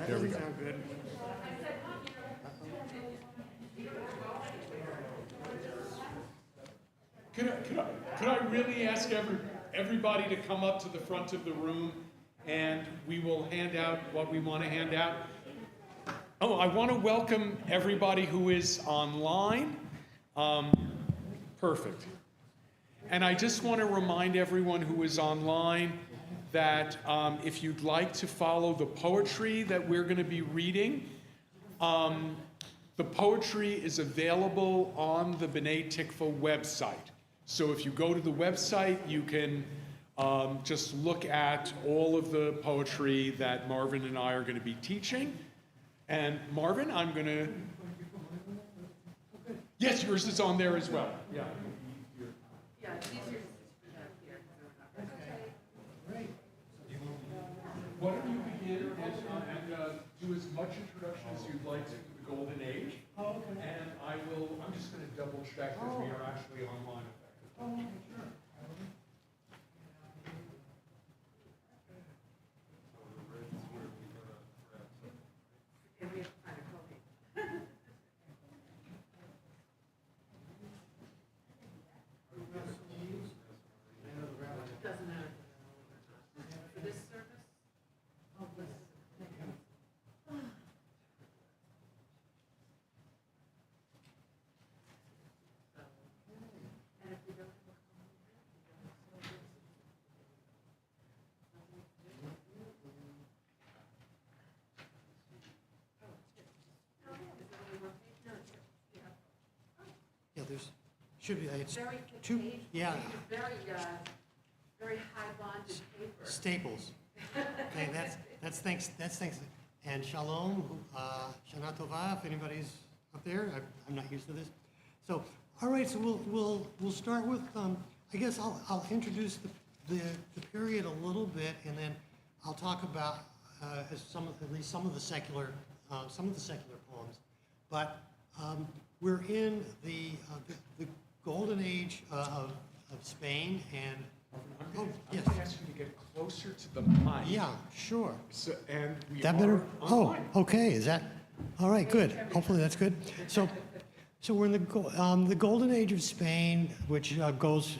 There we go. Sound good. Could I really ask everybody to come up to the front of the room, and we will hand out what we want to hand out. Oh, I want to welcome everybody who is online. Perfect. And I just want to remind everyone who is online that if you'd like to follow the poetry that we're going to be reading, the poetry is available on the B'nai Tikva website. So if you go to the website, you can just look at all of the poetry that Marvin and I are going to be teaching. And Marvin, I'm going to... Yes, yours is on there as well. Yeah. Yeah, it's easier to speak up here. Great. Why don't you begin and do as much introduction as you'd like to the Golden Age. Oh, okay. And I'm just going to double check that we are actually online effectively. Oh, sure. And we have to find a copy. Doesn't matter. For this service? Oh, this. And if we don't have a copy, Yeah, there's, should be, it's very thick two, page, yeah, very, very high bonded paper. staples. Okay, that's thanks, and shalom, shana tova, if anybody's up there, I'm not used to this. So, all right, so we'll start with, I guess I'll introduce the period a little bit, and then I'll talk about at least some of the secular poems. But we're in the golden age of Spain, and I'm going to ask you to get closer to the mic. yeah, sure. So, and we That are better? online. Oh, okay. Is that all right? Good. Hopefully that's good. So we're in the golden age of Spain, which goes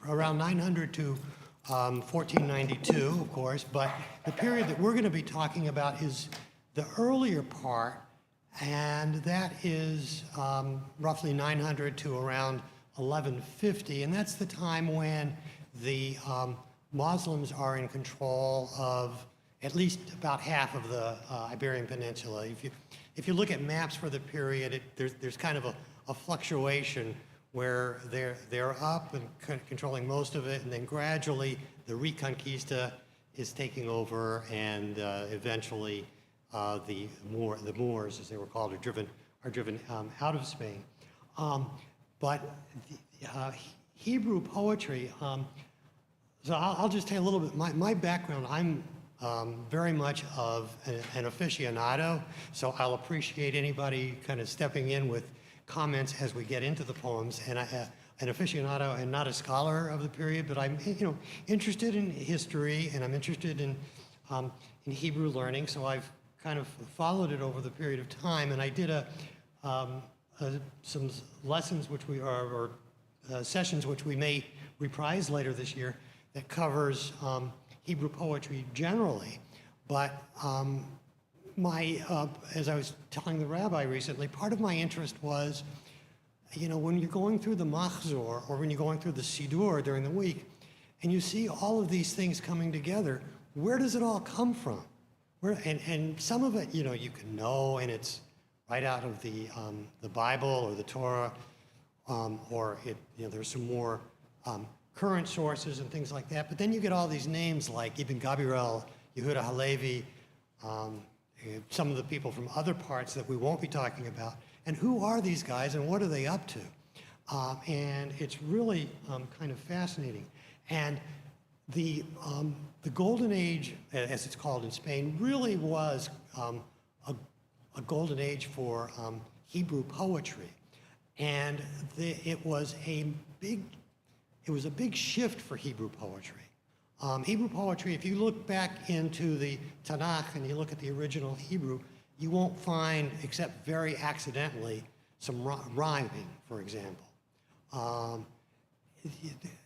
around 900 to 1492, of course. But the period that we're going to be talking about is the earlier part, and that is roughly 900 to around 1150, and that's the time when the Muslims are in control of at least about half of the Iberian Peninsula. If you look at maps for the period, there's kind of a fluctuation where they're up and controlling most of it, and then gradually the Reconquista is taking over, and eventually the Moors, as they were called, are driven out of Spain. But Hebrew poetry, so I'll just tell you a little bit. My background, I'm very much of an aficionado, so I'll appreciate anybody kind of stepping in with comments as we get into the poems. And an aficionado and not a scholar of the period, but I'm interested in history, and I'm interested in Hebrew learning, so I've kind of followed it over the period of time. And I did some lessons or sessions which we may reprise later this year that covers Hebrew poetry generally. But as I was telling the rabbi recently, part of my interest was, when you're going through the Machzor or when you're going through the Sidur during the week, and you see all of these things coming together, where does it all come from? And some of it, you can know, and it's right out of the Bible or the Torah, or there's some more current sources and things like that. But then you get all these names like Ibn Gabriel, Yehuda Halevi, some of the people from other parts that we won't be talking about. And who are these guys and what are they up to? And it's really kind of fascinating. And the Golden Age, as it's called in Spain, really was a golden age for Hebrew poetry, and it was a big shift for Hebrew poetry. Hebrew poetry, if you look back into the Tanakh and you look at the original Hebrew, you won't find, except very accidentally, some rhyming, for example.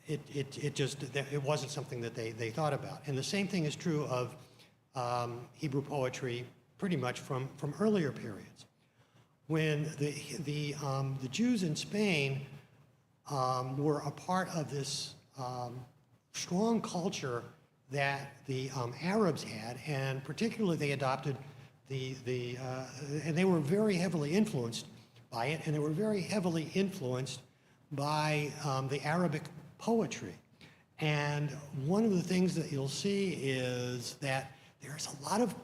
It wasn't something that they thought about. And the same thing is true of Hebrew poetry pretty much from earlier periods. When the Jews in Spain were a part of this strong culture that the Arabs had, and particularly they adopted and they were very heavily influenced by it, and they were very heavily influenced by the Arabic poetry. And one of the things that you'll see is that there's a lot of,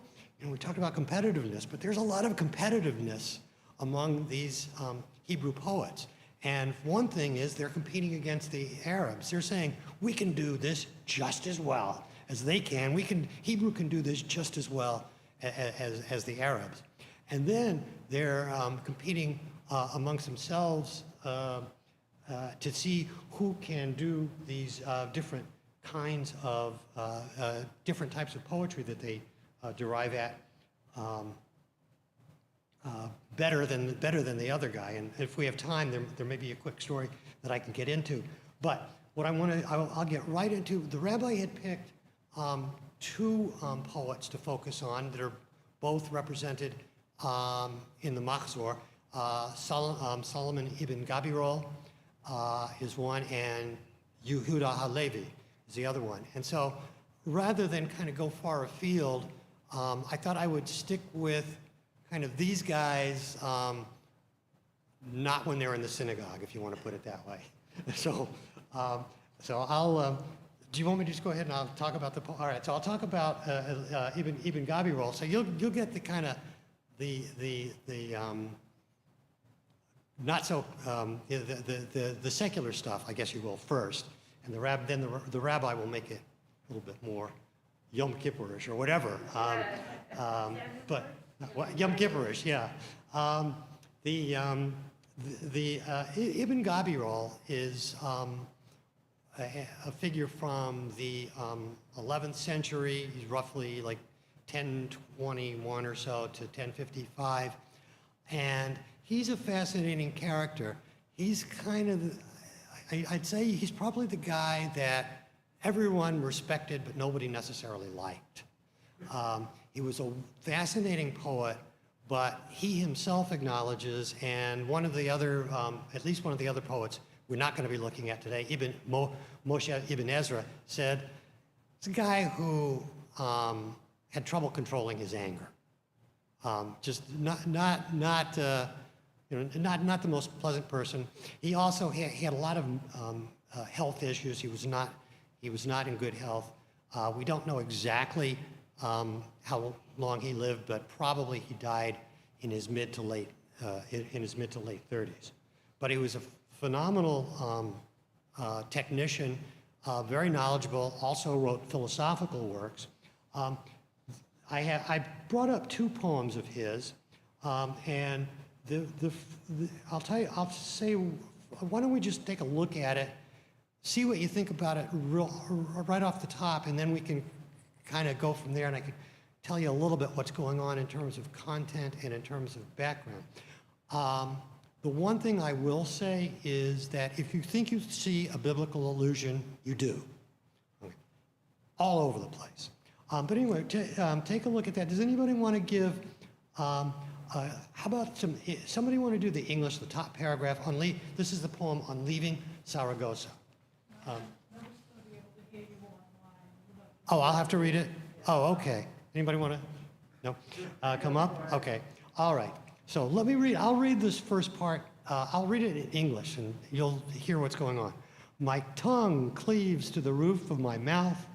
we talked about competitiveness, but there's a lot of competitiveness among these Hebrew poets. And one thing is they're competing against the Arabs. They're saying, we can do this just as well as they can. Hebrew can do this just as well as the Arabs. And then they're competing amongst themselves to see who can do these different kinds of, different types of poetry that they derive at better than the other guy. And if we have time, there may be a quick story that I can get into. But what I'll get right into, the rabbi had picked two poets to focus on that are both represented in the Machzor. Solomon ibn Gabirol is one, and Yehuda Halevi is the other one. And so rather than kind of go far afield, I thought I would stick with kind of these guys, not when they're in the synagogue, if you want to put it that way. So I'll, do you want me to just go ahead and I'll talk about all right, so I'll talk about Ibn Gabirol. So you'll get the kind of, the not so, the secular stuff, I guess you will, first. And then the rabbi will make it a little bit more Yom Kippurish or whatever. But Yom Kippurish, yeah. Ibn Gabirol is a figure from the 11th century. He's roughly like 1021 or so to 1055. And he's a fascinating character. He's kind of, I'd say he's probably the guy that everyone respected, but nobody necessarily liked. He was a fascinating poet, but he himself acknowledges, and one of the other, at least one of the other poets we're not going to be looking at today, Moshe Ibn Ezra, said it's a guy who had trouble controlling his anger. Just not the most pleasant person. He also had a lot of health issues. He was not in good health. We don't know exactly how long he lived, but probably he died in his mid to late 30s. But he was a phenomenal technician, very knowledgeable. Also wrote philosophical works. I brought up two poems of his, and I'll say, why don't we just take a look at it, see what you think about it right off the top, and then we can kind of go from there, and I can tell you a little bit what's going on in terms of content and in terms of background. The one thing I will say is that if you think you see a biblical allusion, you do. Okay. All over the place. But anyway, take a look at that. Does anybody want to give, how about somebody want to do the English, the top paragraph on this is the poem on leaving Saragossa. Oh, I'll have to read it? Oh, okay. Anybody want to? No? Come up? Okay. All right. So let me read. I'll read this first part. I'll read it in English, and you'll hear what's going on. My tongue cleaves to the roof of my mouth.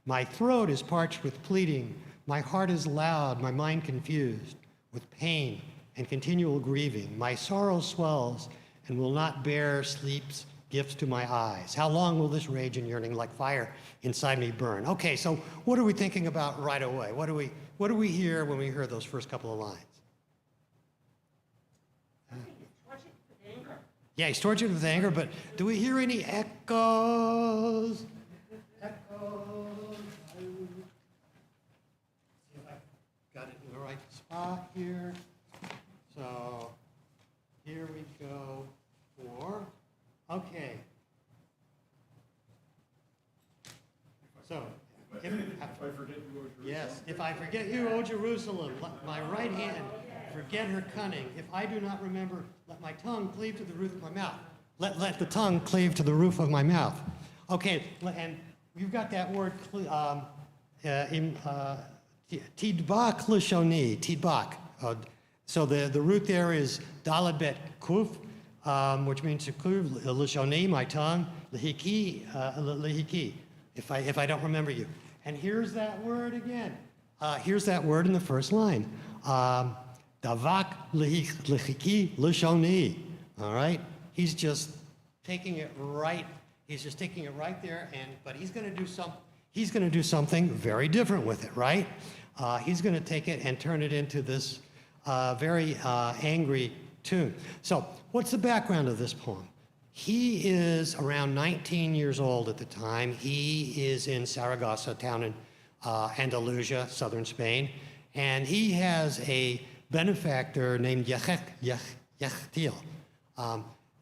My throat is parched with pleading. My heart is loud, my mind confused with pain and continual grieving. My sorrow swells and will not bear sleep's gifts to my eyes. How long will this rage and yearning like fire inside me burn? Okay, so what are we thinking about right away? What do we hear when we hear those first couple of lines? Yeah, he's tortured with anger, but do we hear any echoes? Echoes. here. So here we go for, okay. So, if I forget you, O Jerusalem. Yes, if I forget you, O Jerusalem, let my right hand forget her cunning. If I do not remember, let my tongue cleave to the roof of my mouth. Let the tongue cleave to the roof of my mouth. Okay, and you've got that word, tidbak lishoni, tidbak. So the root there is dalad bet kuf, which means to cleave, lishoni, my tongue, lihiki, if I don't remember you. And here's that word again. Here's that word in the first line. Davak lihiki lishoni. All right? He's just taking it right. He's just taking it right there, but he's going to do some. He's going to do something very different with it, right? He's going to take it and turn it into this very angry tune. So, what's the background of this poem? He is around 19 years old at the time. He is in Saragossa, a town in Andalusia, southern Spain, and he has a benefactor named Yachtil,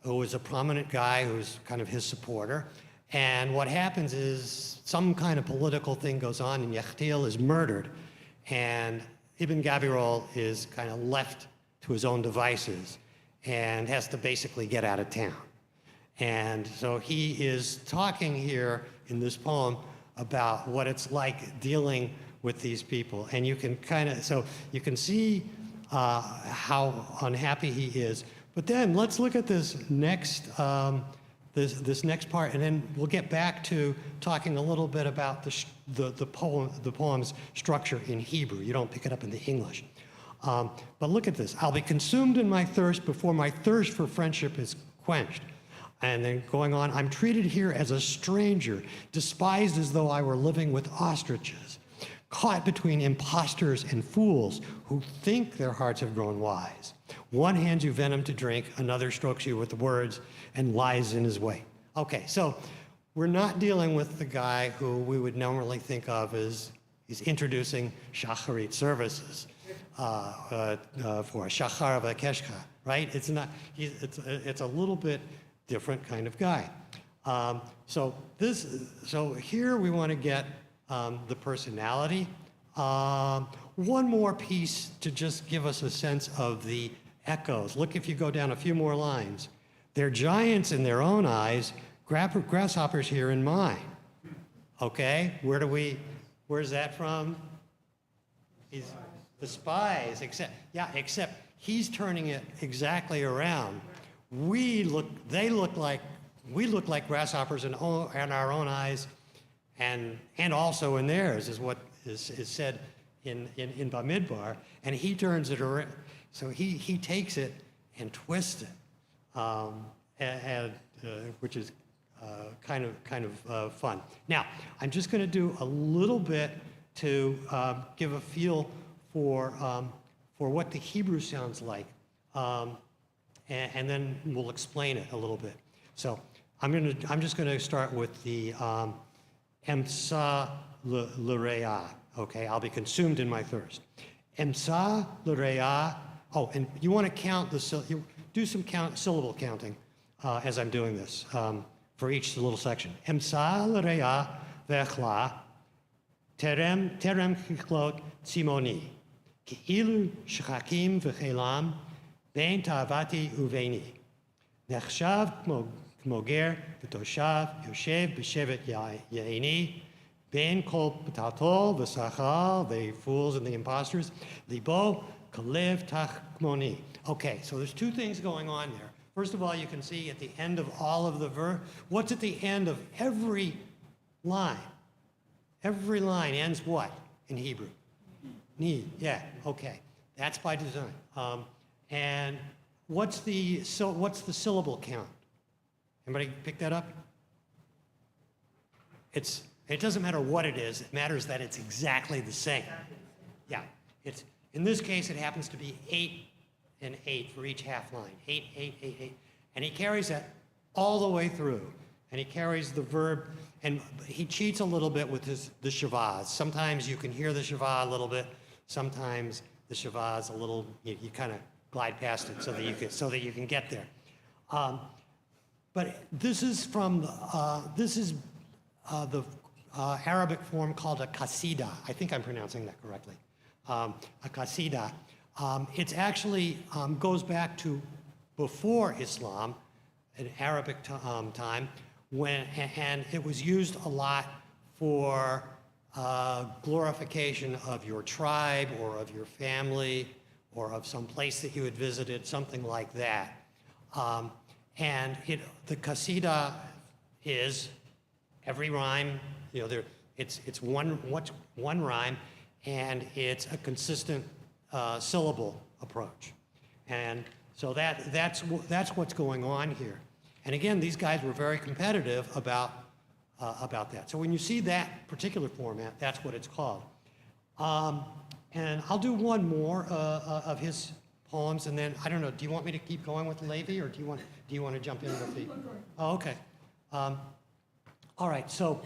who was a prominent guy who's kind of his supporter. And what happens is some kind of political thing goes on, and Yachtil is murdered, and Ibn Gabirol is kind of left to his own devices and has to basically get out of town. And so he is talking here in this poem about what it's like dealing with these people. And you can so you can see how unhappy he is. But then let's look at this next, this next part, and then we'll get back to talking a little bit about the poem's structure in Hebrew. You don't pick it up in the English. But look at this. I'll be consumed in my thirst before my thirst for friendship is quenched. And then going on, I'm treated here as a stranger, despised as though I were living with ostriches, caught between impostors and fools who think their hearts have grown wise. One hands you venom to drink, another strokes you with words and lies in his way. Okay, so we're not dealing with the guy who we would normally think of as he's introducing shacharit services for shachar v'keshka, right? It's not. It's a little bit different kind of guy. So here we want to get the personality. One more piece to just give us a sense of the echoes. Look, if you go down a few more lines, they're giants in their own eyes, grasshoppers here in mine. Okay, where's that from? He's the spies, except he's turning it exactly around. We look like grasshoppers in our own eyes, and also in theirs, is what is said in Bamidbar, and he turns it around. So he takes it and twists it, which is kind of fun. Now I'm just going to do a little bit to give a feel for what the Hebrew sounds like. And then we'll explain it a little bit. So I'm just going to start with the emsa l'reah. Okay, I'll be consumed in my thirst. Emsa l'reah. Oh, and you want to count do some syllable counting as I'm doing this for each little section. Emsa l'reah ve'echla terem chichlot tzimoni ki'ilu shchakim v'chelam בין תאוותי וביני. נחשב כמו גר ותושב, יושב בשבט יעני, בין כל פתלתול ושכל, the fools and the impostors, ליבו כלב תחכמוני. Okay, so there's two things going on there. First of all, you can see at the end of all of the what's at the end of every line? Every line ends what in Hebrew? Ni, yeah, okay. That's by design. And what's the syllable count? Anybody pick that up? It doesn't matter what it is. It matters that it's exactly the same. Yeah. In this case, it happens to be 8 and 8 for each half line. 8, 8, 8, 8. And he carries that all the way through. And he carries the verb, and he cheats a little bit with the shavahs. Sometimes you can hear the shavah a little bit. Sometimes the Shiva is a little, you kind of glide past it so that you can get there. But this is from the Arabic form called a qasida. I think I'm pronouncing that correctly. A qasida. It actually goes back to before Islam, in Arabic time, and it was used a lot for glorification of your tribe or of your family or of some place that you had visited, something like that. And the qasida is every rhyme, it's one rhyme, and it's a consistent syllable approach. And so that's what's going on here. And again, these guys were very competitive about that. So when you see that particular format, that's what it's called. And I'll do one more of his poems, and then I don't know. Do you want me to keep going with Levi, or do you want to jump in with the? Oh, okay. All right. So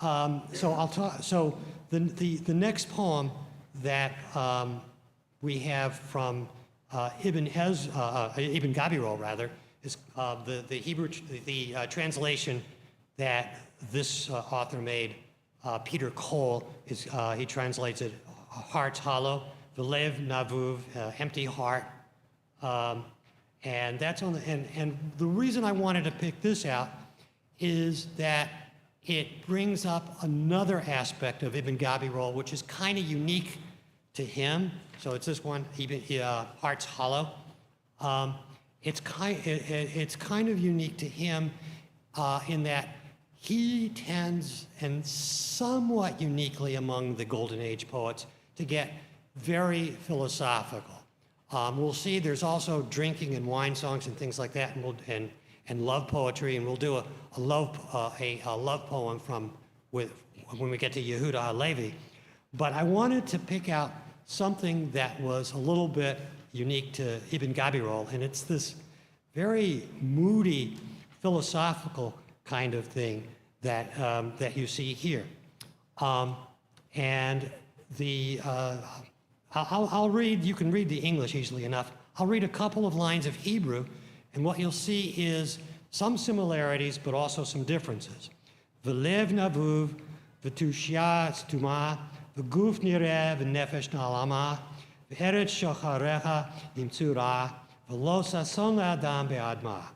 I'll talk. So the next poem that we have from Ibn Gabirol, rather, is the Hebrew translation that this author made. Peter Cole he translates it hearts hollow, v'lev navuv, empty heart, and that's on the and the reason I wanted to pick this out is that it brings up another aspect of Ibn Gabirol, which is kind of unique to him. So it's this one, hearts hollow. It's kind of unique to him in that he tends, and somewhat uniquely among the Golden Age poets, to get very philosophical. We'll see there's also drinking and wine songs and things like that, and love poetry, and we'll do a love poem when we get to Yehuda Halevi. But I wanted to pick out something that was a little bit unique to Ibn Gabirol, and it's this very moody, philosophical kind of thing that you see here. And I'll read, you can read the English easily enough. I'll read a couple of lines of Hebrew, and what you'll see is some similarities, but also some differences. V'lev navuv, v'tushya stuma, v'guf nireh, v'nefesh na'alama, v'eretz shocharecha imtzura, v'lo sason la'adam be'adma.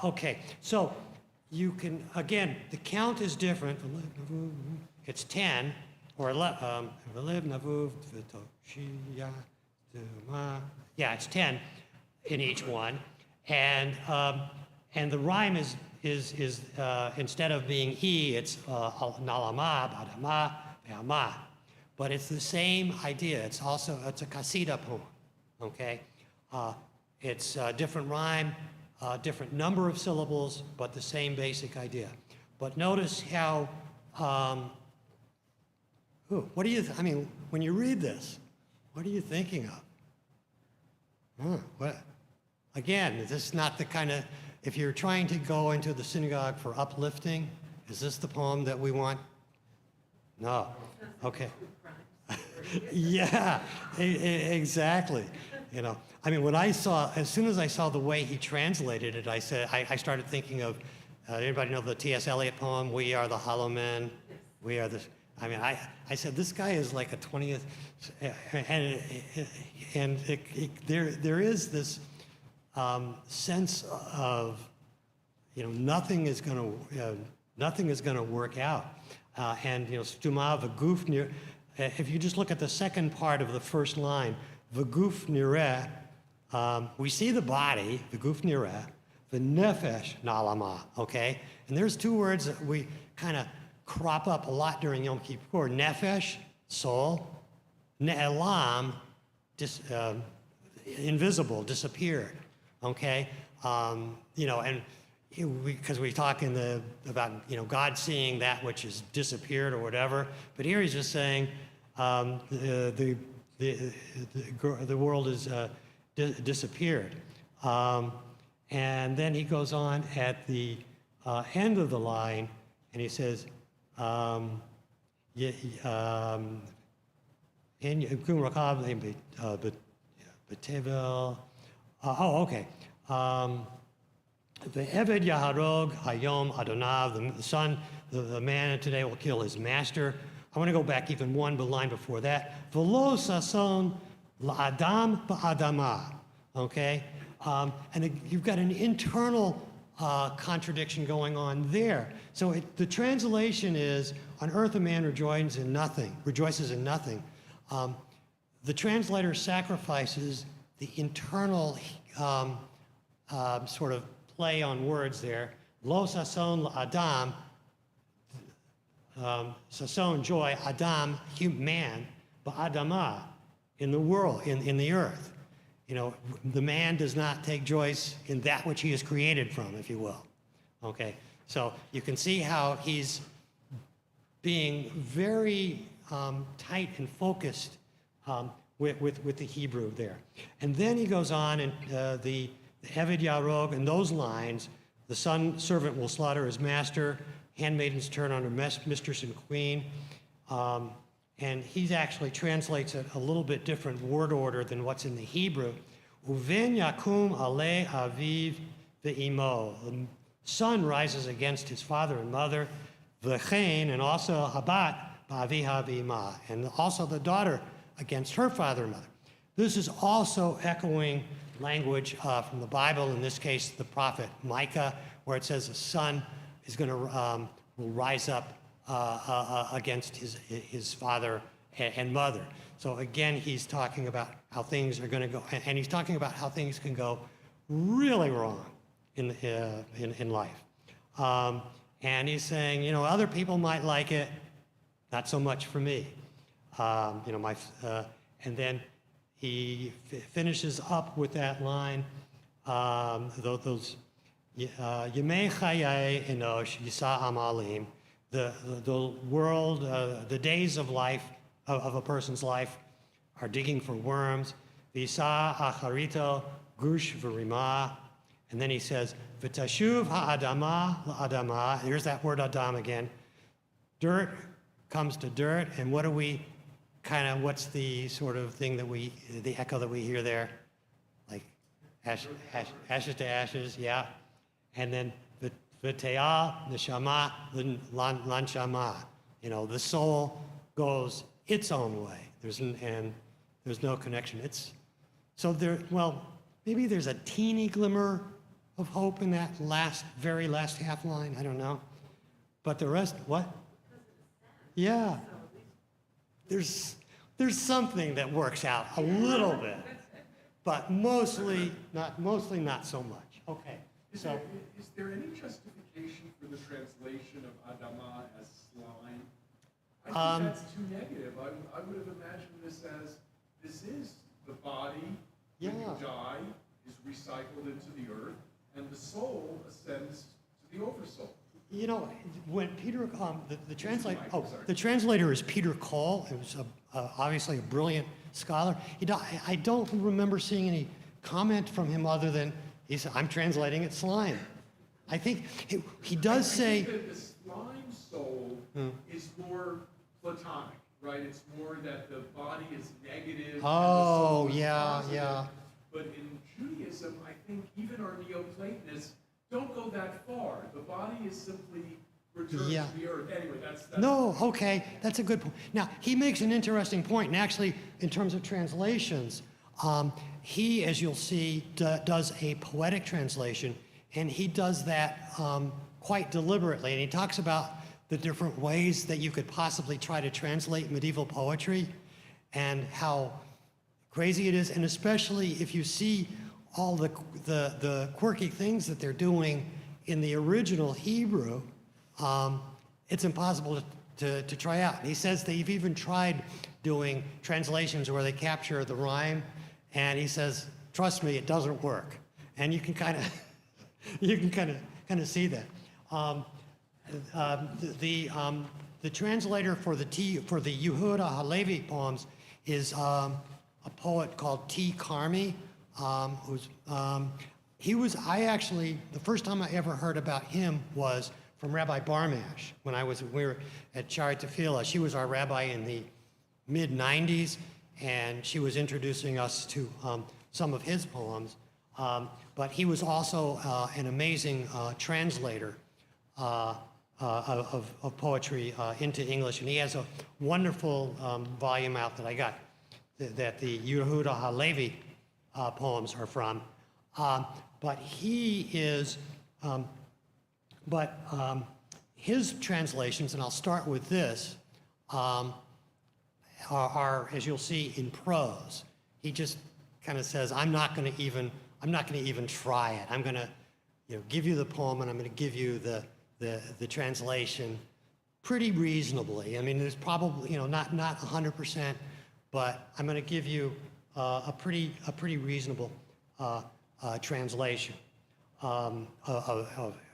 Okay, so you can, again, the count is different. It's 10, or 11, yeah, it's 10 in each one. And the rhyme is instead of being E, it's nalama, badama, be'ama. But it's the same idea. It's a qasida poem, okay? It's a different rhyme, different number of syllables, but the same basic idea. But notice how, what do you, I mean, when you read this, what are you thinking of? What? Again, this is not the kind of, if you're trying to go into the synagogue for uplifting, is this the poem that we want? No. Okay. Yeah, exactly. You know, I mean, as soon as I saw the way he translated it, I started thinking of, anybody know the T.S. Eliot poem, "We Are the Hollow Men"? We are the, I mean, I said, this guy is like a 20th, and there is this sense of, you know, nothing is going to work out. And, you know, stuma v'guf nir, if you just look at the second part of the first line, v'guf nireh, we see the body, v'guf nireh, v'nefesh na'alama, okay? And there's two words that we kind of crop up a lot during Yom Kippur. Nefesh, soul, ne'elam, invisible, disappeared, okay? You know, and because we talk about, you know, God seeing that which has disappeared or whatever, but here he's just saying the world is disappeared. And then he goes on at the end of the line, and he says, in Rakav, Betevel. Okay. The Eved Yaharog Hayom Adonav, the son, the man today will kill his master. I want to go back even one line before that. Velo sason la'adam ba'adama. Okay? You've got an internal contradiction going on there. So the translation is, on earth a man rejoices in nothing. The translator sacrifices the internal sort of play on words there. Lo sason la'adam, sason, joy, adam, man, ba'adama, in the world, in the earth. You know, the man does not take joy in that which he is created from, if you will. Okay, so you can see how he's being very tight and focused with the Hebrew there. And then he goes on, and the Eved Yarog, and those lines, the servant will slaughter his master, handmaidens turn on her mistress and queen. And he actually translates it a little bit different word order than what's in the Hebrew. Uven yakum ale aviv ve'imo. The son rises against his father and mother. V'chein, and also habat ba'aviha ve'ima. And also the daughter against her father and mother. This is also echoing language from the Bible, in this case, the prophet Micah, where it says the son is going to will rise up against his father and mother. So again, he's talking about how things are going to go, and he's talking about how things can go really wrong in life. And he's saying, you know, other people might like it, not so much for me. You know, and then he finishes up with that line, those Yemei Chayei Enosh Yisa Amalim. The world, the days of life, of a person's life, are digging for worms. Visa acharito gush v'rima. And then he says, v'tashuv ha'adama la'adama. Here's that word adam again. Dirt comes to dirt, and what do we what's the sort of thing the echo that we hear there? Like ashes to ashes, yeah. And then v'te'ah, neshama, lanshama. You know, the soul goes its own way. There's no connection. Maybe there's a teeny glimmer of hope in that very last half line. I don't know. But the rest, what? Yeah. There's something that works out a little bit, but mostly not so much. Okay. Is there any justification for the translation of Adama as slime? I think that's too negative. I would have imagined this as, this is the body, when you die, is recycled into the earth, and the soul ascends to the oversoul. You know, when Peter, the translator is Peter Cole, who's obviously a brilliant scholar. I don't remember seeing any comment from him other than he said, I'm translating it slime. I think he does say... that the slime soul is more platonic, right? It's more that the body is negative. Oh, and the soul is yeah, positive. yeah. But in Judaism, I think even our Neoplatonists don't go that far. The body is simply returned to the earth. Anyway, that's No, okay, that's a good point. Now, he makes an interesting point, and actually, in terms of translations, he, as you'll see, does a poetic translation, and he does that quite deliberately, and he talks about the different ways that you could possibly try to translate medieval poetry, and how crazy it is, and especially if you see all the quirky things that they're doing in the original Hebrew, it's impossible to try out. And he says they've even tried doing translations where they capture the rhyme, and he says, trust me, it doesn't work. And you can kind of see that. The translator for the Yehuda Halevi poems is a poet called T. Carmi. The first time I ever heard about him was from Rabbi Barmash when we were at Shari Tefillah. She was our rabbi in the mid-90s, and she was introducing us to some of his poems. But he was also an amazing translator of poetry into English, and he has a wonderful volume out that I got that the Yehuda Halevi poems are from. But he is, his translations, and I'll start with this, are, as you'll see, in prose. He just kind of says, I'm not going to even try it. I'm going to, give you the poem, and I'm going to give you the translation pretty reasonably. I mean, there's probably, not 100%, but I'm going to give you a pretty reasonable translation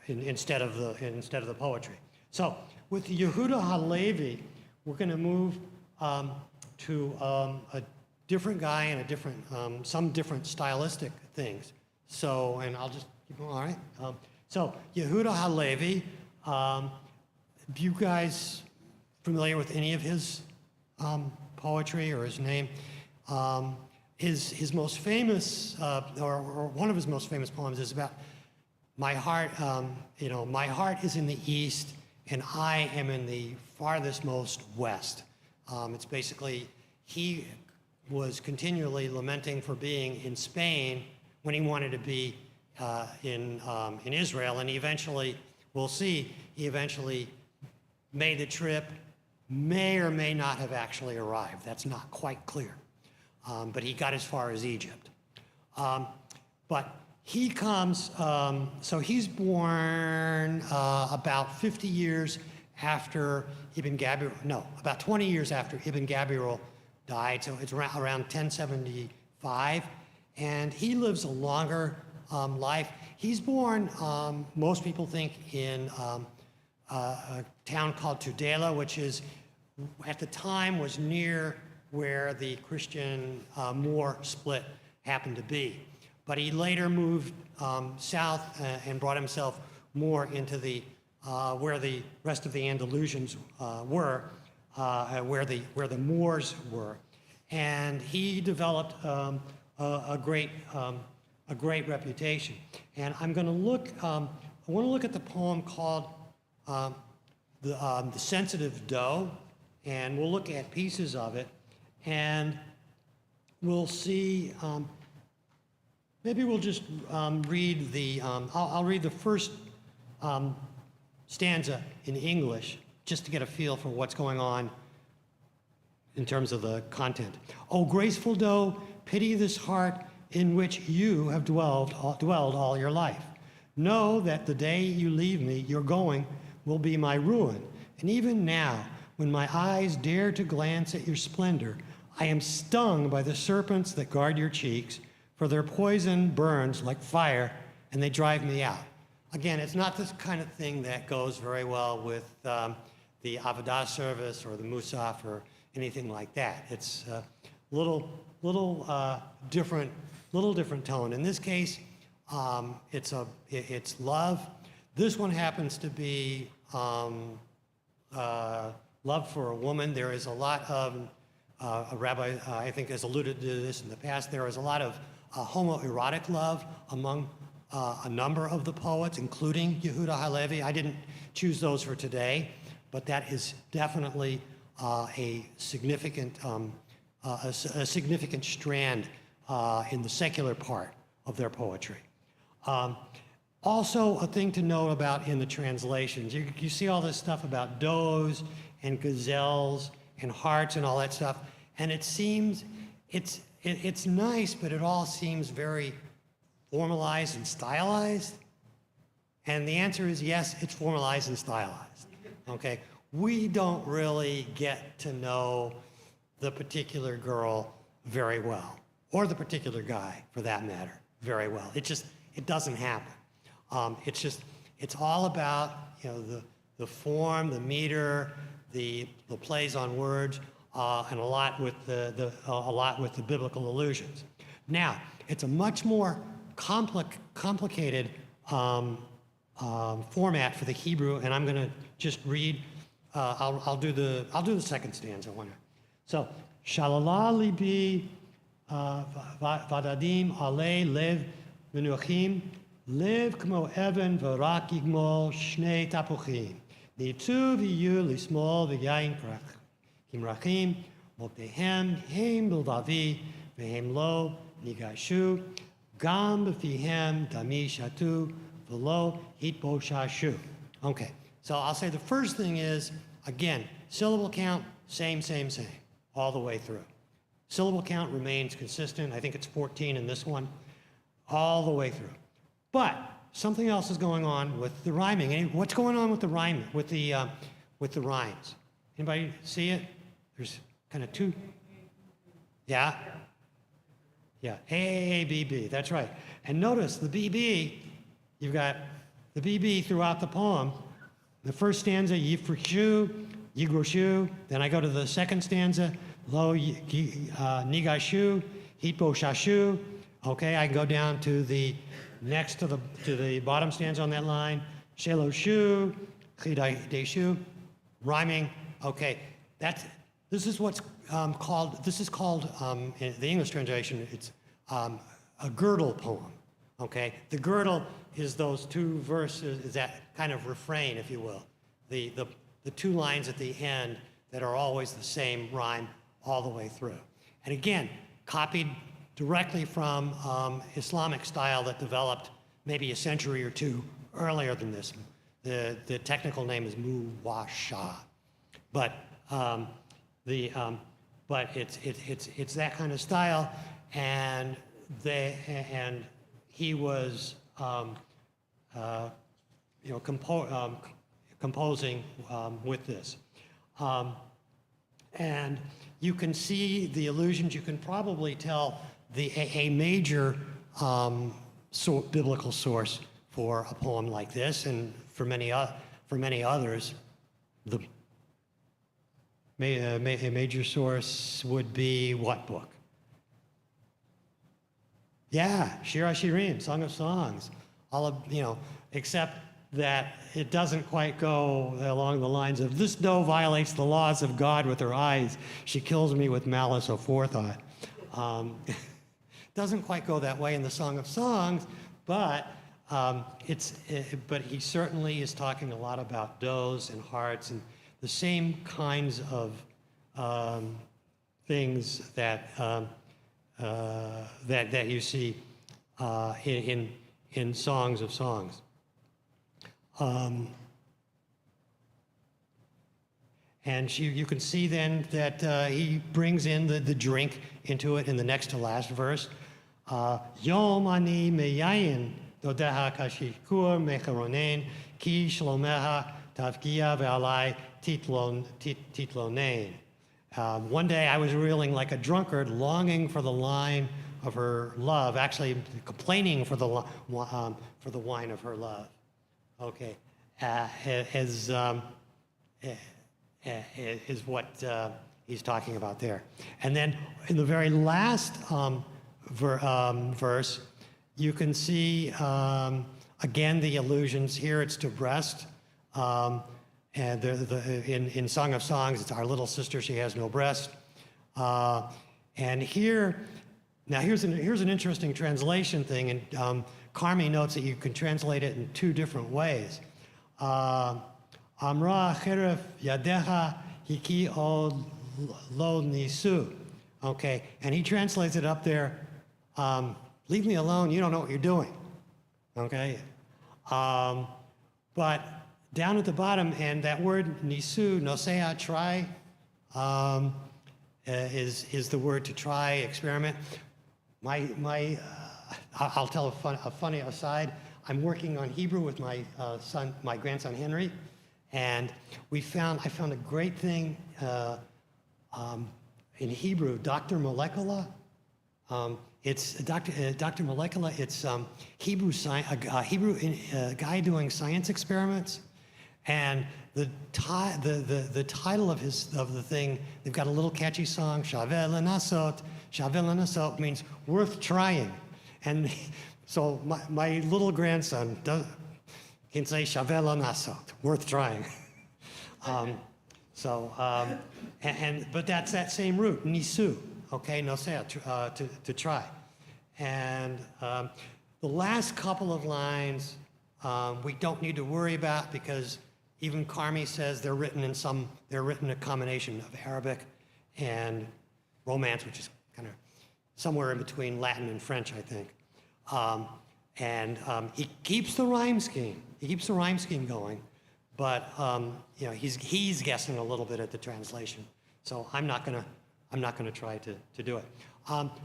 instead of the poetry. So with Yehuda Halevi, we're going to move to a different guy and a different, some different stylistic things. So, and I'll just keep going, all right? So Yehuda Halevi, you guys familiar with any of his poetry or his name? His most famous, or one of his most famous poems is about my heart, my heart is in the east and I am in the farthest most west. It's basically, he was continually lamenting for being in Spain when he wanted to be in Israel, and he eventually, we'll see, he eventually made the trip, may or may not have actually arrived. That's not quite clear. But he got as far as Egypt. But he comes, so he's born about 50 years after Ibn Gabriel, no, about 20 years after Ibn Gabriel died, so it's around 1075, and he lives a longer life. He's born, most people think, in a town called Tudela, which is, at the time, was near where the Christian-Moor split happened to be. But he later moved south and brought himself more into the where the rest of the Andalusians were, where the Moors were, and he developed a great reputation. And I'm going to look. I want to look at the poem called "The Sensitive Doe," and we'll look at pieces of it, and we'll see. Maybe we'll just read the. I'll read the first stanza in English, just to get a feel for what's going on in terms of the content. "O graceful doe, pity this heart in which you have dwelled all your life. Know that the day you leave me, your going will be my ruin. And even now, when my eyes dare to glance at your splendor, I am stung by the serpents that guard your cheeks, for their poison burns like fire, and they drive me out." Again, it's not this kind of thing that goes very well with the Avodah service or the Musaf or anything like that. It's a little different tone. In this case, it's love. This one happens to be love for a woman. There is a lot of a rabbi, I think, has alluded to this in the past. There is a lot of homoerotic love among a number of the poets, including Yehuda Halevi. I didn't choose those for today, but that is definitely a significant strand in the secular part of their poetry. Also, a thing to know about in the translations, you see all this stuff about does and gazelles and hearts and all that stuff, and it seems, it's nice, but it all seems very formalized and stylized. And the answer is yes, it's formalized and stylized, okay? We don't really get to know the particular girl very well, or the particular guy, for that matter, very well. It doesn't happen. It's all about, the form, the meter, the plays on words, and a lot with the biblical allusions. Now, it's a much more complicated format for the Hebrew, and I'm going to just read. I'll do the second stanza. So, Shalala libi vadadim ale lev menuchim lev kmo even v'rak yigmol shnei tapuchim nitu v'yu lismol v'yayin krach kimrachim mokdehem hem bilvavi v'hem lo nigashu gam b'fihem dami shatu v'lo hitbo shashu. Okay, so I'll say the first thing is, again, syllable count, same, all the way through. Syllable count remains consistent. I think it's 14 in this one, all the way through. But something else is going on with the rhyming. What's going on with the rhyme, with the rhymes? Anybody see it? There's kind of two. Yeah? Yeah, A, B, B, that's right. And notice the BB, you've got the BB throughout the poem. The first stanza, Yifrishu, Yigroshu. Then I go to the second stanza, Lo Nigashu, Hitbo Shashu. Okay, I can go down to the next to the bottom stanza on that line, Shelo Shu, Chidai rhyming. Okay, this is what's called in the English translation, it's a girdle poem. Okay, the girdle is those two verses, is that kind of refrain, if you will, the two lines at the end that are always the same rhyme all the way through. And again, copied directly from Islamic style that developed maybe a century or two earlier than this. The technical name is muwasha, but it's that kind of style, and he was composing with this. And you can see the allusions. You can probably tell a major biblical source for a poem like this, and for many others, a major source would be what book? Yeah, Shir HaShirim, Song of Songs. All of, except that it doesn't quite go along the lines of, this doe violates the laws of God with her eyes. She kills me with malice aforethought. Doesn't quite go that way in the Song of Songs, but but he certainly is talking a lot about does and hearts and the same kinds of things that that you see in Songs of Songs. And you can see then that he brings in the drink into it in the next to last verse. Yom ani meyayin dodeha kashikur mecharonen ki shlomeha tavkia ve'alai titlonein. One day I was reeling like a drunkard, longing for the wine of her love, actually complaining for the wine of her love. Okay, is what he's talking about there. And then in the very last verse, you can see again the allusions. Here it's to breast. And in Song of Songs, it's our little sister, she has no breast. And here's an interesting translation thing, and Carmi notes that you can translate it in two different ways. Amra cheref yadeha hiki od lo nisu. Okay, and he translates it up there, leave me alone, you don't know what you're doing. Okay? But down at the bottom, and that word nisu, nosea, try, is the word to try, experiment. I'll tell a funny aside. I'm working on Hebrew with my grandson Henry, and I found a great thing in Hebrew, Dr. Molecular. It's Dr. Molecular. It's Hebrew a guy doing science experiments, and the title of the thing, they've got a little catchy song, Shaveh Lanasot. Shaveh Lanasot means worth trying, and so my little grandson can say Shaveh Lanasot, worth trying. So, but that's that same root, nisu, okay, nosea, to try. And the last couple of lines we don't need to worry about because even Carmi says they're written in a combination of Arabic and Romance, which is kind of somewhere in between Latin and French, I think. He keeps the rhyme scheme. He keeps the rhyme scheme going, but he's guessing a little bit at the translation. So I'm not gonna try to do it.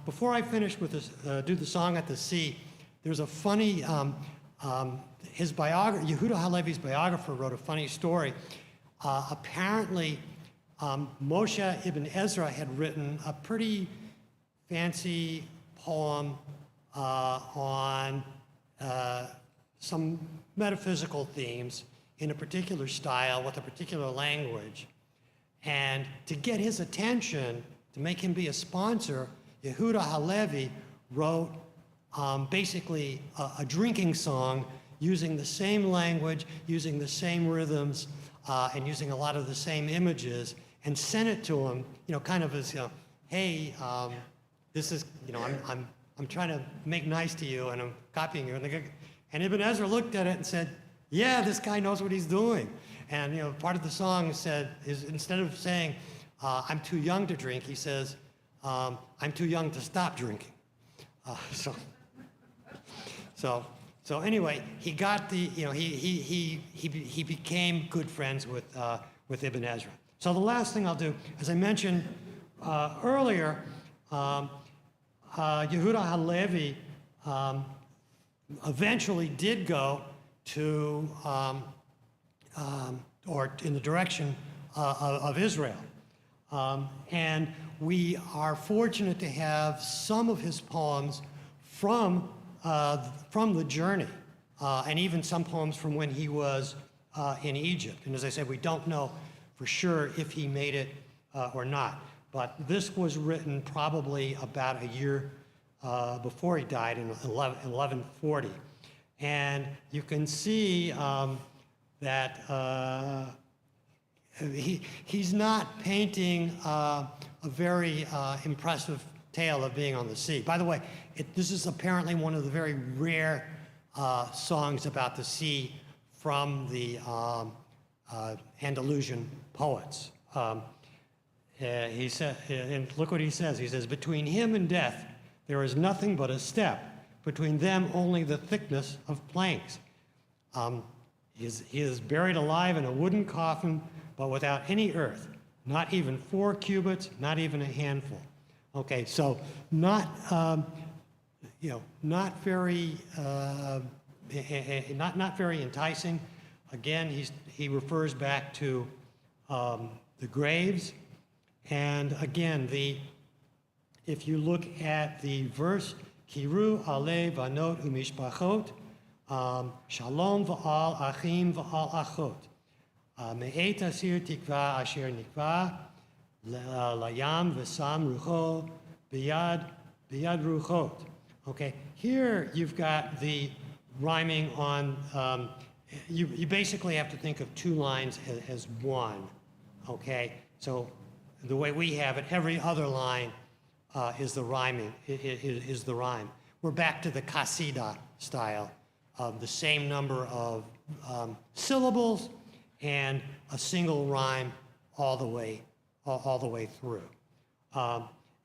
Before I finish with this, do the song at the sea, there's a funny. His biographer, Yehuda Halevi's biographer, wrote a funny story. Apparently, Moshe ibn Ezra had written a pretty fancy poem on some metaphysical themes in a particular style with a particular language. And to get his attention, to make him be a sponsor, Yehuda Halevi wrote basically a drinking song using the same language, using the same rhythms, and using a lot of the same images, and sent it to him, kind of as, hey, this is, I'm trying to make nice to you, and I'm copying you. And Ibn Ezra looked at it and said, yeah, this guy knows what he's doing. And, part of the song is instead of saying, I'm too young to drink, he says, I'm too young to stop drinking. So anyway, he got he became good friends with Ibn Ezra. So the last thing I'll do, as I mentioned earlier, Yehuda Halevi eventually did go to or in the direction of Israel, and we are fortunate to have some of his poems from the journey, and even some poems from when he was in Egypt. And as I said, we don't know for sure if he made it or not. But this was written probably about a year before he died in 1140. And you can see that he's not painting a very impressive tale of being on the sea. By the way, this is apparently one of the very rare songs about the sea from the Andalusian poets. He said, and look what he says. He says, between him and death, there is nothing but a step. Between them, only the thickness of planks. He is buried alive in a wooden coffin, but without any earth. Not even 4 cubits, not even a handful. Okay, so not very enticing. Again, he refers back to the graves, and again, if you look at the verse, Kiru ale vanot umishpachot, shalom v'al achim v'al achot, me'et asir tikva asher nikva, layam v'sam rucho biyad ruchot. Okay, here you've got the rhyming on, you basically have to think of 2 lines as one, okay? So the way we have it, every other line is the rhyming, is the rhyme. We're back to the Qasida style of the same number of syllables and a single rhyme all the way through.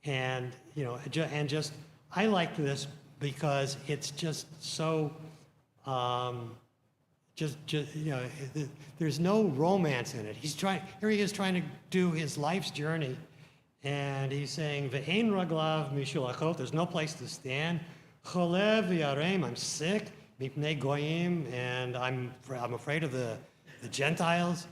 And just I like this because it's just so there's no romance in it. Here he is trying to do his life's journey, and he's saying, Ve'ein raglav mishulachot, there's no place to stand. Cholev v'yareim, I'm sick. Mipnei goyim, and I'm afraid of the Gentiles.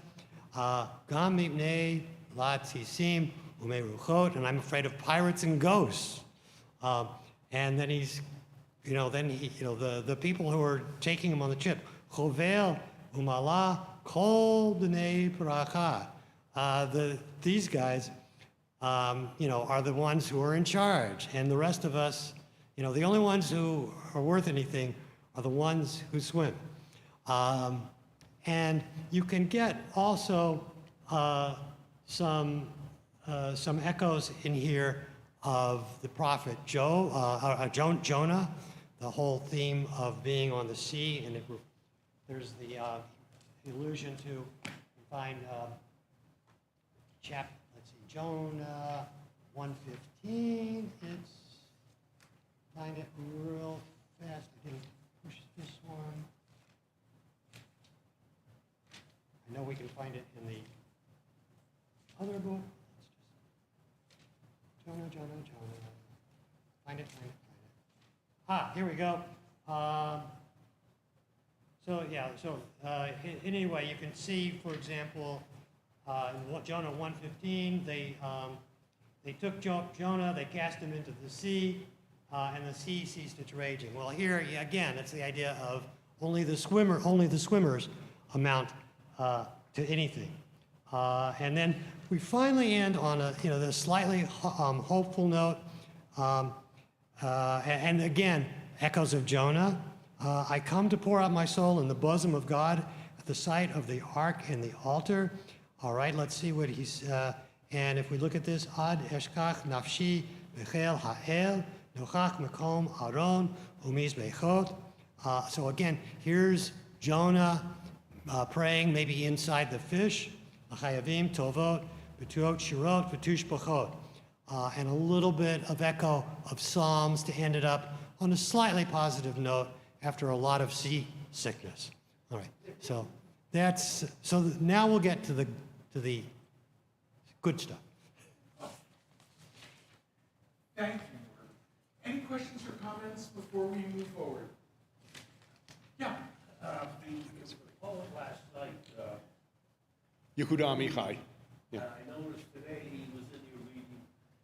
Gam mipnei latzisim umeruchot, and I'm afraid of pirates and ghosts. And then the people who are taking him on the ship, Chovel umala kol b'nei paracha. These guys, are the ones who are in charge, and the rest of us, the only ones who are worth anything are the ones who swim. And you can get also some echoes in here of the prophet Jonah, the whole theme of being on the sea, and there's the allusion to find let's see, Jonah 1:15. It's find it real fast. I didn't push this one. I know we can find it in the other book. Jonah. Find it. Here we go. Anyway, you can see, for example, in Jonah 1:15, they took Jonah, they cast him into the sea, and the sea ceased its raging. Well, here again, it's the idea of only the swimmers amount to anything. And then we finally end on the slightly hopeful note, and again, echoes of Jonah. I come to pour out my soul in the bosom of God at the sight of the ark and the altar. All right, let's see what he's, and if we look at this, Ad eshkach nafshi bechel ha'el, nochach mekom aron umizbechot. So again, here's Jonah praying maybe inside the fish, Chayavim tovot, betuot shirot, betush bachot. And a little bit of echo of Psalms to end it up on a slightly positive note after a lot of seasickness. All right, so now we'll get to the good stuff. Thank you, Mark. Any questions or comments before we move forward? Yeah. The poet last night, Yehuda Amichai. Yeah. I noticed today he was in your reading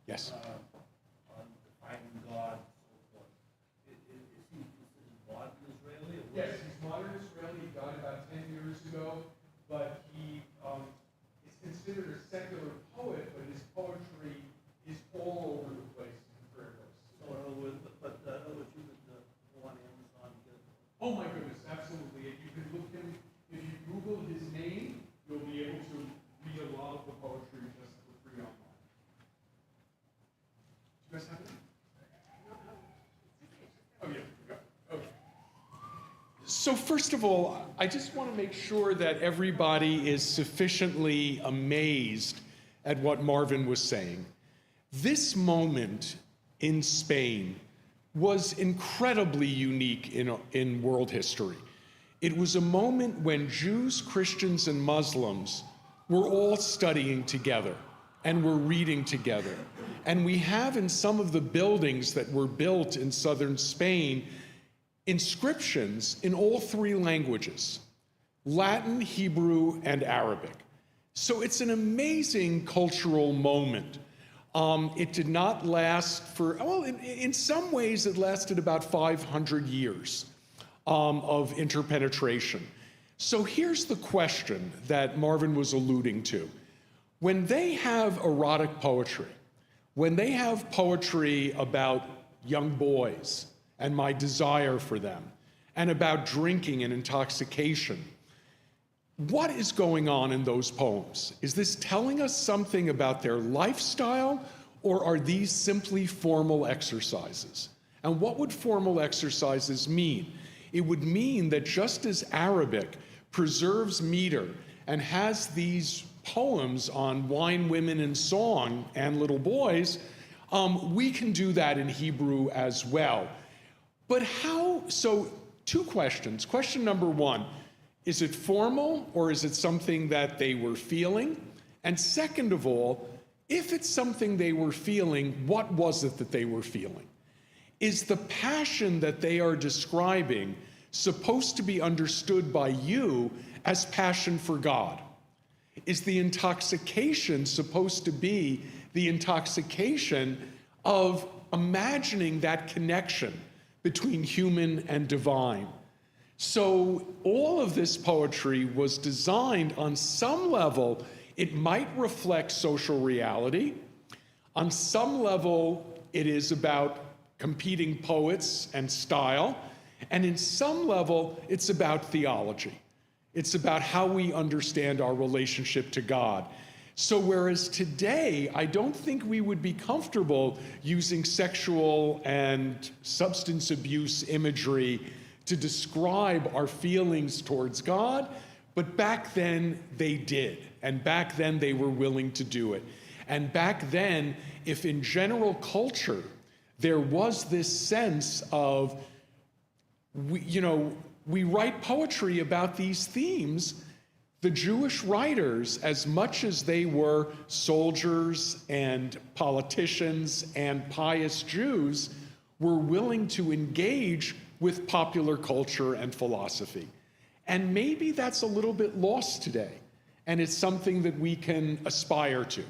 Yes. on defining God and so forth. Is he modern Israeli? Or what? Yes, he's modern Israeli. He died about 10 years ago, but he is considered a secular poet, but his poetry is all over the place in prayer verses. So in other words, you could go on Amazon and get it. Oh my goodness, absolutely. If you can look him, if you Google his name, you'll be able to read a lot of the poetry just for free online. Do you guys have it? Oh yeah, we got it. Okay. So first of all, I just want to make sure that everybody is sufficiently amazed at what Marvin was saying. This moment in Spain was incredibly unique in world history. It was a moment when Jews, Christians, and Muslims were all studying together and were reading together. And we have in some of the buildings that were built in southern Spain inscriptions in all three languages, Latin, Hebrew, and Arabic. So it's an amazing cultural moment. It did not last for, well, in some ways it lasted about 500 years of interpenetration. So here's the question that Marvin was alluding to. When they have erotic poetry, when they have poetry about young boys and my desire for them, and about drinking and intoxication, what is going on in those poems? Is this telling us something about their lifestyle, or are these simply formal exercises? And what would formal exercises mean? It would mean that just as Arabic preserves meter and has these poems on wine, women, and song, and little boys, we can do that in Hebrew as well. But how, so two questions. Question number one, is it formal or is it something that they were feeling? And second of all, if it's something they were feeling, what was it that they were feeling? Is the passion that they are describing supposed to be understood by you as passion for God? Is the intoxication supposed to be the intoxication of imagining that connection between human and divine? So all of this poetry was designed on some level, it might reflect social reality. On some level, it is about competing poets and style. And in some level, it's about theology. It's about how we understand our relationship to God. So whereas today, I don't think we would be comfortable using sexual and substance abuse imagery to describe our feelings towards God, but back then they did. And back then they were willing to do it. And back then, if in general culture, there was this sense of, we write poetry about these themes. The Jewish writers, as much as they were soldiers and politicians and pious Jews, were willing to engage with popular culture and philosophy. And maybe that's a little bit lost today, and it's something that we can aspire to.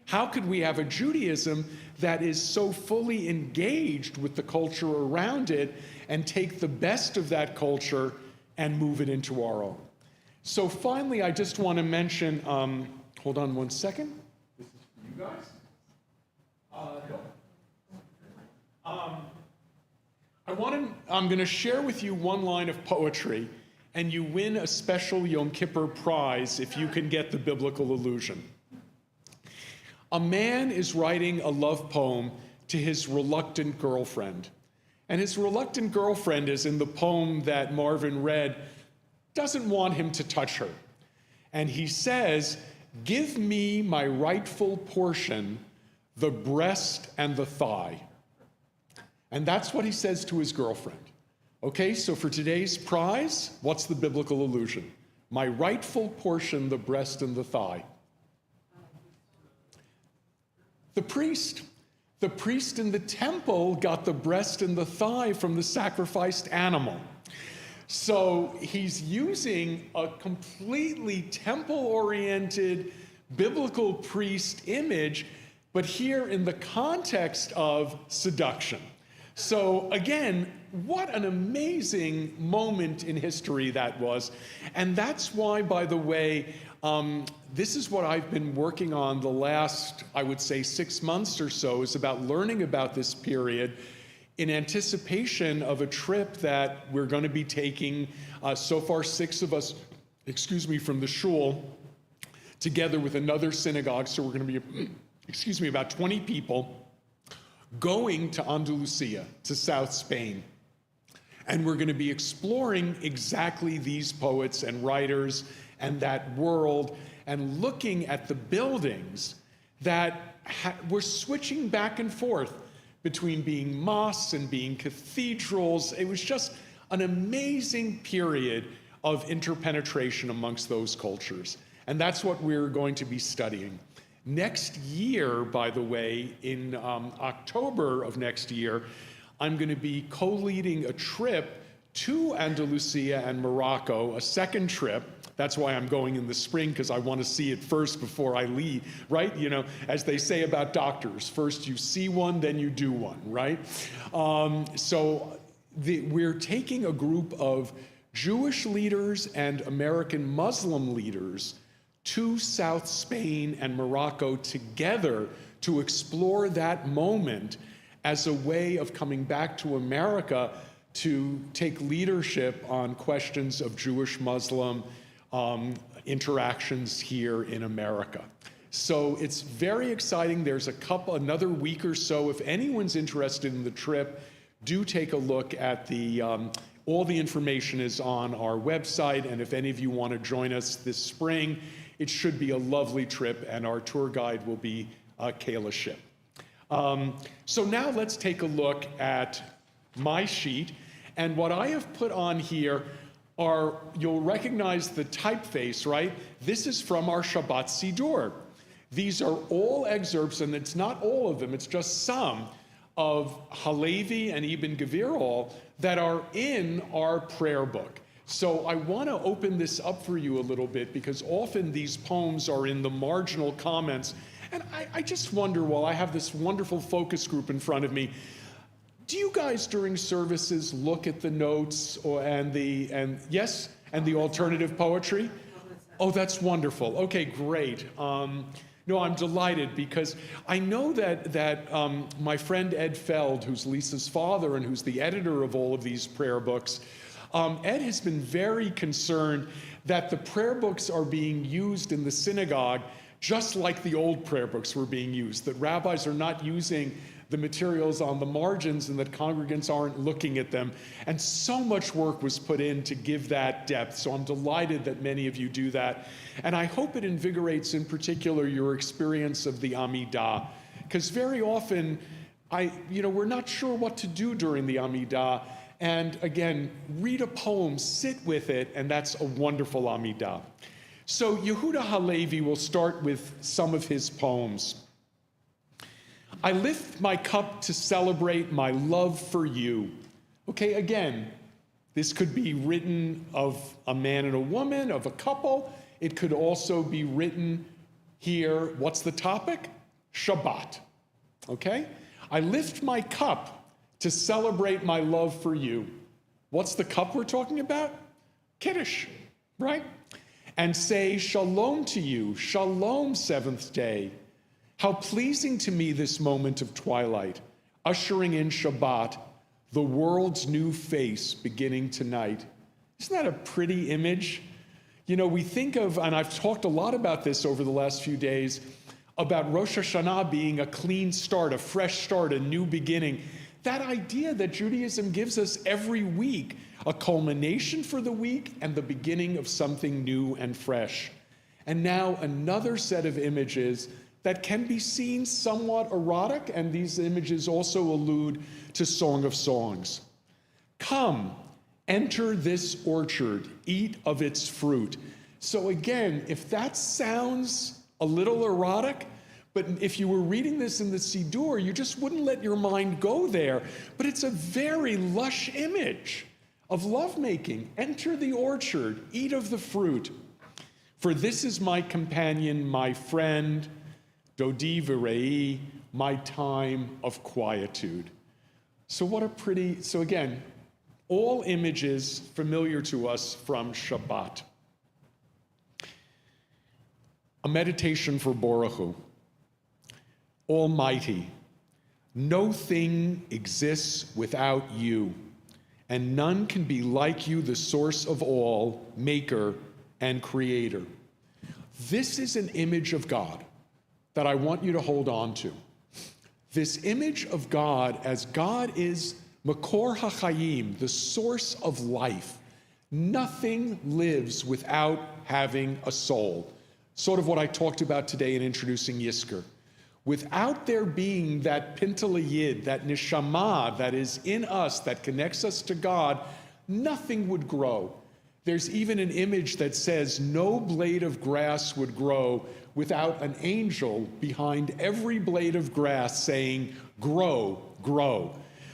How could we have a Judaism that is so fully engaged with the culture around it and take the best of that culture and move it into our own? So finally, I just want to mention, hold on one second. This is for you guys. I'm going to share with you one line of poetry, and you win a special Yom Kippur prize if you can get the biblical allusion. A man is writing a love poem to his reluctant girlfriend. And his reluctant girlfriend, is in the poem that Marvin read, doesn't want him to touch her. And he says, "Give me my rightful portion, the breast and the thigh." And that's what he says to his girlfriend. Okay, so for today's prize, what's the biblical allusion? My rightful portion, the breast and the thigh. The priest in the temple got the breast and the thigh from the sacrificed animal. So he's using a completely temple-oriented biblical priest image, but here in the context of seduction. So again, what an amazing moment in history that was. And that's why, by the way, this is what I've been working on the last, I would say, 6 months or so, is about learning about this period in anticipation of a trip that we're going to be taking, so far 6 of us, from the shul, together with another synagogue. So we're going to be, about 20 people going to Andalusia, to South Spain. And we're going to be exploring exactly these poets and writers and that world, and looking at the buildings that we're switching back and forth between being mosques and being cathedrals. It was just an amazing period of interpenetration amongst those cultures. And that's what we're going to be studying. Next year, by the way, in October of next year, I'm going to be co-leading a trip to Andalusia and Morocco, a second trip. That's why I'm going in the spring, because I want to see it first before I leave, right? You know, as they say about doctors, first you see one, then you do one, right? We're taking a group of Jewish leaders and American Muslim leaders to South Spain and Morocco together to explore that moment as a way of coming back to America to take leadership on questions of Jewish-Muslim interactions here in America. So it's very exciting. There's another week or so. If anyone's interested in the trip, do take a look at all the information is on our website. And if any of you want to join us this spring, it should be a lovely trip, and our tour guide will be Kayla Ship. So now let's take a look at my sheet. And what I have put on here are, you'll recognize the typeface, right? This is from our Shabbat Siddur. These are all excerpts, and it's not all of them, it's just some, of Halevi and Ibn Gvir that are in our prayer book. So I want to open this up for you a little bit, because often these poems are in the marginal comments. And I just wonder, while I have this wonderful focus group in front of me, do you guys during services look at the notes and the alternative poetry? Oh, that's wonderful. Okay, great. No, I'm delighted, because I know that my friend Ed Feld, who's Lisa's father and who's the editor of all of these prayer books, Ed has been very concerned that the prayer books are being used in the synagogue just like the old prayer books were being used, that rabbis are not using the materials on the margins and that congregants aren't looking at them. And so much work was put in to give that depth. So I'm delighted that many of you do that. And I hope it invigorates in particular your experience of the Amidah, because very often we're not sure what to do during the Amidah. And again, read a poem, sit with it, and that's a wonderful Amidah. So Yehuda Halevi will start with some of his poems. I lift my cup to celebrate my love for you. Okay, again, this could be written of a man and a woman, of a couple. It could also be written here. What's the topic? Shabbat. Okay? I lift my cup to celebrate my love for you. What's the cup we're talking about? Kiddush, right? And say, Shalom to you, Shalom, seventh day. How pleasing to me this moment of twilight, ushering in Shabbat, the world's new face beginning tonight. Isn't that a pretty image? We think of, and I've talked a lot about this over the last few days, about Rosh Hashanah being a clean start, a fresh start, a new beginning. That idea that Judaism gives us every week, a culmination for the week and the beginning of something new and fresh. And now another set of images that can be seen somewhat erotic, and these images also allude to Song of Songs. Come, enter this orchard, eat of its fruit. So again, if that sounds a little erotic, but if you were reading this in the Siddur, you just wouldn't let your mind go there. But it's a very lush image of lovemaking. Enter the orchard, eat of the fruit. For this is my companion, my friend, Dodi Virei, my time of quietude. So again, all images familiar to us from Shabbat. A meditation for Boruchu. Almighty, no thing exists without you, and none can be like you, the source of all, maker and creator. This is an image of God that I want you to hold on to. This image of God as God is Makor HaChayim, the source of life. Nothing lives without having a soul. Sort of what I talked about today in introducing Yizkor. Without there being that Pintele Yid, that neshama that is in us, that connects us to God, nothing would grow. There's even an image that says no blade of grass would grow without an angel behind every blade of grass saying, grow, grow.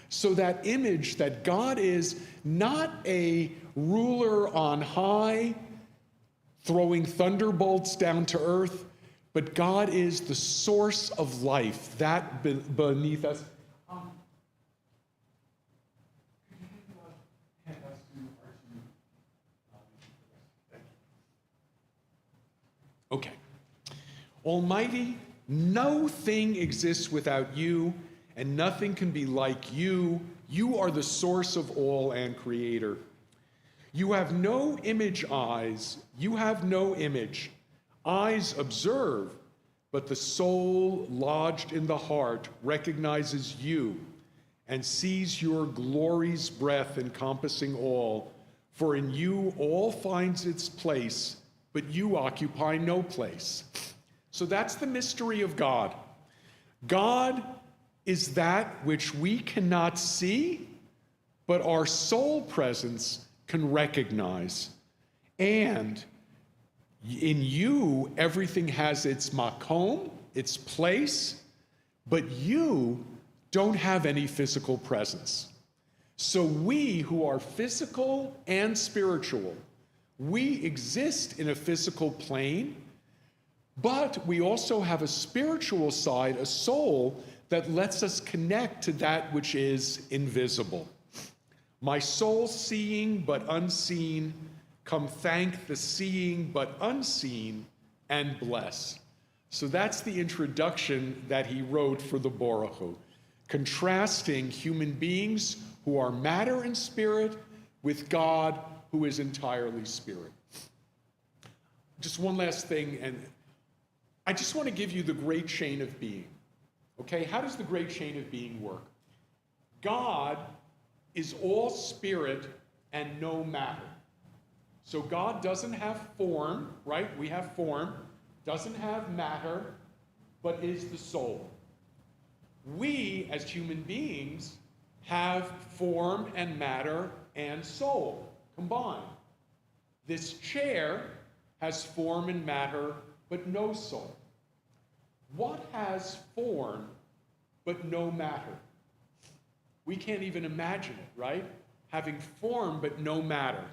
So that image that God is not a ruler on high, throwing thunderbolts down to earth, but God is the source of life, that beneath us. Okay. Almighty, no thing exists without you, and nothing can be like you. You are the source of all and creator. You have no image eyes. You have no image. Eyes observe, but the soul lodged in the heart recognizes you and sees your glory's breath encompassing all. For in you all finds its place, but you occupy no place. So that's the mystery of God. God is that which we cannot see, but our soul presence can recognize. And in you, everything has its makom, its place, but you don't have any physical presence. So we who are physical and spiritual, we exist in a physical plane, but we also have a spiritual side, a soul, that lets us connect to that which is invisible. My soul seeing but unseen, come thank the seeing but unseen and bless. So that's the introduction that he wrote for the Boruchu, contrasting human beings who are matter and spirit with God who is entirely spirit. Just one last thing, and I just want to give you the great chain of being. Okay, how does the great chain of being work? God is all spirit and no matter. So God doesn't have form, right? We have form, doesn't have matter, but is the soul. We, as human beings, have form and matter and soul combined. This chair has form and matter, but no soul. What has form, but no matter? We can't even imagine it, right? Having form, but no matter.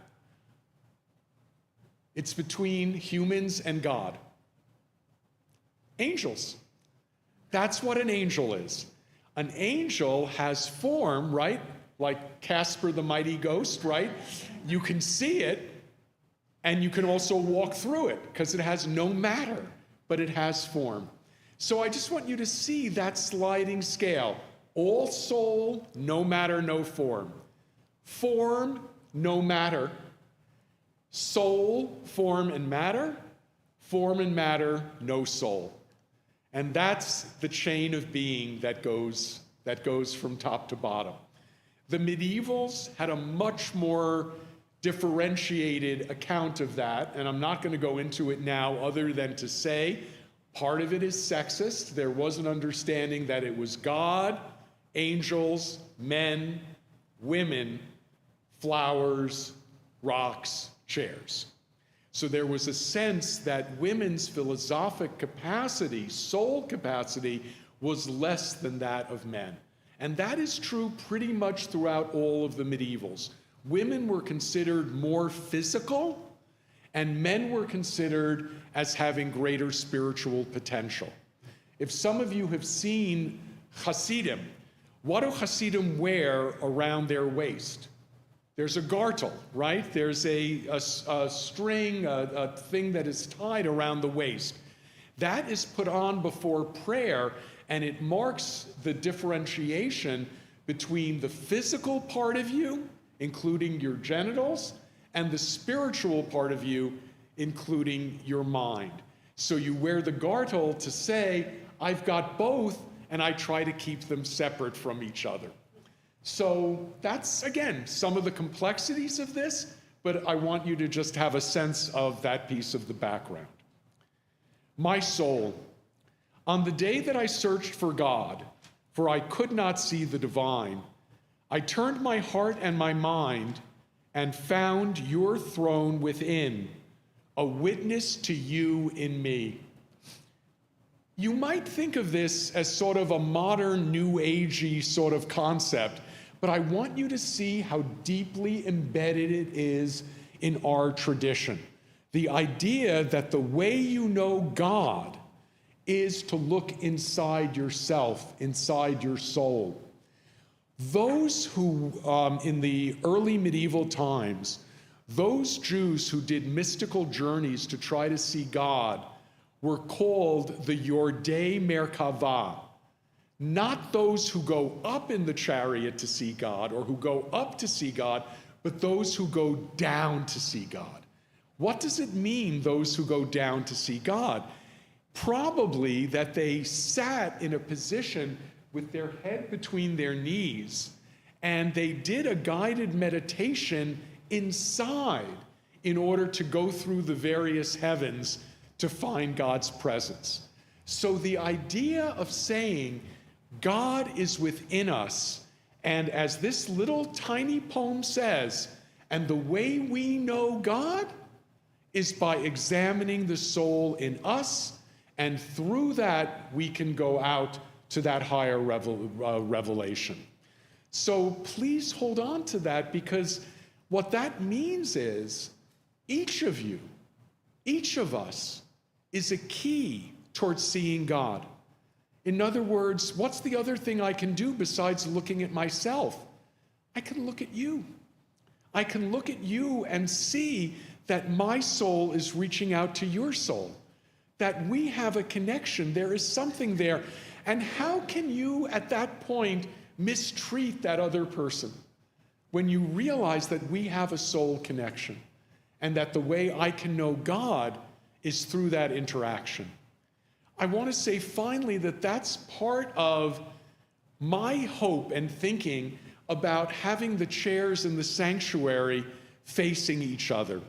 It's between humans and God. Angels. That's what an angel is. An angel has form, right? Like Casper the Mighty Ghost, right? You can see it, and you can also walk through it because it has no matter, but it has form. So I just want you to see that sliding scale. All soul, no matter, no form. Form, no matter. Soul, form, and matter. Form and matter, no soul. And that's the chain of being that goes from top to bottom. The medievals had a much more differentiated account of that, and I'm not going to go into it now other than to say part of it is sexist. There was an understanding that it was God, angels, men, women, flowers, rocks, chairs. So there was a sense that women's philosophic capacity, soul capacity, was less than that of men. And that is true pretty much throughout all of the medievals. Women were considered more physical, and men were considered as having greater spiritual potential. If some of you have seen Hasidim, what do Hasidim wear around their waist? There's a gartel, right? There's a string, a thing that is tied around the waist. That is put on before prayer, and it marks the differentiation between the physical part of you, including your genitals, and the spiritual part of you, including your mind. So you wear the gartel to say, I've got both, and I try to keep them separate from each other. So that's, again, some of the complexities of this, but I want you to just have a sense of that piece of the background. My soul, on the day that I searched for God, for I could not see the divine, I turned my heart and my mind and found your throne within, a witness to you in me. You might think of this as sort of a modern, new agey sort of concept, but I want you to see how deeply embedded it is in our tradition. The idea that the way you know God is to look inside yourself, inside your soul. Those who, in the early medieval times, those Jews who did mystical journeys to try to see God were called the Yordei Merkava, not those who go up in the chariot to see God or who go up to see God, but those who go down to see God. What does it mean, those who go down to see God? Probably that they sat in a position with their head between their knees, and they did a guided meditation inside in order to go through the various heavens to find God's presence. So the idea of saying God is within us, and as this little tiny poem says, and the way we know God is by examining the soul in us, and through that we can go out to that higher revelation. So please hold on to that, because what that means is each of you, each of us, is a key towards seeing God. In other words, what's the other thing I can do besides looking at myself? I can look at you. I can look at you and see that my soul is reaching out to your soul, that we have a connection. There is something there. And how can you, at that point, mistreat that other person when you realize that we have a soul connection and that the way I can know God is through that interaction? I want to say finally that that's part of my hope and thinking about having the chairs in the sanctuary facing each other.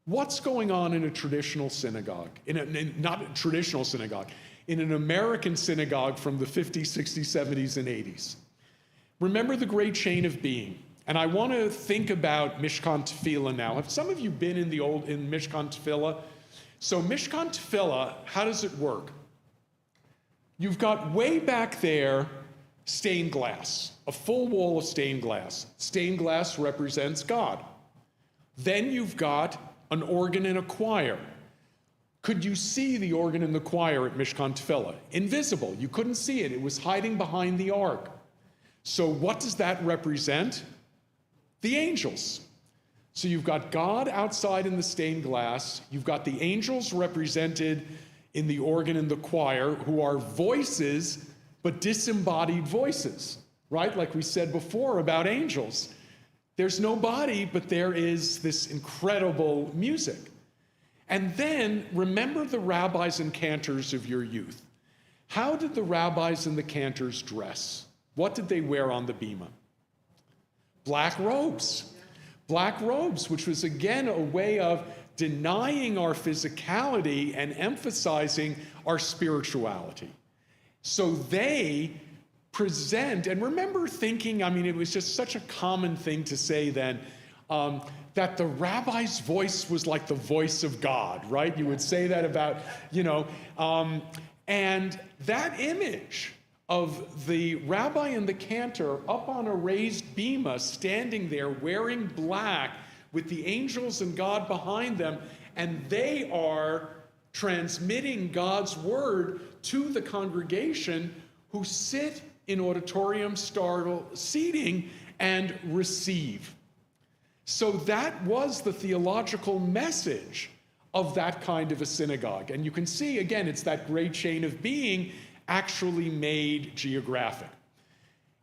What's going on in a traditional synagogue? Not a traditional synagogue, in an American synagogue from the 50s, 60s, 70s, and 80s. Remember the great chain of being. And I want to think about Mishkan Tefillah now. Have some of you been in Mishkan Tefillah? So Mishkan Tefillah, how does it work? You've got way back there stained glass, a full wall of stained glass. Stained glass represents God. Then you've got an organ and a choir. Could you see the organ and the choir at Mishkan Tefillah? Invisible. You couldn't see it. It was hiding behind the ark. So what does that represent? The angels. So you've got God outside in the stained glass. You've got the angels represented in the organ and the choir, who are voices, but disembodied voices, right? Like we said before about angels. There's no body, but there is this incredible music. And then remember the rabbis and cantors of your youth. How did the rabbis and the cantors dress? What did they wear on the bima? Black robes. Black robes, which was again a way of denying our physicality and emphasizing our spirituality. So they present, and remember thinking, I mean, it was just such a common thing to say then, that the rabbi's voice was like the voice of God, right? You would say that about, and that image of the rabbi and the cantor up on a raised bima, standing there wearing black with the angels and God behind them, and they are transmitting God's word to the congregation who sit in auditorium seating and receive. So that was the theological message of that kind of a synagogue. And you can see, again, it's that great chain of being actually made geographic.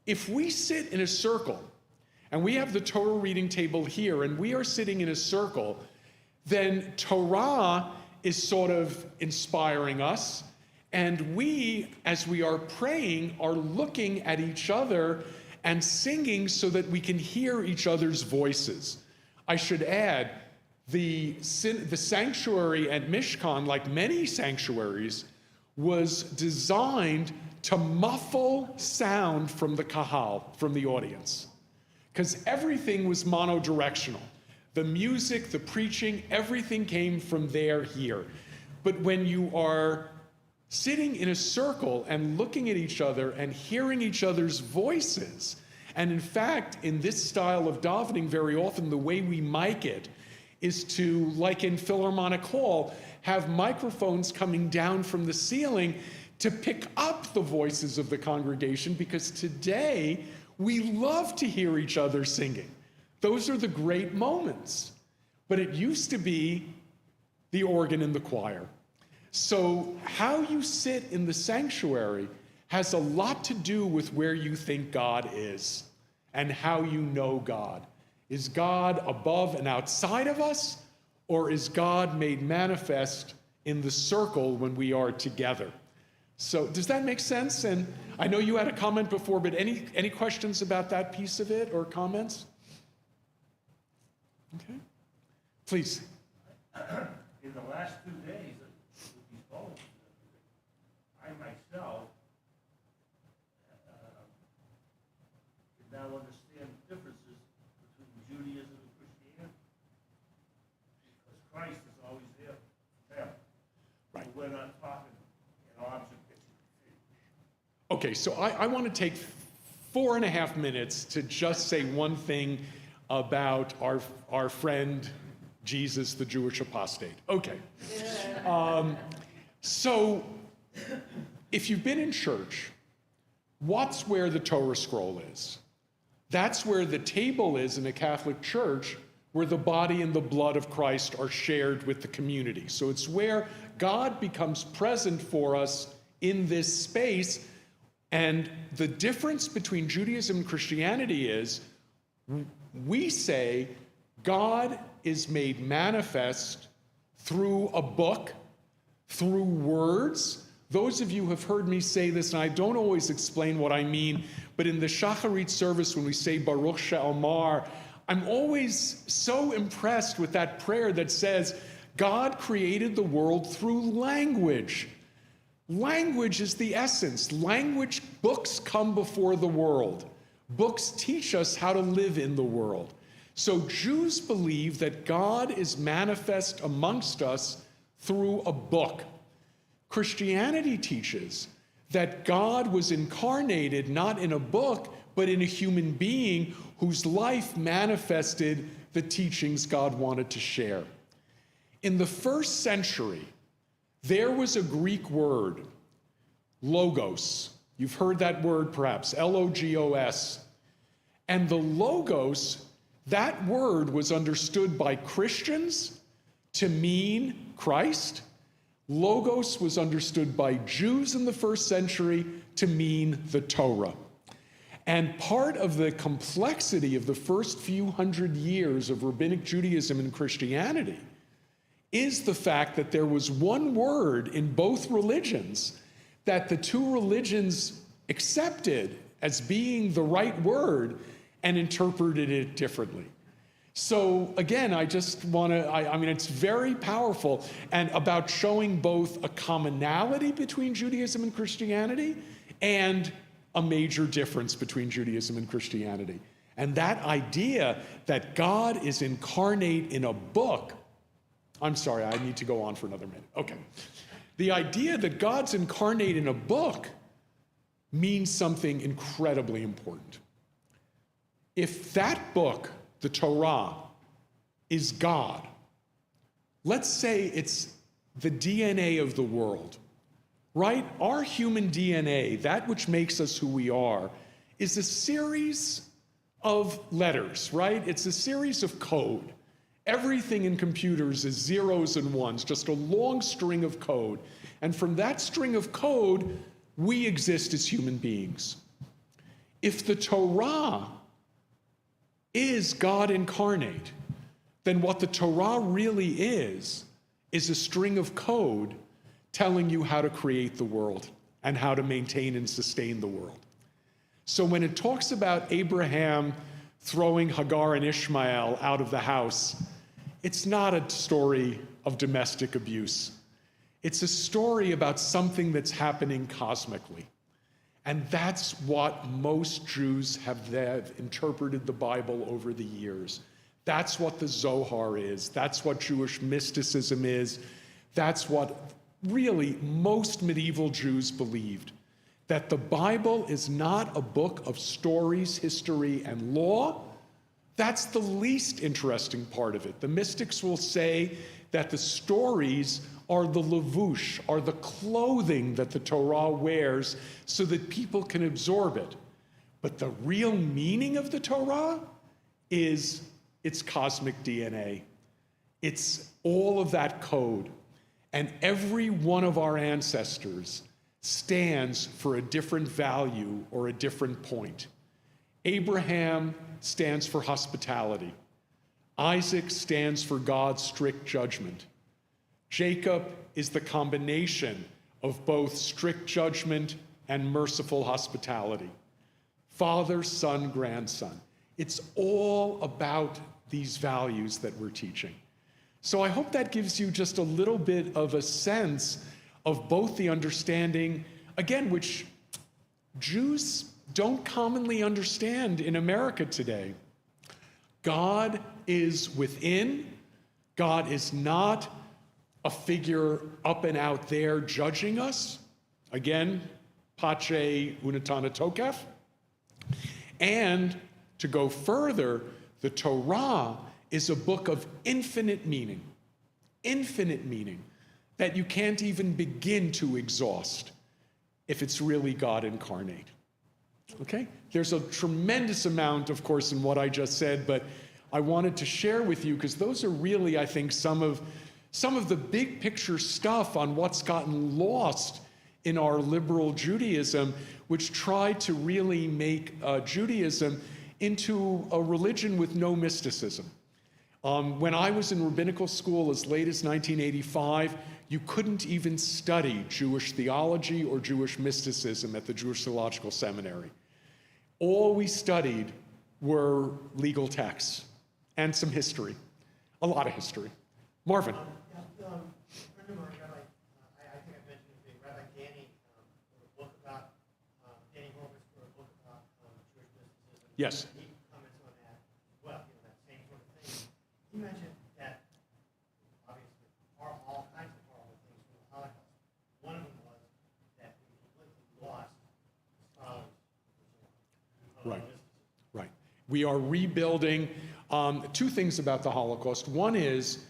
If we sit in a circle, and we have the Torah reading table here, and we are sitting in a circle, then Torah is sort of inspiring us, and we, as we are praying, are looking at each other and singing so that we can hear each other's voices. I should add, the sanctuary at Mishkan, like many sanctuaries, was designed to muffle sound from the kahal, from the audience, because everything was monodirectional. The music, the preaching, everything came from there here. But when you are sitting in a circle and looking at each other and hearing each other's voices, and in fact, in this style of davening, very often the way we mic it is to, like in Philharmonic Hall, have microphones coming down from the ceiling to pick up the voices of the congregation, because today we love to hear each other singing. Those are the great moments. But it used to be the organ and the choir. So how you sit in the sanctuary has a lot to do with where you think God is and how you know God. Is God above and outside of us, or is God made manifest in the circle when we are together? So does that make sense? And I know you had a comment before, but any questions about that piece of it or comments? Okay. Please. In the last 2 days with these polls, I myself can now understand differences between Judaism and Christianity, because Christ is always there for them. Right. We're not talking in arms and pictures. Okay, so I want to take 4.5 minutes to just say one thing about our friend Jesus, the Jewish apostate. Okay. So if you've been in church, what's where the Torah scroll is? That's where the table is in a Catholic church, where the body and the blood of Christ are shared with the community. So it's where God becomes present for us in this space. And the difference between Judaism and Christianity is, we say God is made manifest through a book, through words, Those of you who have heard me say this, and I don't always explain what I mean, but in the Shacharit service when we say Baruch She'amar, I'm always so impressed with that prayer that says, God created the world through language. Language is the essence. Language, books come before the world. Books teach us how to live in the world. So Jews believe that God is manifest amongst us through a book. Christianity teaches that God was incarnated not in a book, but in a human being whose life manifested the teachings God wanted to share. In the first century, there was a Greek word, logos. You've heard that word perhaps, L-O-G-O-S. And the logos, that word was understood by Christians to mean Christ. Logos was understood by Jews in the first century to mean the Torah. And part of the complexity of the first few hundred years of rabbinic Judaism and Christianity is the fact that there was one word in both religions that the two religions accepted as being the right word and interpreted it differently. So again, I just want to, I mean, it's very powerful and about showing both a commonality between Judaism and Christianity and a major difference between Judaism and Christianity. And that idea that God is incarnate in a book, I'm sorry, I need to go on for another minute. Okay. The idea that God's incarnate in a book means something incredibly important. If that book, the Torah, is God, let's say it's the DNA of the world, right? Our human DNA, that which makes us who we are, is a series of letters, right? It's a series of code. Everything in computers is zeros and ones, just a long string of code. And from that string of code, we exist as human beings. If the Torah is God incarnate, then what the Torah really is a string of code telling you how to create the world and how to maintain and sustain the world. So when it talks about Abraham throwing Hagar and Ishmael out of the house, it's not a story of domestic abuse. It's a story about something that's happening cosmically. And that's what most Jews have interpreted the Bible over the years. That's what the Zohar is. That's what Jewish mysticism is. That's what really most medieval Jews believed, that the Bible is not a book of stories, history, and law. That's the least interesting part of it. The mystics will say that the stories are the levush, are the clothing that the Torah wears so that people can absorb it. But the real meaning of the Torah is its cosmic DNA. It's all of that code. And every one of our ancestors stands for a different value or a different point. Abraham stands for hospitality. Isaac stands for God's strict judgment. Jacob is the combination of both strict judgment and merciful hospitality. Father, son, grandson. It's all about these values that we're teaching. So I hope that gives you just a little bit of a sense of both the understanding, again, which Jews don't commonly understand in America today. God is within. God is not a figure up and out there judging us. Again, pace unatana tokef. And to go further, the Torah is a book of infinite meaning that you can't even begin to exhaust if it's really God incarnate. Okay? There's a tremendous amount, of course, in what I just said, but I wanted to share with you because those are really, I think, some of the big picture stuff on what's gotten lost in our liberal Judaism, which tried to really make Judaism into a religion with no mysticism. When I was in rabbinical school as late as 1985, you couldn't even study Jewish theology or Jewish mysticism at the Jewish Theological Seminary. All we studied were legal texts and some history, a lot of history. Marvin. Friend of mine, Rabbi, I think I mentioned it, Rabbi Danny, wrote a book about, Danny Horowitz wrote a book about Jewish mysticism. Yes. He comments on that as well, that same sort of thing. He mentioned that, obviously, all kinds of horrible things from the Holocaust. One of them was that we completely lost scholars. Right. Right. We are rebuilding. Two things about the Holocaust. One is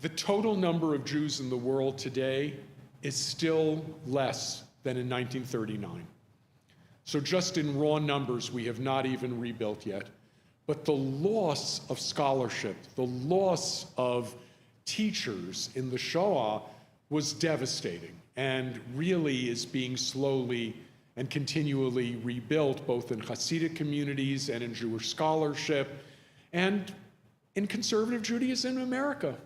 the total number of Jews in the world today is still less than in 1939. So just in raw numbers, we have not even rebuilt yet. But the loss of scholarship, the loss of teachers in the Shoah was devastating and really is being slowly and continually rebuilt, both in Hasidic communities and in Jewish scholarship and in conservative Judaism in America.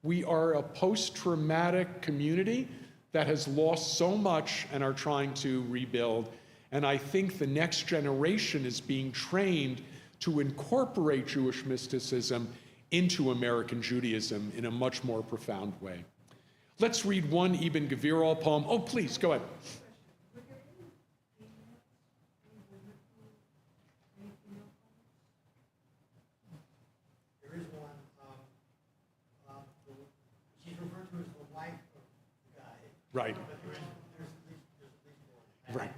We are a post-traumatic community that has lost so much and are trying to rebuild. And I think the next generation is being trained to incorporate Jewish mysticism into American Judaism in a much more profound way. Let's read one Ibn Gvirol poem. Oh, please, go ahead. There is one, she's referred to as the wife of the guy. Right. But there's at least one. Right.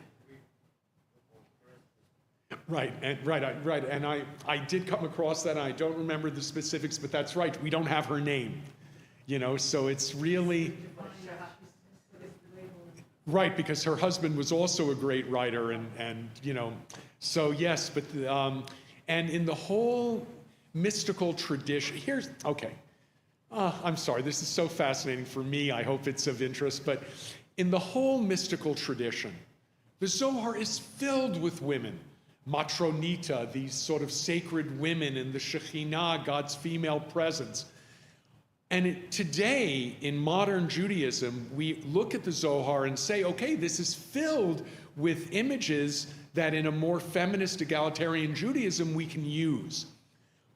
Right, and I did come across that, and I don't remember the specifics, but that's right, we don't have her name, so it's really, right, because her husband was also a great writer, and so yes, but, and in the whole mystical tradition, I'm sorry, this is so fascinating for me, I hope it's of interest, but in the whole mystical tradition, the Zohar is filled with women. Matronita, these sort of sacred women in the Shekhinah, God's female presence. And today, in modern Judaism, we look at the Zohar and say, okay, this is filled with images that in a more feminist, egalitarian Judaism we can use.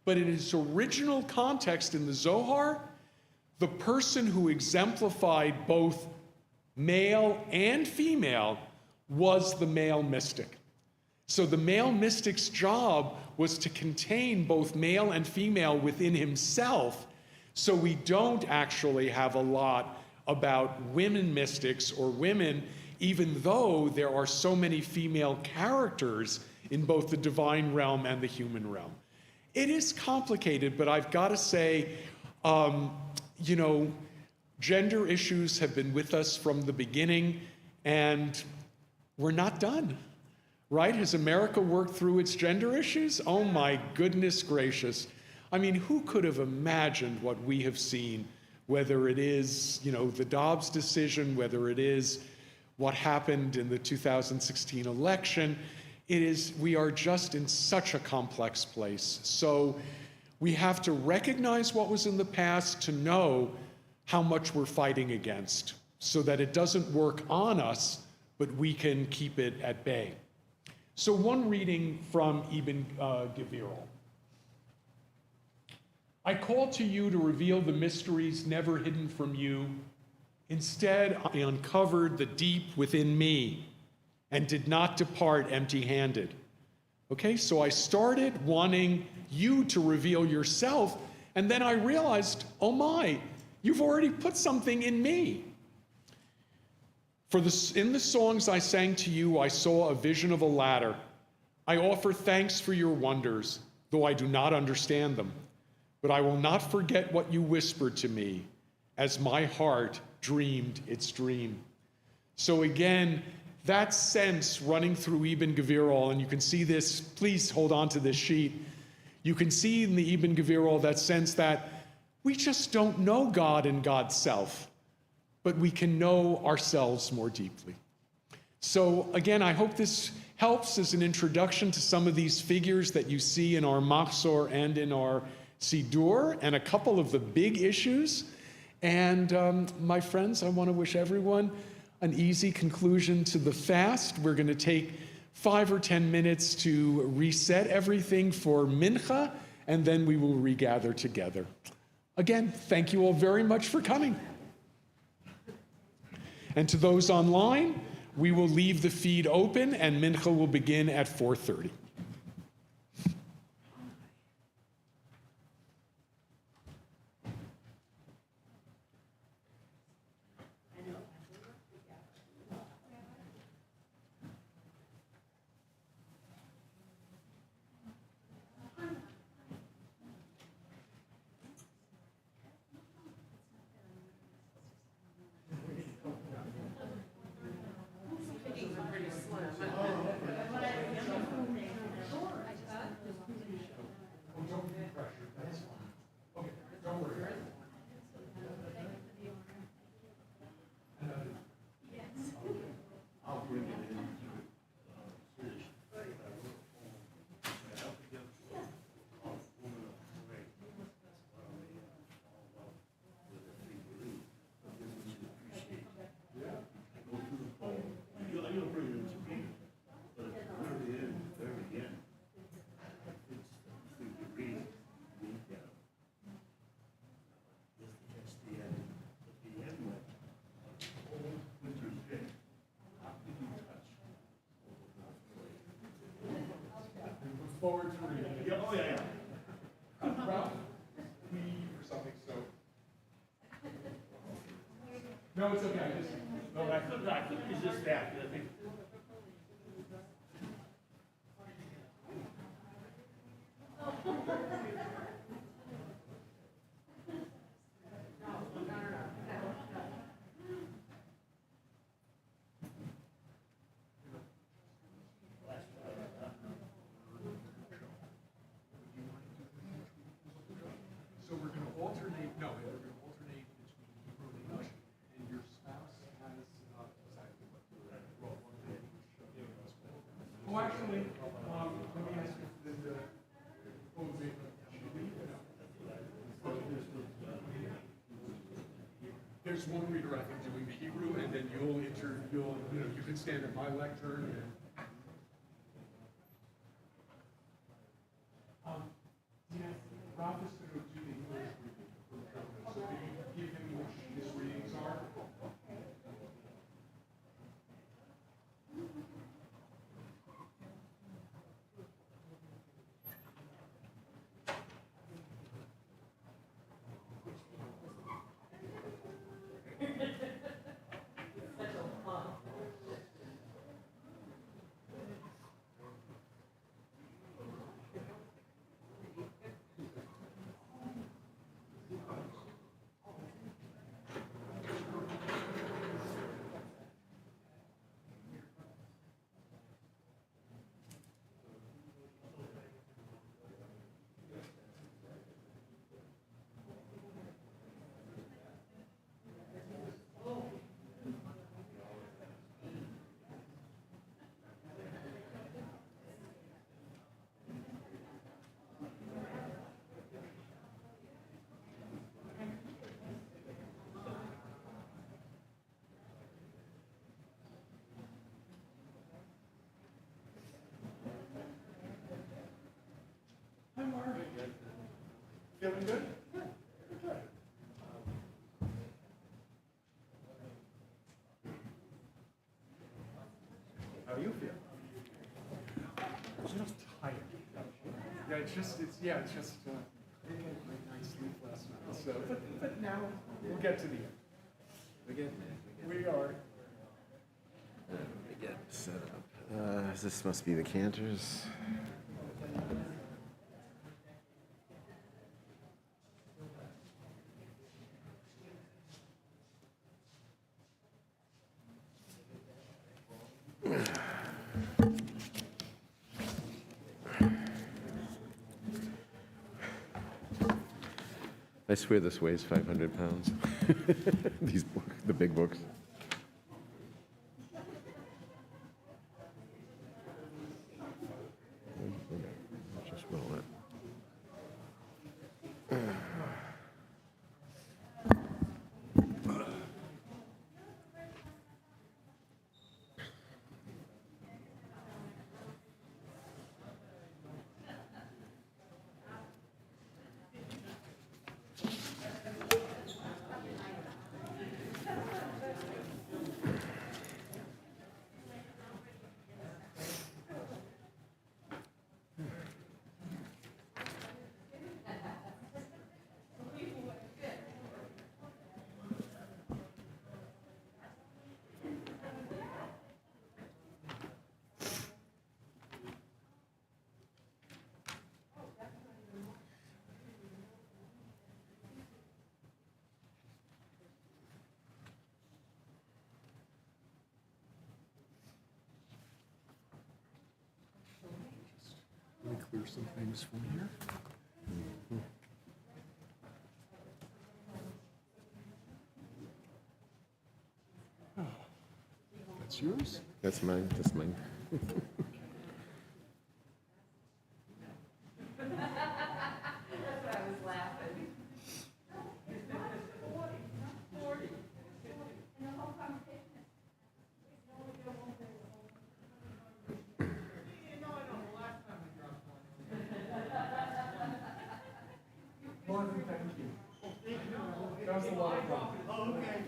But in its original context in the Zohar, the person who exemplified both male and female was the male mystic. So the male mystic's job was to contain both male and female within himself, so we don't actually have a lot about women mystics or women, even though there are so many female characters in both the divine realm and the human realm. It is complicated, but I've got to say, gender issues have been with us from the beginning, and we're not done. Right? Has America worked through its gender issues? Oh my goodness gracious. I mean, who could have imagined what we have seen, whether it is, the Dobbs decision, whether it is what happened in the 2016 election. We are just in such a complex place. So we have to recognize what was in the past to know how much we're fighting against so that it doesn't work on us, but we can keep it at bay. So one reading from Ibn Gvirol. I call to you to reveal the mysteries never hidden from you. Instead, I uncovered the deep within me and did not depart empty-handed. Okay, so I started wanting you to reveal yourself, and then I realized, oh my, you've already put something in me. In the songs I sang to you, I saw a vision of a ladder. I offer thanks for your wonders, though I do not understand them. But I will not forget what you whispered to me as my heart dreamed its dream. So again, that sense running through Ibn Gvirol, and you can see this, please hold on to this sheet. You can see in the Ibn Gvirol that sense that we just don't know God and God's self, but we can know ourselves more deeply. So again, I hope this helps as an introduction to some of these figures that you see in our Machzor and in our Siddur and a couple of the big issues. And my friends, I want to wish everyone an easy conclusion to the fast. We're going to take 5 or 10 minutes to reset everything for Mincha, and then we will regather together. Again, thank you all very much for coming. And to those online, we will leave the feed open, and Mincha will begin at 4:30. Forward to reading. Yeah, oh, yeah, yeah. Ralph, please, or something, so. No, it's okay. No, I couldn't resist that. I think So we're going to alternate, no, we're going to alternate between Hebrew and English, and your spouse has exactly what you're wrote on the English. Oh, actually, let me ask you, there's one reader, I think, doing the Hebrew, and then you can stand at my lectern and. Yeah, Rob is going to do the English reading. So can you give him which his readings are? Hi, Mark. Feeling good? Good. How do you feel? Just tired. Yeah, it's just, I didn't get a great night's sleep last night, so, but now, we'll get to the end. We're getting there. We are. Let me get set up. This must be the canters. I swear this weighs 500 pounds. These books, the big books. Just roll it. some things from here. Oh, that's yours? That's mine. That's mine. Martin, thank you. That was a lot of fun. Oh, okay.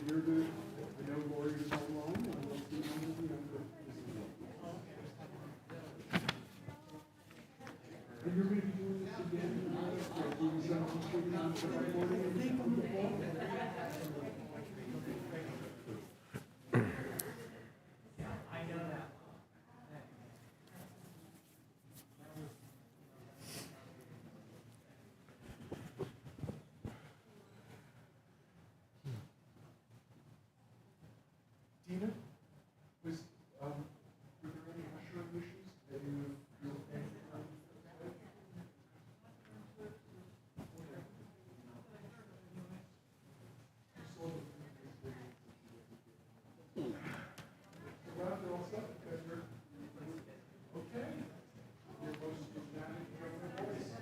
You're good. I know Lori is online, and we'll see you in the end. And you're going to be doing this again? Dina, were there any usher wishes that you okay? Rob, you're all set? Okay. Your voice is down. Your voice.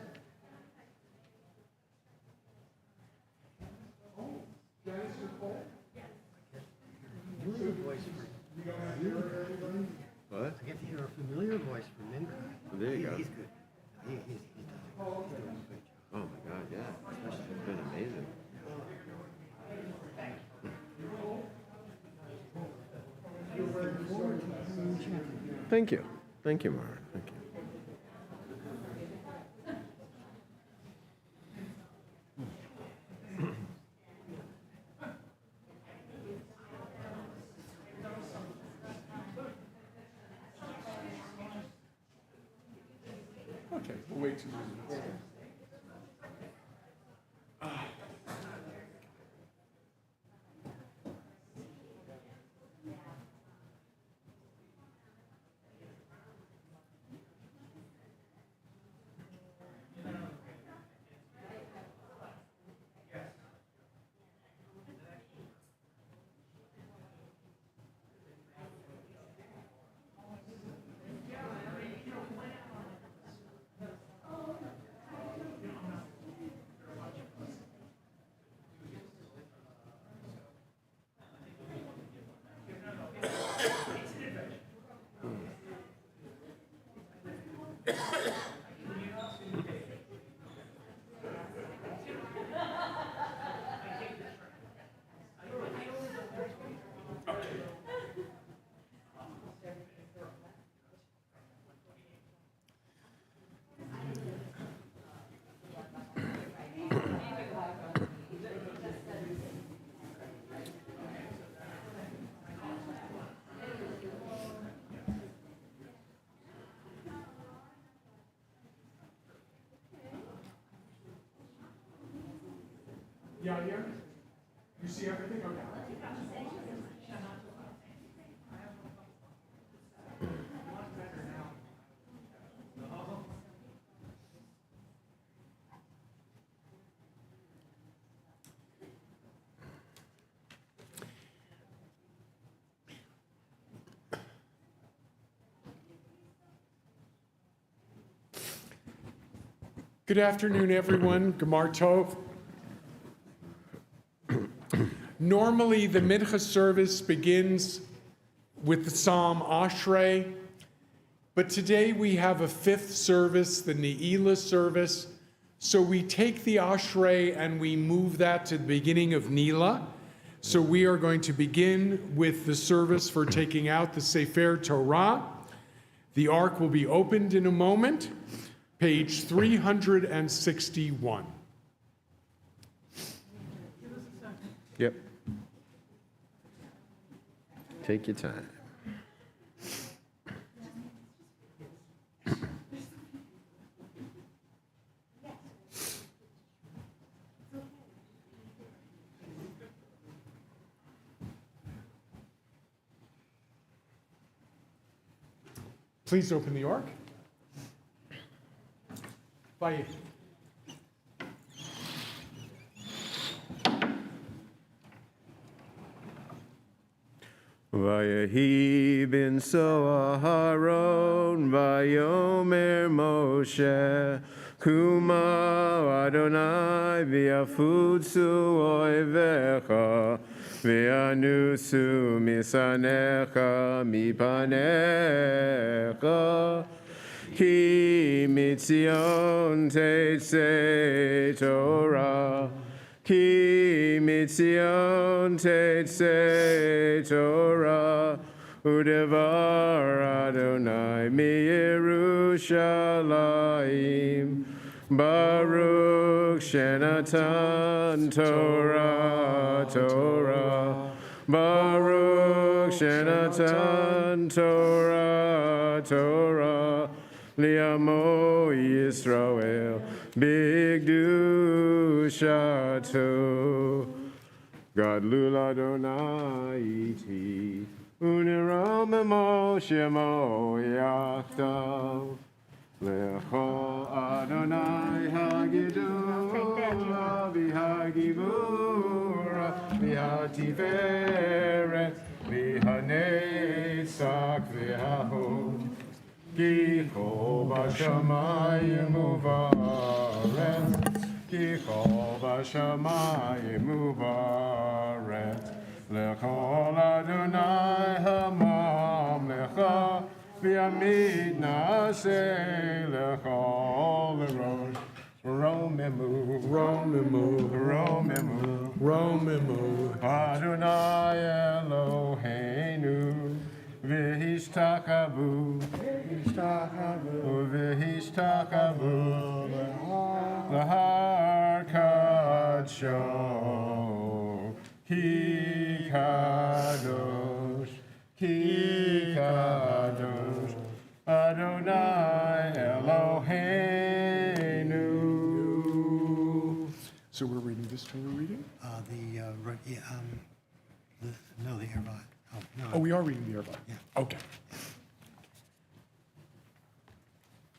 Oh, Janice Nicole? Familiar voice for, You don't have to hear everybody? What? I get to hear a familiar voice from Mincha. There you go. He's good. He's doing a great job. Oh my God, yeah. It's been amazing. Thank you. Thank you, Mara. Thank you. Okay, we'll wait 2 minutes. Yeah, here? You see everything? Okay. Good afternoon, everyone. Gemar Tov. Normally, the Mincha service begins with the Psalm Ashrei, but today we have a fifth service, the Ne'ilah service. So we take the Ashrei and we move that to the beginning of Nila. So we are going to begin with the service for taking out the Sefer Torah. The ark will be opened in a moment. Page 361. Yep. Take your time. Please open the ark. Bye. Vayehi bin Aharon, Vayomer Moshe, Kuma Adonai v'yafutzu oivecha, v'yanusu misanecha mipanecha, ki mitzion tetzei Torah. Ki mitzion tetzei Torah, udevar Adonai miYerushalayim, Baruch shenatan Torah, Torah, Baruch shenatan Torah, Torah, li'amo Yisrael, b'kdushato. Gadlul Adonai iti, uniram Moshe mo yachtav. Lecho Adonai hagidula v'hagivura v'hatiferet v'hanetzach v'hahod. Ki kol b'shamayim uvaret, ki kol b'shamayim uvaret. Lechol Adonai hamamlecha, v'yamid na'aseh lechol l'rosh. Romemu, Romemu, Romemu, Romemu. Adonai Eloheinu, v'hishtakavu, v'hishtakavu, l'har kadsho, ki kadosh, Adonai Eloheinu. So we're reading this Torah reading? No, the Erevot. Oh, no. Oh, we are reading the Erevot? Yeah. Okay.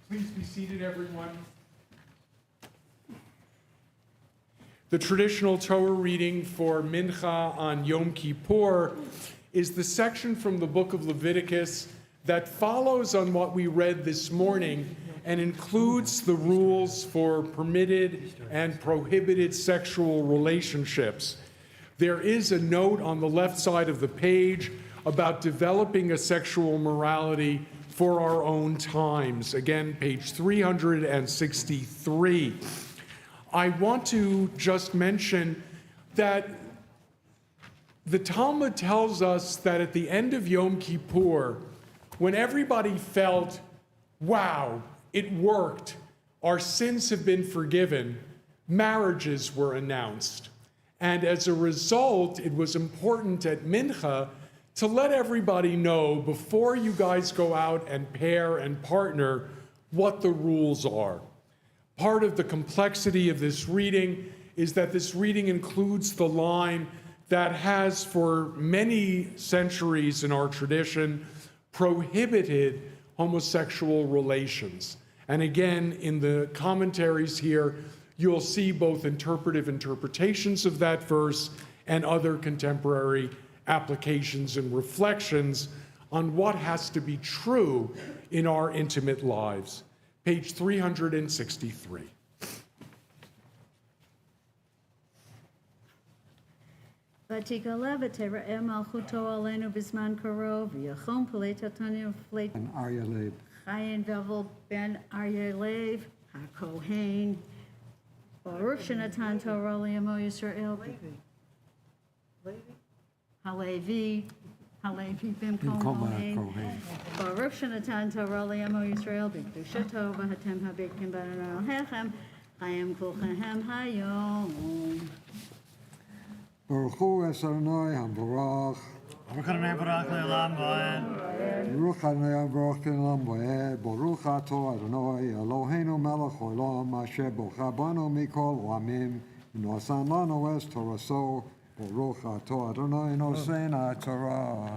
Please be seated, everyone. The traditional Torah reading for Mincha on Yom Kippur is the section from the book of Leviticus that follows on what we read this morning and includes the rules for permitted and prohibited sexual relationships. There is a note on the left side of the page about developing a sexual morality for our own times. Again, page 363. I want to just mention that the Talmud tells us that at the end of Yom Kippur, when everybody felt, wow, it worked, our sins have been forgiven, marriages were announced. And as a result, it was important at Mincha to let everybody know before you guys go out and pair and partner what the rules are. Part of the complexity of this reading is that this reading includes the line that has for many centuries in our tradition prohibited homosexual relations. And again, in the commentaries here, you'll see both interpretive interpretations of that verse and other contemporary applications and reflections on what has to be true in our intimate lives. Page 363. ותגלה ותראה מלכותו עלינו בזמן קרוב, ויחום פליטתנו פליט Arya Leib. חיין ואבל בן אריה לב, הכהן, ברוך שנתן תורה לעמו ישראל, הלוי במקום הכהן, ברוך שנתן תורה לעמו ישראל בקדושתו, ואתם הבקים בנעליכם, חיים כולכם היום. Baruch Hu es Adonai HaMborach. Baruch Adonai Baruch Le'olam Va'ed. Baruch Adonai Baruch Le'olam Va'ed. Baruch Ato Adonai Eloheinu melech haolam asher bocha banu mikol olamim. Nosan lanu es Toraso. Baruch Ato Adonai Nosein HaTorah.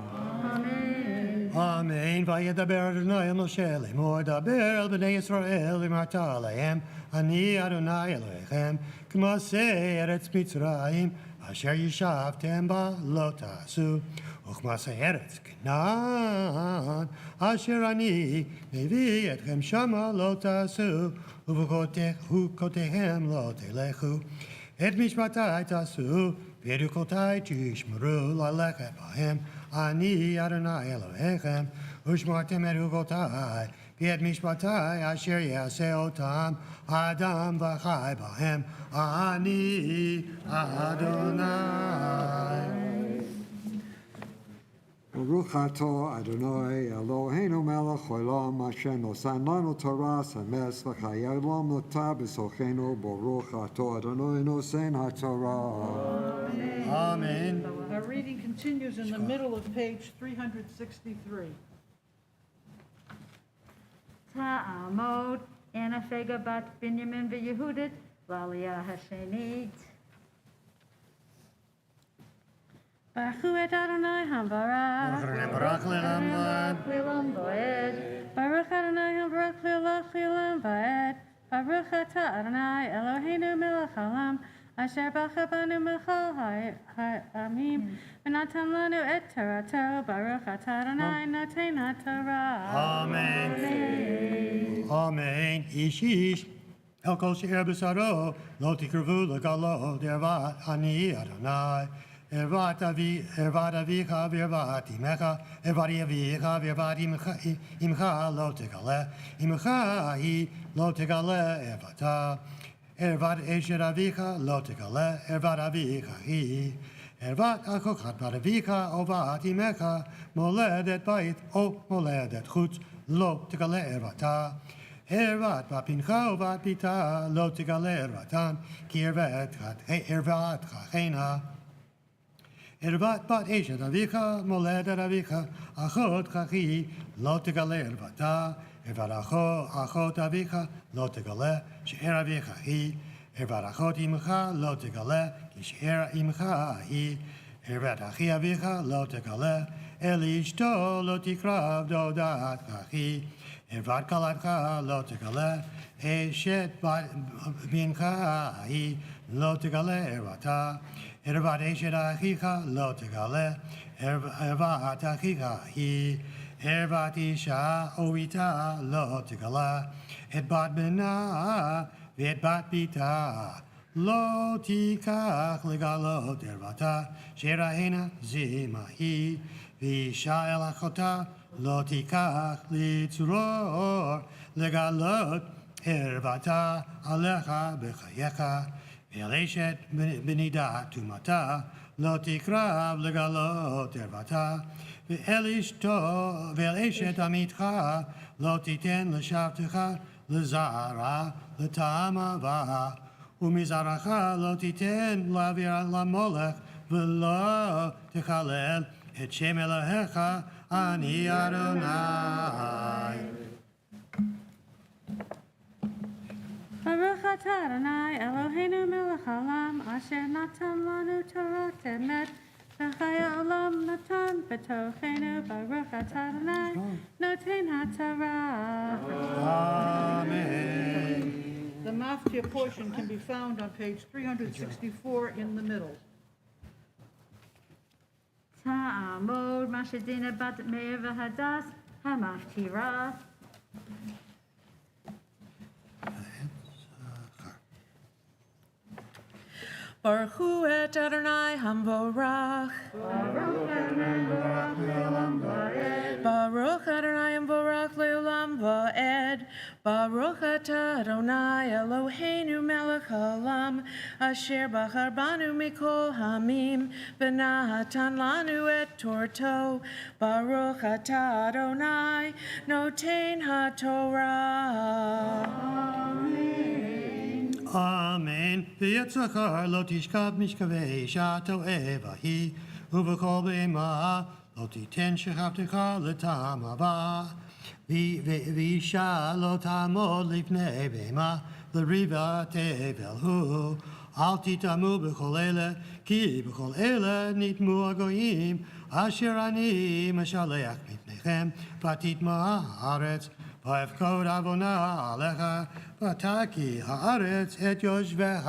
Amen. Amen. וידבר אדוני אל משה לאמור, דבר אל בני ישראל ואמרת עליהם, אני אדוני אלוהיכם, כמעשה ארץ מצרים, אשר ישבתם בה לא תעשו, וכמעשה ארץ כנען, אשר אני מביא אתכם שמה לא תעשו, ובחוקותיהם לא תלכו. את משפטי תעשו, ופרקותי תשמרו ללכת בהם, אני אדוני אלוהיכם, ושמרתם את חוקותי, ואת משפטי אשר יעשה אותם האדם וחי בהם, אני אדוני. ברוך אתה אדוני אלוהינו מלך העולם אשר נושן לנו תורה סמס וחיי עולם נטע בסוכנו ברוך אתה אדוני נושן התורה. Amen. Our reading continues in the middle of page 363. תעמוד ענה פגה בת בנימין ויהודית לעלייה השנית. ברכו את אדוני המברך. ברוך לעולם ועד. לעולם ועד. ברוך אדוני המברך לעולם ועד. ברוך אתה אדוני אלוהינו מלך העולם אשר בחר בנו מכל העמים ונתן לנו את תורתו. ברוך אתה אדוני נותן התורה. Amen. Amen. איש איש אל כל שאר בשרו לא תקרבו לגלות ערוות אני אדוני. ערוות אביך וערוות אמך, ערוות אביך וערוות אמך לא תגלה, אמך היא לא תגלה ערוותה. ערוות אשת אביך לא תגלה, ערוות אביך היא. ערוות אחיך בת אביך או בת אמך, מולדת בית או מולדת חוץ, לא תגלה ערוותה. ערוות בת בנך או בת ביתה, לא תגלה ערוותן, כי ערוותך חנה. ערוות בת אשת אביך, מולדת אביך, אחותך היא, לא תגלה ערוותה. ערוות אחות אביך, לא תגלה, שאר אביך היא. ערוות אחות אמך, לא תגלה, כי שאר אמך היא. ערוות אחי אביך, לא תגלה, אל אשתו לא תקרב דודתך היא. ערוות כלתך, לא תגלה, אשת בנך היא, לא תגלה ערוותה. ערוות אשת אחיך לא תגלה, ערוות אחיך היא. ערוות אישה או ביתה לא תגלה, את בת בנה ואת בת ביתה לא תיקח לגלות ערוותה, שראינה זימה היא. ואישה אל אחותה לא תיקח לצרור לגלות ערוותה עליך בחייך. ואל אשת בנידה טומאתה לא תקרב לגלות ערוותה. ואל אשת עמיתך לא תיתן לשבתך לזרע לטעם אהבה. ומזרעך לא תיתן להעביר למולך ולא תחלל את שם אלוהיך אני אדוני. ברוך אתה אדוני אלוהינו מלך העולם אשר נתן לנו תורת אמת וחיי העולם נתן בתוכנו. ברוך אתה אדוני נותן התורה. Amen. The mafia portion can be found on page 364 in the middle. תעמוד מה שדינה בת מאיר והדס המפטירה. ברכו את אדוני המבורך. ברוך אדוני המבורך לעולם ועד. ברוך אתה אדוני אלוהינו מלך העולם אשר בחר בנו מכל העמים ונתן לנו את תורתו. ברוך אתה אדוני נותן התורה. אמן. ויצחר לא תשכב משכבי אישה תועבה היא, ובכל בהמה לא תיתן שכבתך לטעם אהבה. ואישה לא תעמוד לפני בהמה לריבה תבל הוא. אל תטמאו בכל אלה, כי בכל אלה נטמאו הגויים, אשר אני משלח מפניכם. לפניכם, ותטמע הארץ, ויפקוד עוונה עליך, ותקי הארץ את יושבך,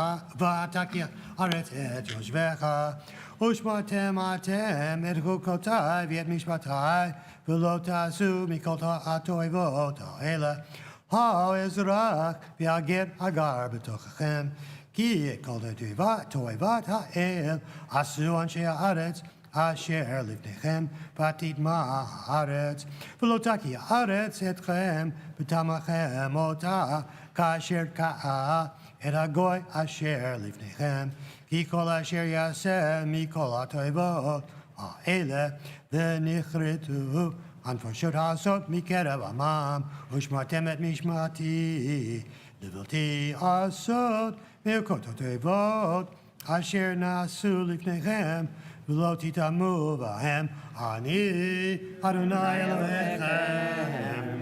ושמרתם אתם את חוקותי ואת משפטי, ולא תעשו מכל התועבות האלה. האזרח והגר הגר בתוככם, כי כל תועבת האל עשו אנשי הארץ אשר לפניכם, ותטמע הארץ, ולא תקיא הארץ אתכם, ותמכם אותה, כאשר קאה את הגוי אשר לפניכם, כי כל אשר יעשה מכל התועבות האלה, ונכרתו הנפשות העשות מקרב עמם, ושמרתם את משמעתי, לבלתי עשות מכל התועבות אשר נעשו לפניכם, ולא תטמאו בהם, אני אדוני אלוהיכם.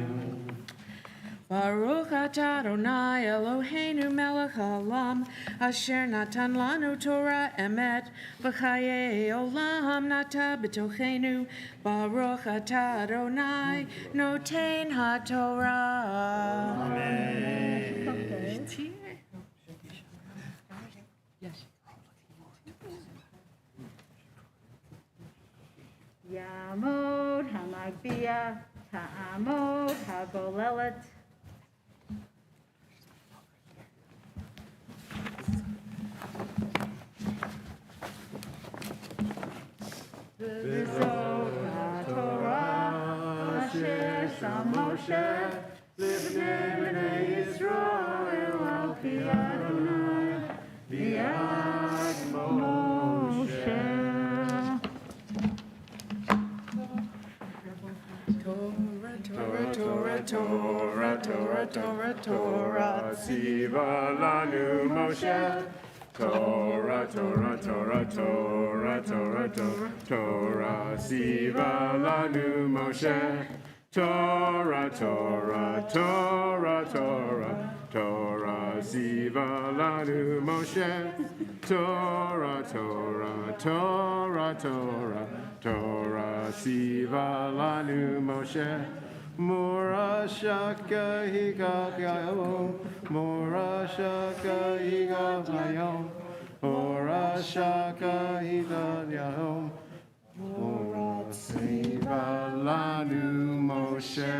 Baruch atah Adonai Eloheinu melech haolam, asher natan lanu Torah emet, v'chayei olam nata b'tochenu. Baruch atah Adonai noten haTorah. Amen. Yamod hamagbiya, ta'amod hagolelet. V'zot ha'Torah asher sham Moshe lifnei b'nei Yisrael al pi Adonai v'yad Moshe. Torah, Torah, Torah, Torah, Tziva lanu Moshe. Torah, Torah, Torah, Torah, Torah, Torah, Torah, Tziva lanu Moshe. Torah, Torah, Torah, Torah, Torah, Tziva lanu Moshe. Torah, Torah, Torah, Torah, Torah, Tziva lanu Moshe. Morashaka higah yom, Morashaka higah yom, Morashaka higah yom, Morasiva lanu Moshe.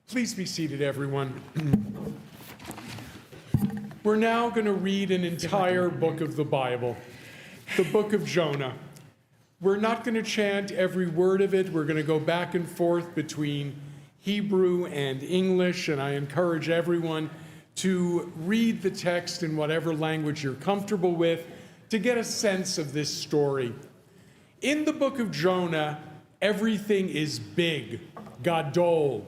Please be seated, everyone. We're now going to read an entire book of the Bible, the book of Jonah. We're not going to chant every word of it. We're going to go back and forth between Hebrew and English, and I encourage everyone to read the text in whatever language you're comfortable with to get a sense of this story. In the book of Jonah, everything is big, gadol.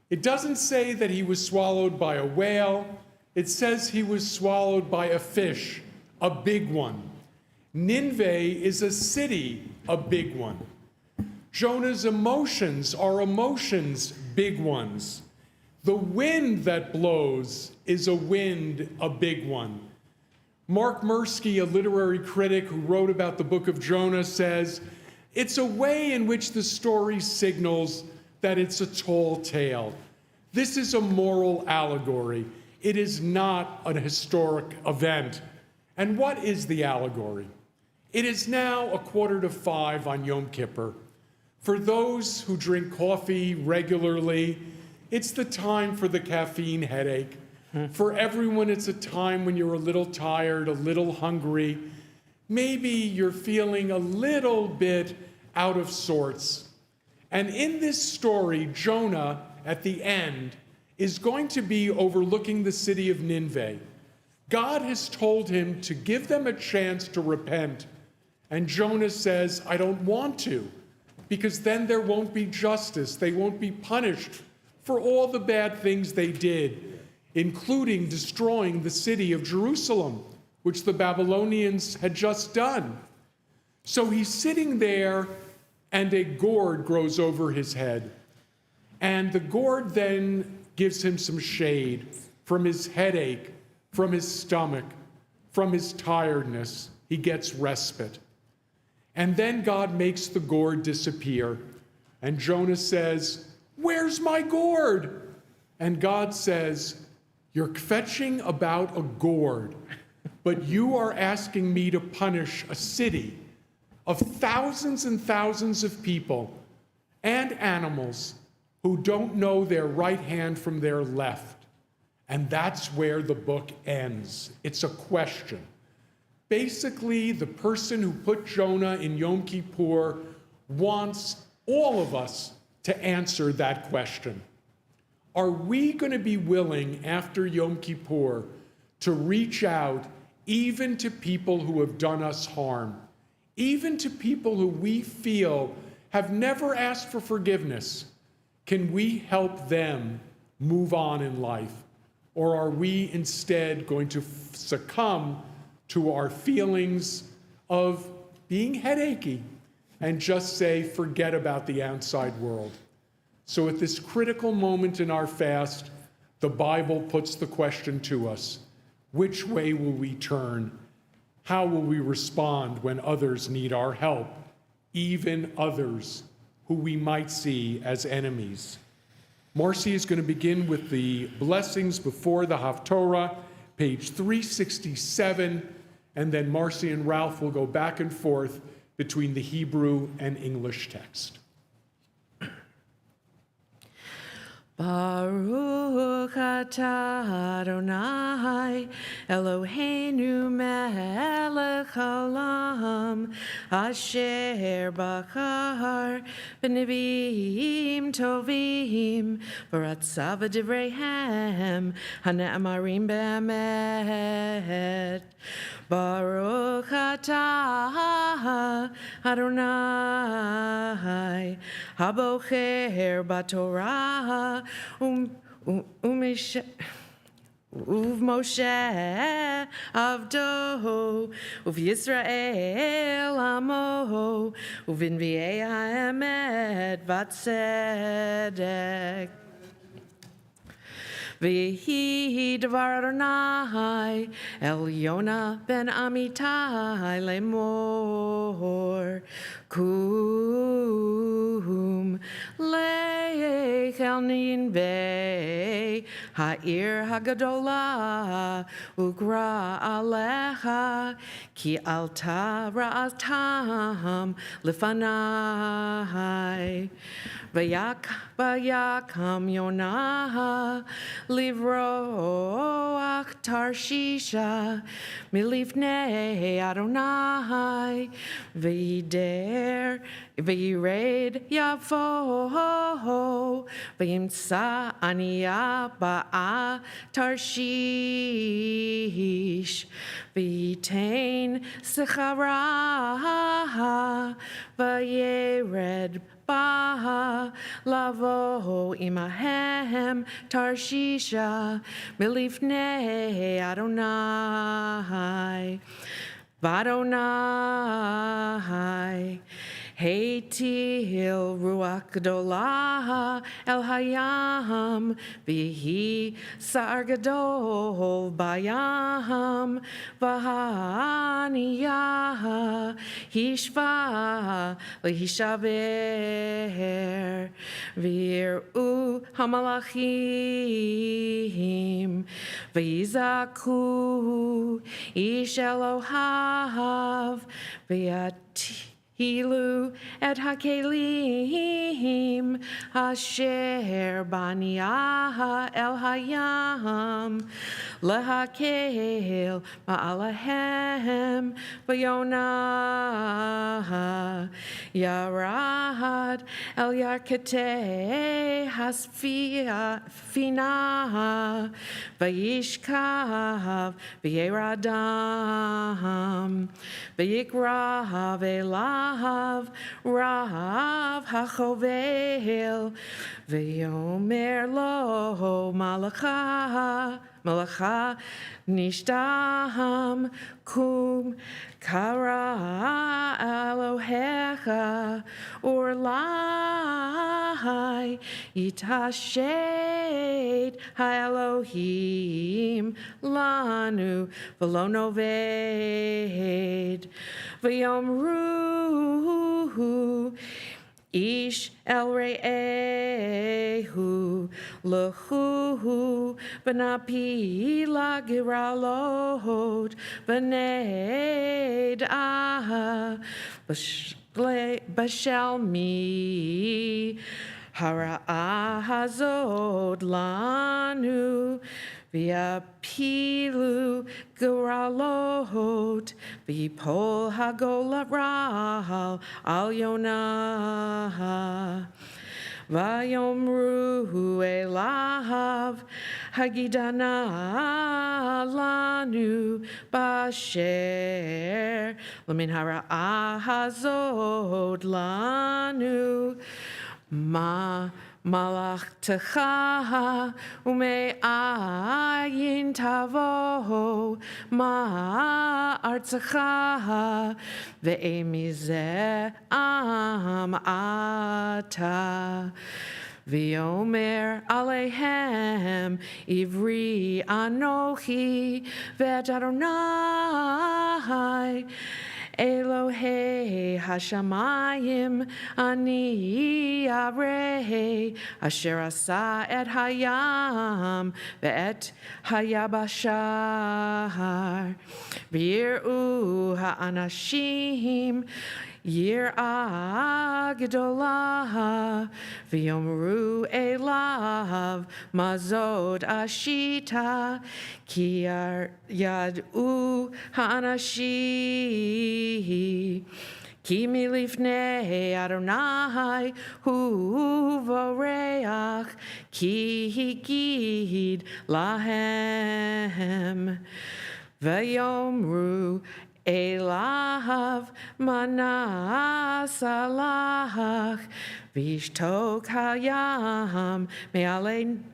It doesn't say that he was swallowed by a whale. It says he was swallowed by a fish, a big one. Nineveh is a city, a big one. Jonah's emotions are emotions, big ones. The wind that blows is a wind, a big one. Mark Mirsky, a literary critic who wrote about the book of Jonah, says, it's a way in which the story signals that it's a tall tale. This is a moral allegory. It is not a historic event. And what is the allegory? It is now 4:45 on Yom Kippur. For those who drink coffee regularly, it's the time for the caffeine headache. For everyone, it's a time when you're a little tired, a little hungry. Maybe you're feeling a little bit out of sorts. And in this story, Jonah, at the end, is going to be overlooking the city of Nineveh. God has told him to give them a chance to repent. And Jonah says, I don't want to, because then there won't be justice. They won't be punished for all the bad things they did, including destroying the city of Jerusalem, which the Babylonians had just done. So he's sitting there, and a gourd grows over his head. And the gourd then gives him some shade from his headache, from his stomach, from his tiredness. He gets respite. And then God makes the gourd disappear. And Jonah says, "Where's my gourd?" And God says, "You're fetching about a gourd, but you are asking me to punish a city of thousands and thousands of people and animals who don't know their right hand from their left." And that's where the book ends. It's a question. Basically, the person who put Jonah in Yom Kippur wants all of us to answer that question. Are we going to be willing after Yom Kippur to reach out even to people who have done us harm, even to people who we feel have never asked for forgiveness? Can we help them move on in life? Or are we instead going to succumb to our feelings of being headachy and just say, forget about the outside world? So at this critical moment in our fast, the Bible puts the question to us: which way will we turn? How will we respond when others need our help, even others who we might see as enemies? Marcy is going to begin with the blessings before the Haftorah, page 367, and then Marcy and Ralph will go back and forth between the Hebrew and English text. Baruch atah Adonai Eloheinu melech haolam asher bachar b'neviim tovim v'ratzav v'divreihem hane'amarim be'emet. Baruch atah Adonai habocher b'torah Moshe avdo Yisrael amo uvinviei ha'emet v'tzedek. V'hi davar Adonai el Yona ben Amitai lemor kum leich el ninvei ha'ir hagadola ugra alecha ki alta ra'atam lefanai vayakam Yonah livroach tarshisha milifnei Adonai v'yired yavo v'yimtza aniya ba'a tarshish v'yitain sechara v'yered Baha lavo imahem tarshisha milifnei Adonai v'Adonai Heitil ruach gedolah el hayam v'hi sar gadol bayam v'haniyah hishva v'hishaver v'yir'u hamalachim v'yizaku ish Elohav v'yati Hilu et hakelim asher baniah el hayam lehakel ma'alahem v'yonah yarad el yarkete hasfina v'yishkav v'yeradam v'yikrav elah Rav hachovel v'yomer lo malacha nishtaham kum kara Elohecha urlai itashet ha'Elohim lanu v'lo noved v'yomru Hu Ish el re'ehu lehu v'napi la giralot v'ned b'shalmi hara'ah hazod lanu v'yapilu giralot v'yipol hagol ral al Yonah v'yomru elav hagidana lanu basher l'min hara'ah hazod lanu ma malachtecha ume'ayin tavo ma artzecha ve'emizeh am ata V'yomer aleihem ivri anochi ve'et Adonai Elohei hashamayim ani arei asher asa et hayam ve'et hayabashar v'yir'u ha'anashim Yir'ah gedolah v'yomru elav mazod ashita ki yad'u ha'anashi ki milifnei Adonai hu voreach ki higid lahem v'yomru Elav manasalach vishtok hayam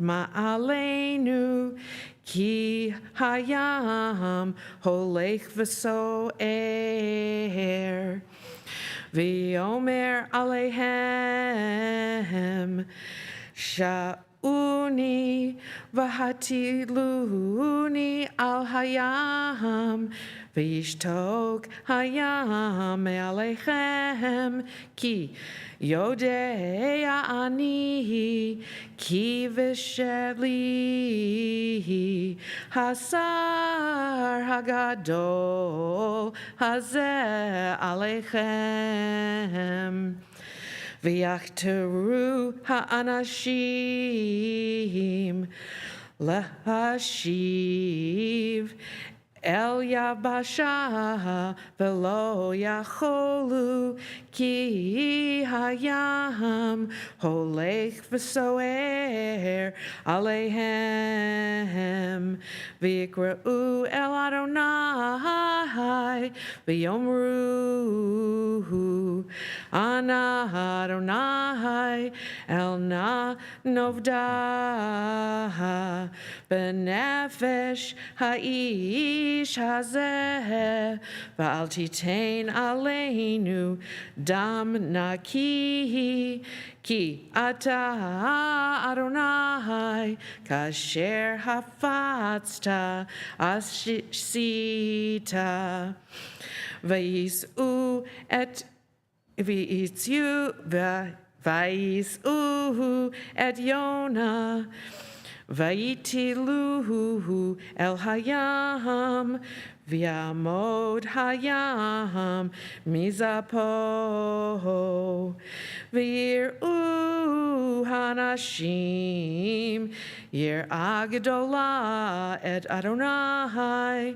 ma'aleinu ki hayam holech v'so'er v'yomer aleihem sha'uni v'hatiluni al hayam V'yishtok hayam aleichem ki yodea ani ki v'sheli hasar hagadol hazeh aleichem v'yachteru ha'anashim lahashiv El Yabasha velo yacholu ki hayam holech v'soer aleihem v'yikra'u el Adonai v'yomru ana Adonai el na novda b'nefesh ha'ish Ish hazeh v'al titein aleinu dam naki ki ata Adonai kasher hafatzta asita v'yis'u et v'yis'u et Yonah Vayitiluhu el hayam v'yamod hayam mizapo v'yir'u hanashim yir'ah gedolah et Adonai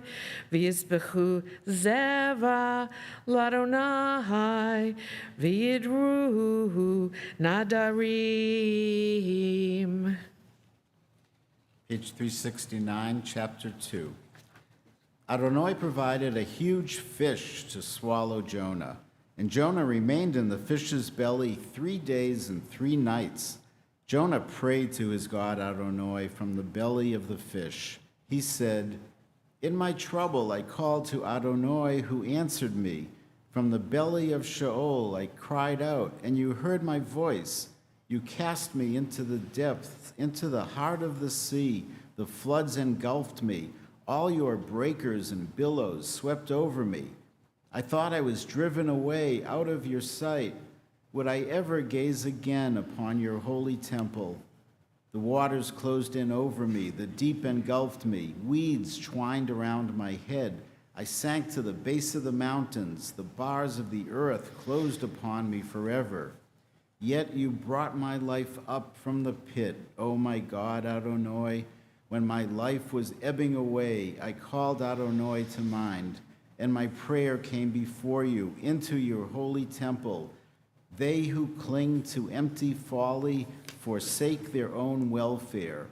v'yizbechu zeva l'Adonai v'yidruhu nadarim. Page 369, chapter 2. Adonai provided a huge fish to swallow Jonah, and Jonah remained in the fish's belly 3 days and 3 nights. Jonah prayed to his God Adonai from the belly of the fish. He said, "In my trouble I called to Adonai, who answered me. From the belly of Sheol I cried out, and you heard my voice. You cast me into the depths, into the heart of the sea. The floods engulfed me. All your breakers and billows swept over me. I thought I was driven away out of your sight. Would I ever gaze again upon your holy temple? The waters closed in over me, the deep engulfed me, weeds twined around my head. I sank to the base of the mountains, the bars of the earth closed upon me forever. Yet you brought my life up from the pit, O my God, Adonai. When my life was ebbing away, I called Adonai to mind, and my prayer came before you into your holy temple. They who cling to empty folly forsake their own welfare.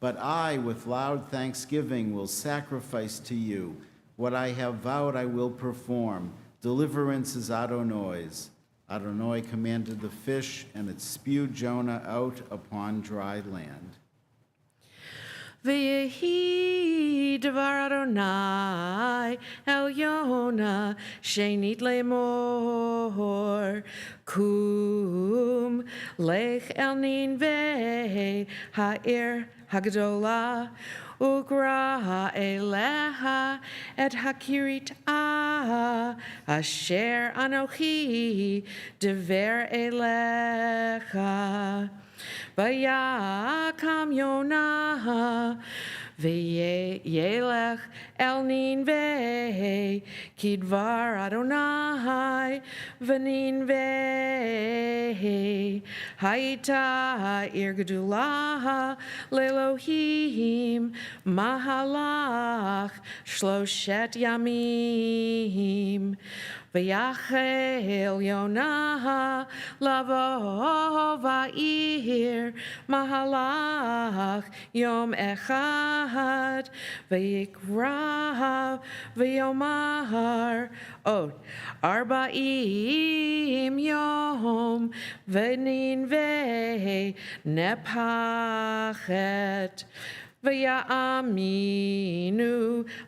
But I, with loud thanksgiving, will sacrifice to you. What I have vowed I will perform. Deliverance is Adonai's. Adonai commanded the fish, and it spewed Jonah out upon dry land. V'yehi devar Adonai el Yonah shenit lemor kum lech el ninveh ha'ir hagdola ugra eleha et hakirit asher anochi dever elecha. Vayakam Yonah v'yelech el Ninveh kidvar Adonai v'Ninveh hayita ir gedulah lelohim mahalach shloshet yamim. V'yachel Yonah lavo va'ir mahalach yom echad v'yikra v'yomar od arba'im yom v'ninveh nepachet. V'ya'aminu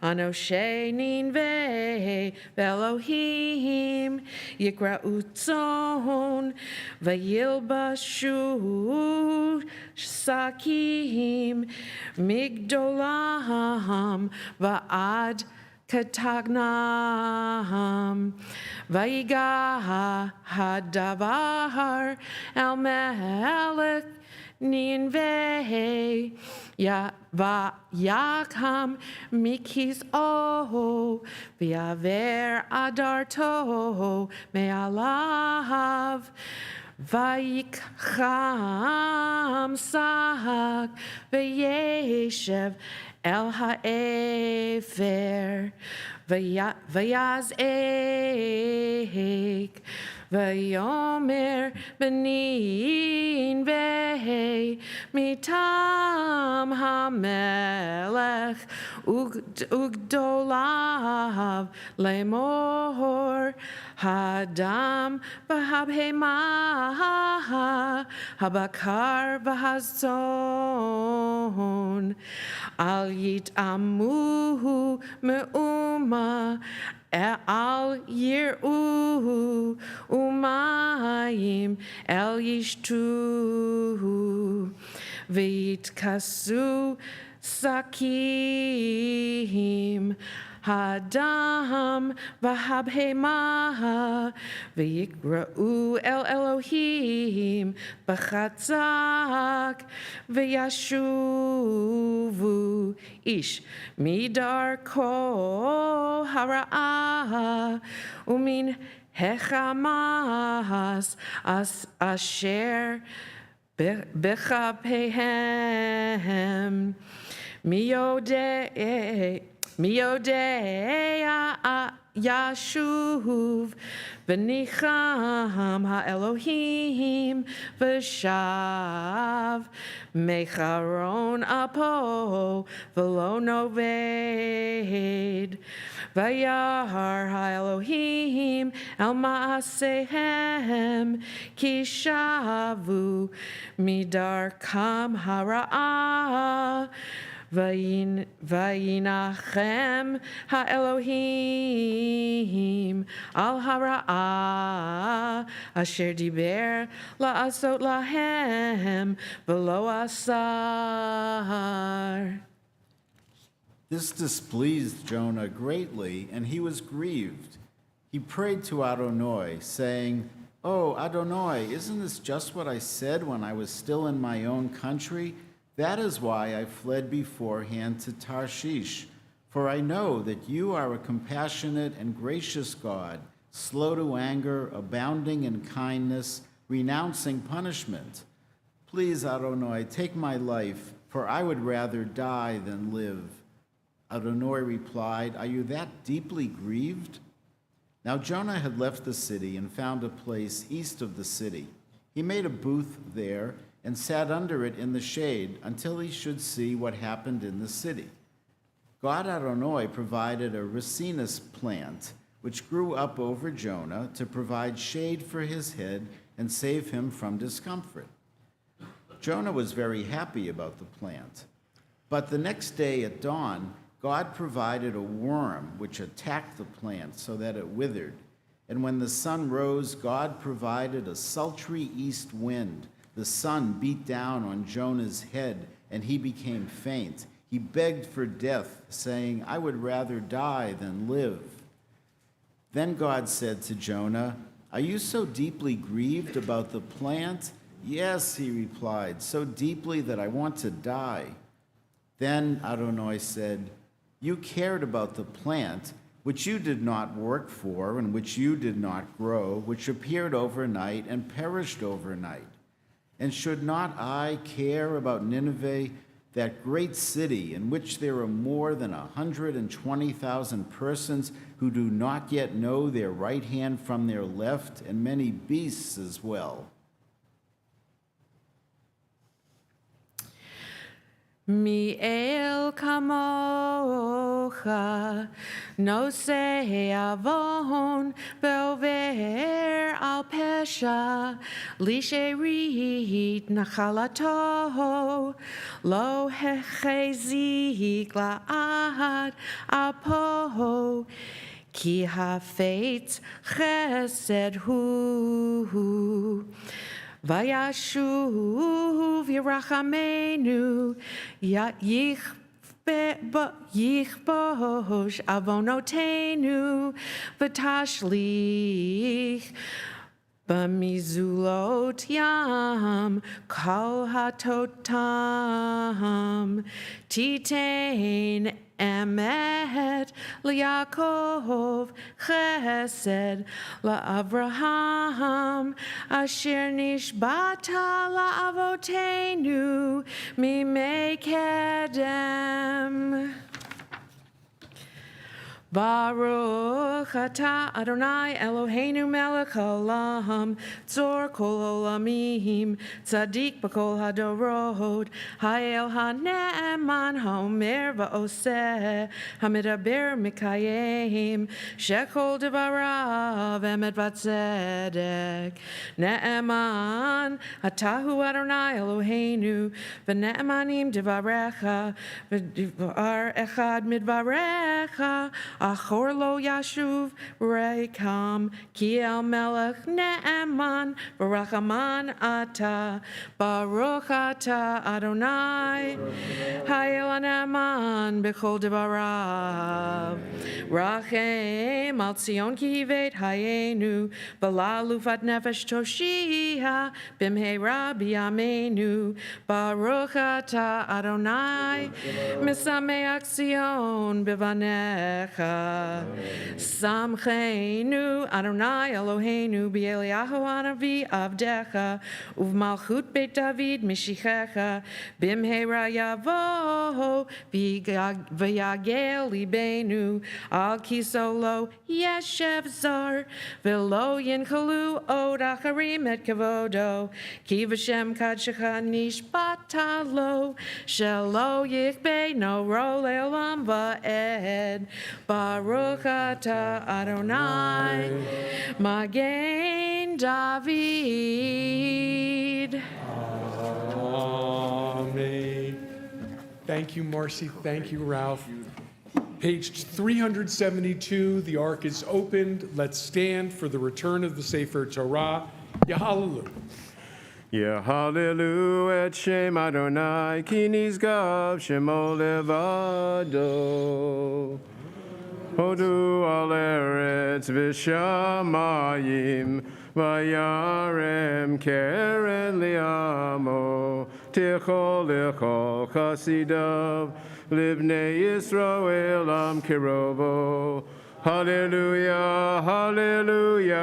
anoshe ninveh v'Elohim yikra'u tzon v'yilbashu sakim migdolam va'ad katagnam v'yiga hadavar el melech Ninveh Yakam Mikis O V'yaver Adarto Me'alav Vayikcham Sak V'yeshev El Ha'efer V'yaz Eik V'yomer benin v'hei mitam hamelech ugdolav lemor hadam v'habhema habakar v'hazon al yit'amuhu me'uma al yir'u umayim el yishtu v'yitkasu sakim hadam v'habhema v'yikra'u el Elohim b'chatzak v'yashuvu ish midarko hara'ah umin hechamas asher b'chapehem Miodea Yashuv V'nicham ha'Elohim V'shav Mecharon Apo V'lo noved V'yahar ha'Elohim El ma'asehem Kishavu Midarkam hara'ah Vayinachem ha'Elohim al hara'ah asher diber la'asot lahem v'lo asar. This displeased Jonah greatly, and he was grieved. He prayed to Adonai, saying, "Oh, Adonai, isn't this just what I said when I was still in my own country? That is why I fled beforehand to Tarshish. For I know that you are a compassionate and gracious God, slow to anger, abounding in kindness, renouncing punishment. Please, Adonai, take my life, for I would rather die than live." Adonai replied, "Are you that deeply grieved?" Now Jonah had left the city and found a place east of the city. He made a booth there and sat under it in the shade until he should see what happened in the city. God Adonai provided a ricinus plant, which grew up over Jonah to provide shade for his head and save him from discomfort. Jonah was very happy about the plant. But the next day at dawn, God provided a worm which attacked the plant so that it withered. And when the sun rose, God provided a sultry east wind. The sun beat down on Jonah's head, and he became faint. He begged for death, saying, "I would rather die than live." Then God said to Jonah, "Are you so deeply grieved about the plant?" "Yes," he replied, "so deeply that I want to die." Then Adonai said, "You cared about the plant, which you did not work for and which you did not grow, which appeared overnight and perished overnight. And should not I care about Nineveh, that great city in which there are more than 120,000 persons who do not yet know their right hand from their left, and many beasts as well?" Mi el kamocha, no se avon, beover al pesha, lisherit nachalato, lo hechezik la'ad apo, ki hafetz chesed hu. Vayashuv Yerachamenu Yichbosh Avonotenu V'tashlich B'mizulot Yam Kol Hatotam Titein Emet LaYakov Chesed LaAvraham Asher Nishbata LaAvotenu Mimei Kedem. Baruch atah Adonai Eloheinu melech haolam, tzor kol olamim, tzadik b'kol hadorot, ha'el ha'ne'eman ha'omer va'oseh, ha'medaber mikayim, shekol devarav emet v'tzedek. Ne'eman atahu Adonai Eloheinu, v'ne'emanim devarecha, v'dvar echad midvarecha, Achor lo yashuv reikam, ki el melech ne'eman, v'rachaman ata, baruch ata Adonai, ha'el ne'eman b'chol devarav. Rachem al Tzion ki hivet hayenu, v'la lufat nefesh toshia, b'mheira b'yameinu, baruch ata Adonai, misameach Tzion b'vanecha. Samcheinu Adonai Eloheinu b'Eliyahu hanavi avdecha uv'malchut Beit David mishichecha b'mheira yavo v'yagel libenu al kisolo yeshev zar v'lo yinchalu od acharim et kavodo ki v'shem kadshecha nishbata lo shelo yichbei no ro le'olam va'ed. Baruch atah Adonai, Magen David. Amen. Thank you, Marcy. Thank you, Ralph. Page 372, the ark is opened. Let's stand for the return of the Sefer Torah. Yahalelu. Yehalelu et Shem Adonai, ki nizgav Shemo levado. Hodu al eretz v'shamayim, vayarem keren liamo, tichol lichol chasidav, livnei Yisrael am kirovo. Hallelujah, hallelujah.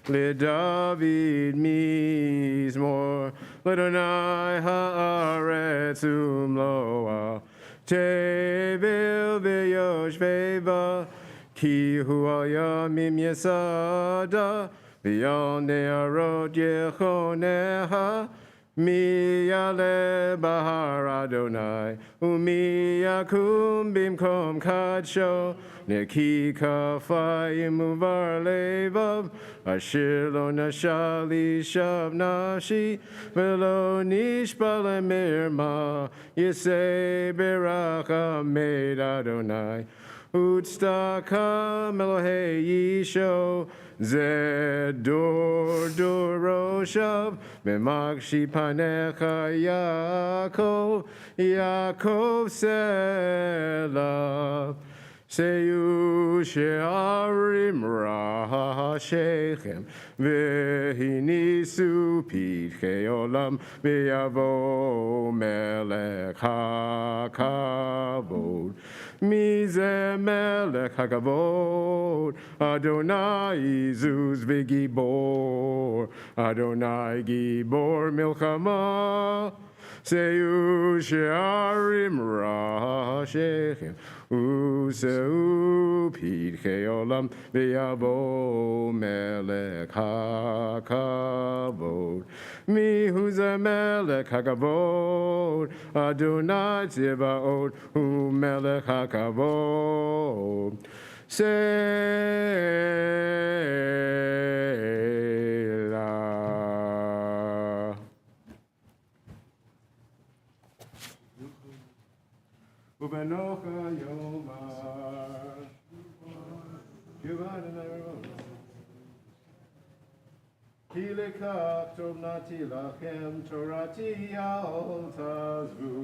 Let David mizmor, let Adonai haaretz umloa. Tevel v'yoshveva, ki hu al yamim yesada, v'yal ne'arot yechoneha, mi yale bahar Adonai, umi yakum bimkom kadsho, neki kafayim uvar levav, asher lo nashali shav nafshi, velo nishpa lemirma, yisei beracha made Adonai, Utstaka Elohei Yisho, Zedor Doroshav, Memakshi Panecha Yaakov, Yaakov Sela. Seyu she'arim ra'ashechem, v'hinisu pitchei olam, v'yavo melech hakavod. Mi ze melech hakavod, Adonai zuz v'gibor, Adonai gibor milchama. Seyu she'arim ra'ashechem, Useu pitchei olam, v'yavo melech hakavod. Mihu ze melech hakavod, Adonai tzivaot, hu melech hakavod. Selah. Ubenocha yomar, Ki lekach tov nati lachem, torati al tazvu,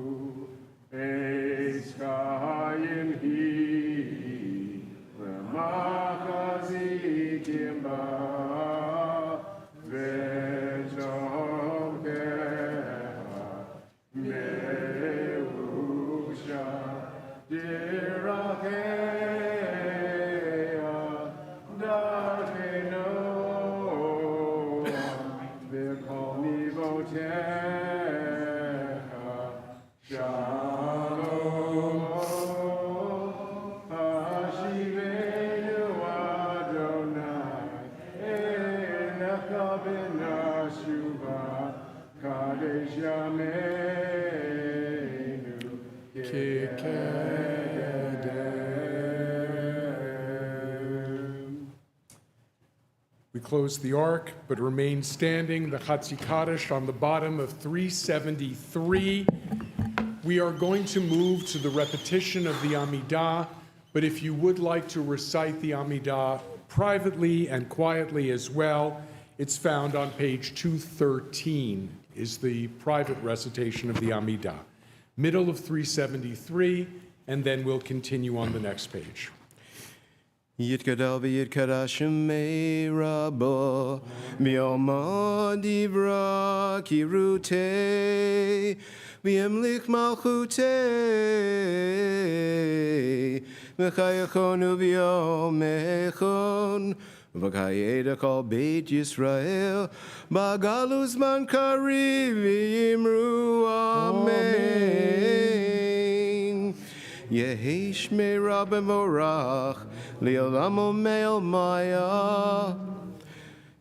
Eitz chayim hi, v'machazikim ba, v'tom kecha, me'usha. Dirachea, darkeno, v'kol mivotecha, shalom. Hashivenu Adonai, enecha v'nashuva, kadesh yameinu, We close the ark, but remain standing, the Chatzi Kaddish on the bottom of 373. We are going to move to the repetition of the Amidah, but if you would like to recite the Amidah privately and quietly as well, it's found on page 213, is the private recitation of the Amidah. Middle of 373, and then we'll continue on the next page. Yitgadal v'yitkadash shemei rabo, mi'alma divra kirutei, v'yemlich malchutei, v'chayachonu v'yomechon, v'chayedach al Beit Yisrael, b'galus man kariv v'yimru amen. Yehi shmei rabbe vorach, li'olam omeil maya.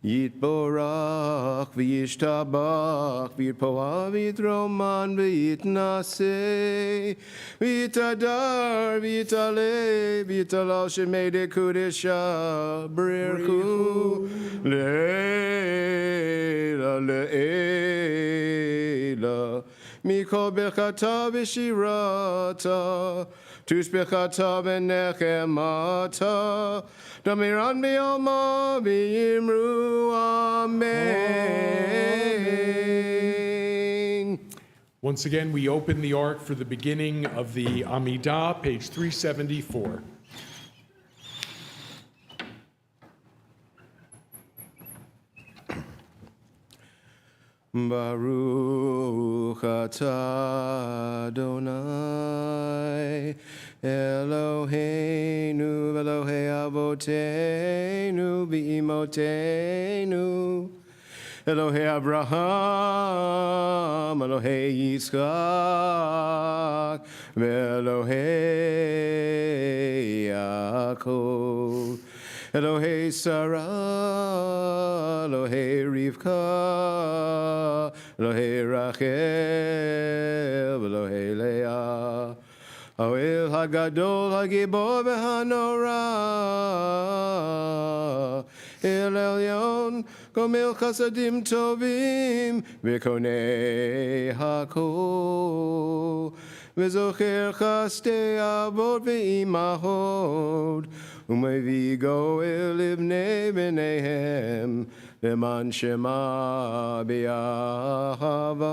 Yitborach v'yishtabach, v'yitpoah v'yitroman v'yitnaseh, v'yitadar v'yitaleh, v'yitalal shemei dekudesha, b'rirchu le'ela le'ela. Mikol bechata v'shirata, tush bechata v'nechemata, damiran b'yalma v'yimru amen. Once again, we open the ark for the beginning of the Amidah, page 374. Baruch atah Adonai Eloheinu Elohei Avoteinu V'imotenu Elohei Abraham Elohei Yitzchak Elohei Yaakov Elohei Sarah, Elohei Rivka, Elohei Rachel, Elohei Leah, Ha'el HaGadol HaGibor VeHaNorah, El Elyon, Gomel Chasadim Tovim, V'konei HaKol, V'zocher Chastei Avot V'imahot, ומביא גואל לבני בניהם למען שמע באהבה.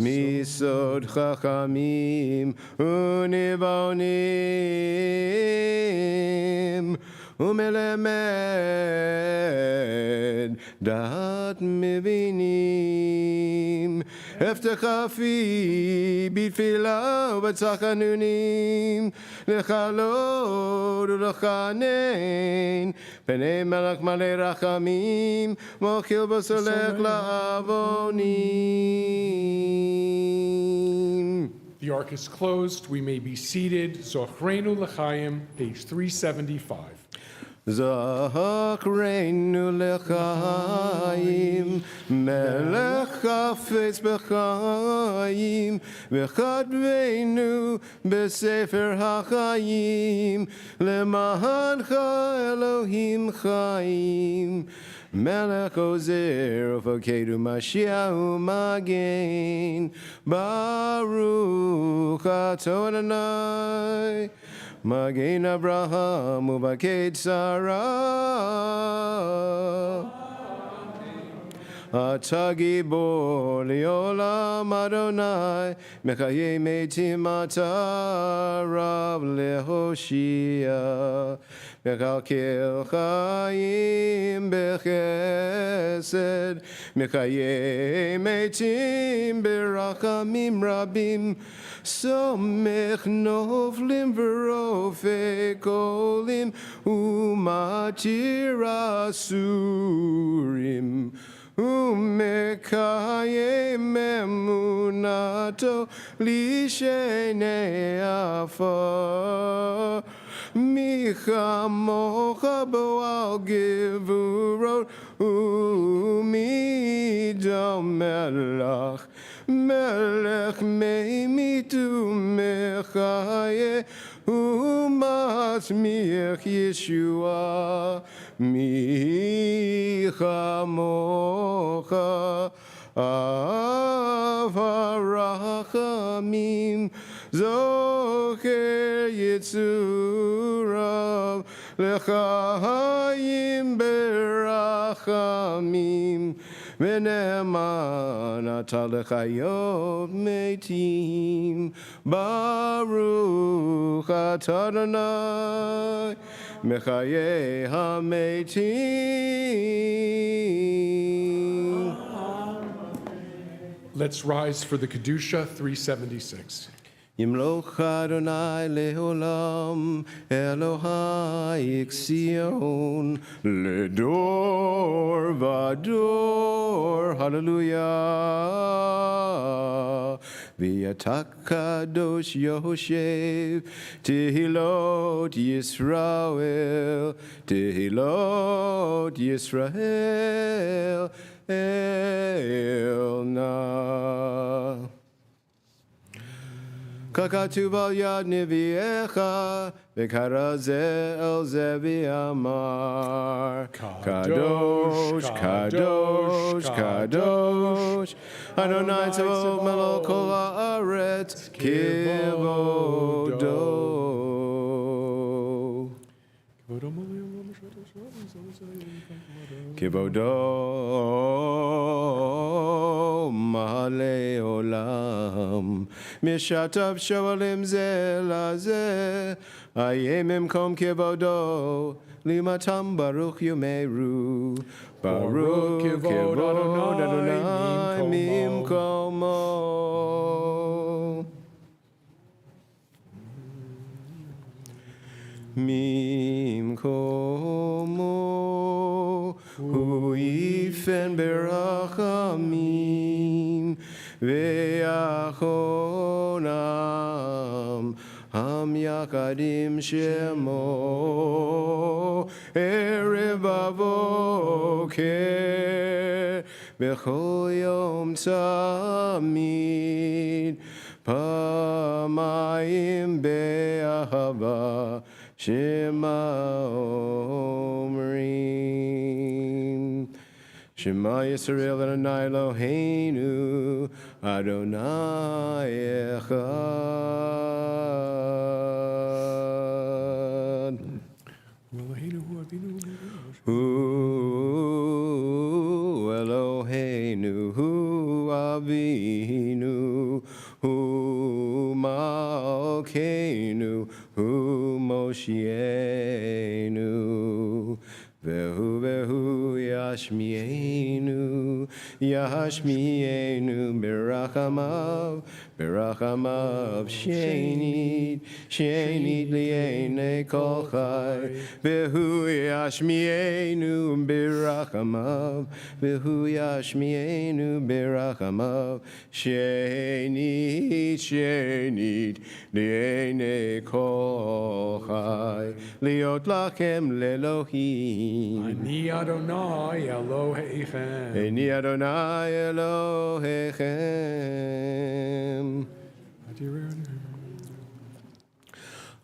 מסוד חכמים ונבונים ומלמד דעת מבינים. הבטחה פי בתפילה ובצחנונים לכלות ולחנן פני מלך מלא רחמים מוחיל וסולח לעוונים. The ark is closed. We may be seated. Zochreinu L'chaim, page 375. זכרנו לחיים, מלך חפץ בחיים, וכתבנו בספר החיים, למענך אלוהים חיים. מלך עוזר ופקד ומשיח ומגן, ברוך אתה אדוני. מגן אברהם ובקד שרה. אתה גיבור לעולם אדוני, מחיי מתים אתה רב להושיע. מקלקל חיים בחסד, מחיי מתים ברחמים רבים. סומך נופלים ורופא קולים, ומתיר אסורים. ומקיים אמונתו לשני עפר. מי כמוך בועל גבורות ומי דומה לך. מלך ממית ומחיה ומצמיח ישועה. מי כמוך אב הרחמים, זוכר יצוריו לחיים ברחמים. ונאמן אתה לחיות מתים. ברוך אתה אדוני מחיי המתים. Let's rise for the Kedusha 376. ימלוך אדוני לעולם, אלוהי ציון, לדור ודור, הללויה. ואתה קדוש יושב, תהילות ישראל, תהילות ישראל, אל נא. ככתוב על יד נביאך, וקרא זה אל זה ואמר, קדוש, קדוש, קדוש, אדוני צבאות מלוא כל הארץ, כבודו. כבודו מלא עולם, משתף שואלים זה לזה, איה ממקום כבודו, לימתם ברוך יאמרו. ברוך כבוד אדוני ממקומו. ממקומו הוא יפן ברחמים ויחונם עם יחד עם שמו ערב בבוקר בכל יום תמיד פעמיים באהבה Shema Omrim. Shema Yisrael Adonai Eloheinu Adonai Echad. Hu Eloheinu Hu Avinu Hu Malkeinu Hu Moshienu Vehu Yashmienu Berachamav Shenit Liene Kol Chai Vehu Yashmienu Berachamav Shenit Liene Kol Chai Liot Lachem Lelohim Ani Adonai Elohechem. Ani Adonai Elohechem.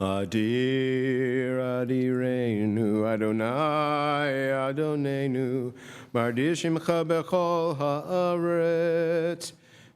Adir Adirenu Adonai Adonenu Mardir Shimcha Bechol Haaretz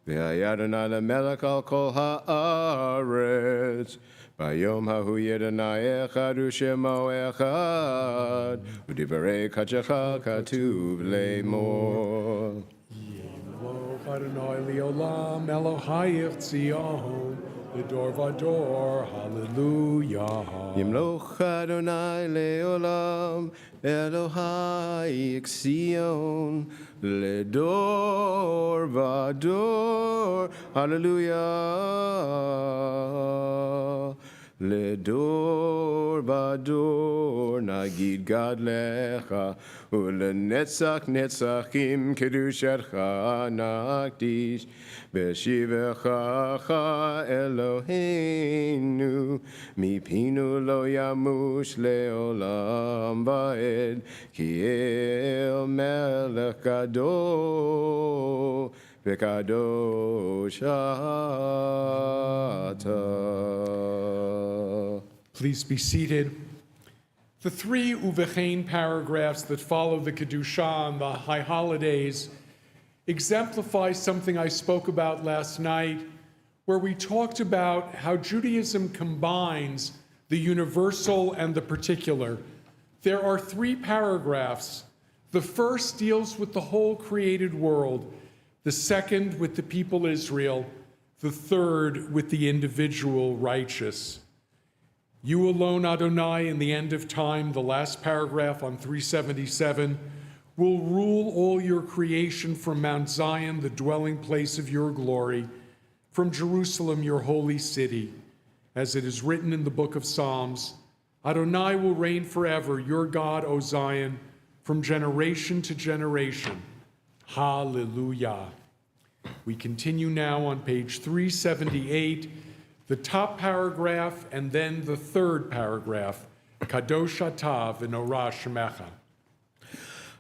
V'haya Adonai Lemelech Al Kol Haaretz Bayom Hahu Yadonai Echad U'Shemo Echad U'Divrei Kachecha Katuv Le'mor Yimloch Adonai Leolam Elohayich Tzion L'dor vador Hallelujah. Yimloch Adonai Leolam Elohai Sion L'dor vador Hallelujah. L'dor vador Nagid Gad Lecha U'lenetzach netzachim Kedushatcha Nakdish Beshivecha Eloheinu Mipinu lo yamush leolam va'ed Ki el melech gadol v'kadosh ata. Please be seated. The three Uvechain paragraphs that follow the Kedusha and the high holidays exemplify something I spoke about last night, where we talked about how Judaism combines the universal and the particular. There are three paragraphs. The first deals with the whole created world, the second with the people Israel, the third with the individual righteous. You alone, Adonai, in the end of time, the last paragraph on 377, will rule all your creation from Mount Zion, the dwelling place of your glory, from Jerusalem, your holy city. As it is written in the book of Psalms, Adonai will reign forever, your God, O Zion, from generation to generation. Hallelujah. We continue now on page 378, the top paragraph and then the third paragraph, Kadosh Ata v'Norah Shemecha.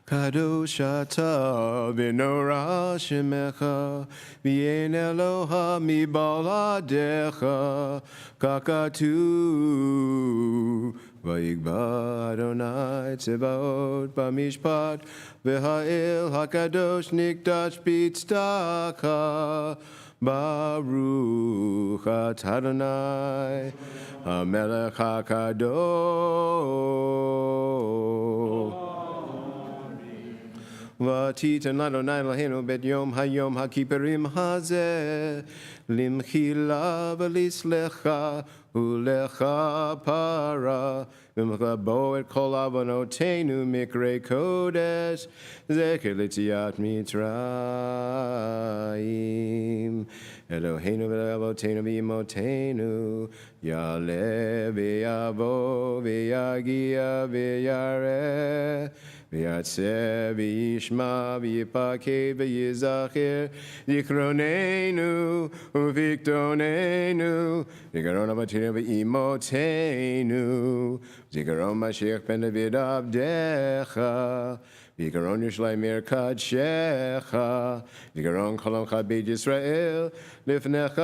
Kadosh Ata v'Norah Shemecha v'yein Eloha mibaladecha kakatu v'yigba Adonai tzevaot b'mishpat v'ha'el hakadosh nikdash b'tzedakah Baruch atah Adonai HaMelech HaKadosh V'titan l'Adonai Eloheinu bet yom hayom ha'kippurim hazeh למחילה ולסלחה ולכפרה, ומכבו את כל עוונותינו מקרה קודש, זכר ליציאת מצרים. אלוהינו ולאבותינו ואמותינו, יעלה ויבוא ויגיע וירא, ויעשה וישמע ויפקד ויזכר, זיכרוננו וויקטורננו, זיכרון אבותינו ואמותינו, זיכרון משיח בן דוד עבדך, זיכרון ירושלים עיר קדשך, זיכרון כל עמך בית ישראל, לפניך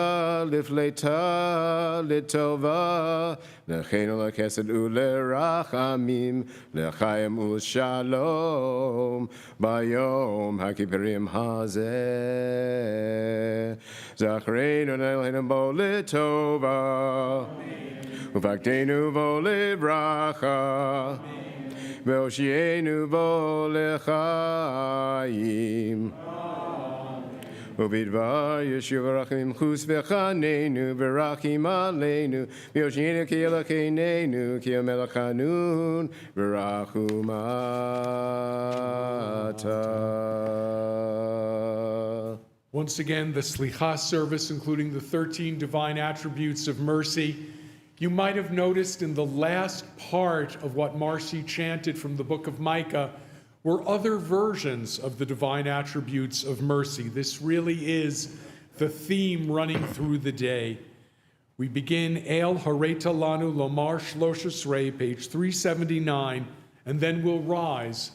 לפלטה לטובה, לחנו לחסד ולרחמים, לחיים ולשלום, ביום הכיפורים הזה. זכרנו אלוהינו בו לטובה, ופקדנו בו לברכה, והושיענו בו לחיים. ובדבר ישוע ורחמים חוס וחננו ורחים עלינו, ויושיענו כי אלוקינו, כי המלך חנון ורחום אתה. Once again, the Slicha service, including the 13 divine attributes of mercy. You might have noticed in the last part of what Marcy chanted from the book of Micah were other versions of the divine attributes of mercy. This really is the theme running through the day. We begin El Hareta Lanu Lomar Shloshis Rei, page 379, and then we'll rise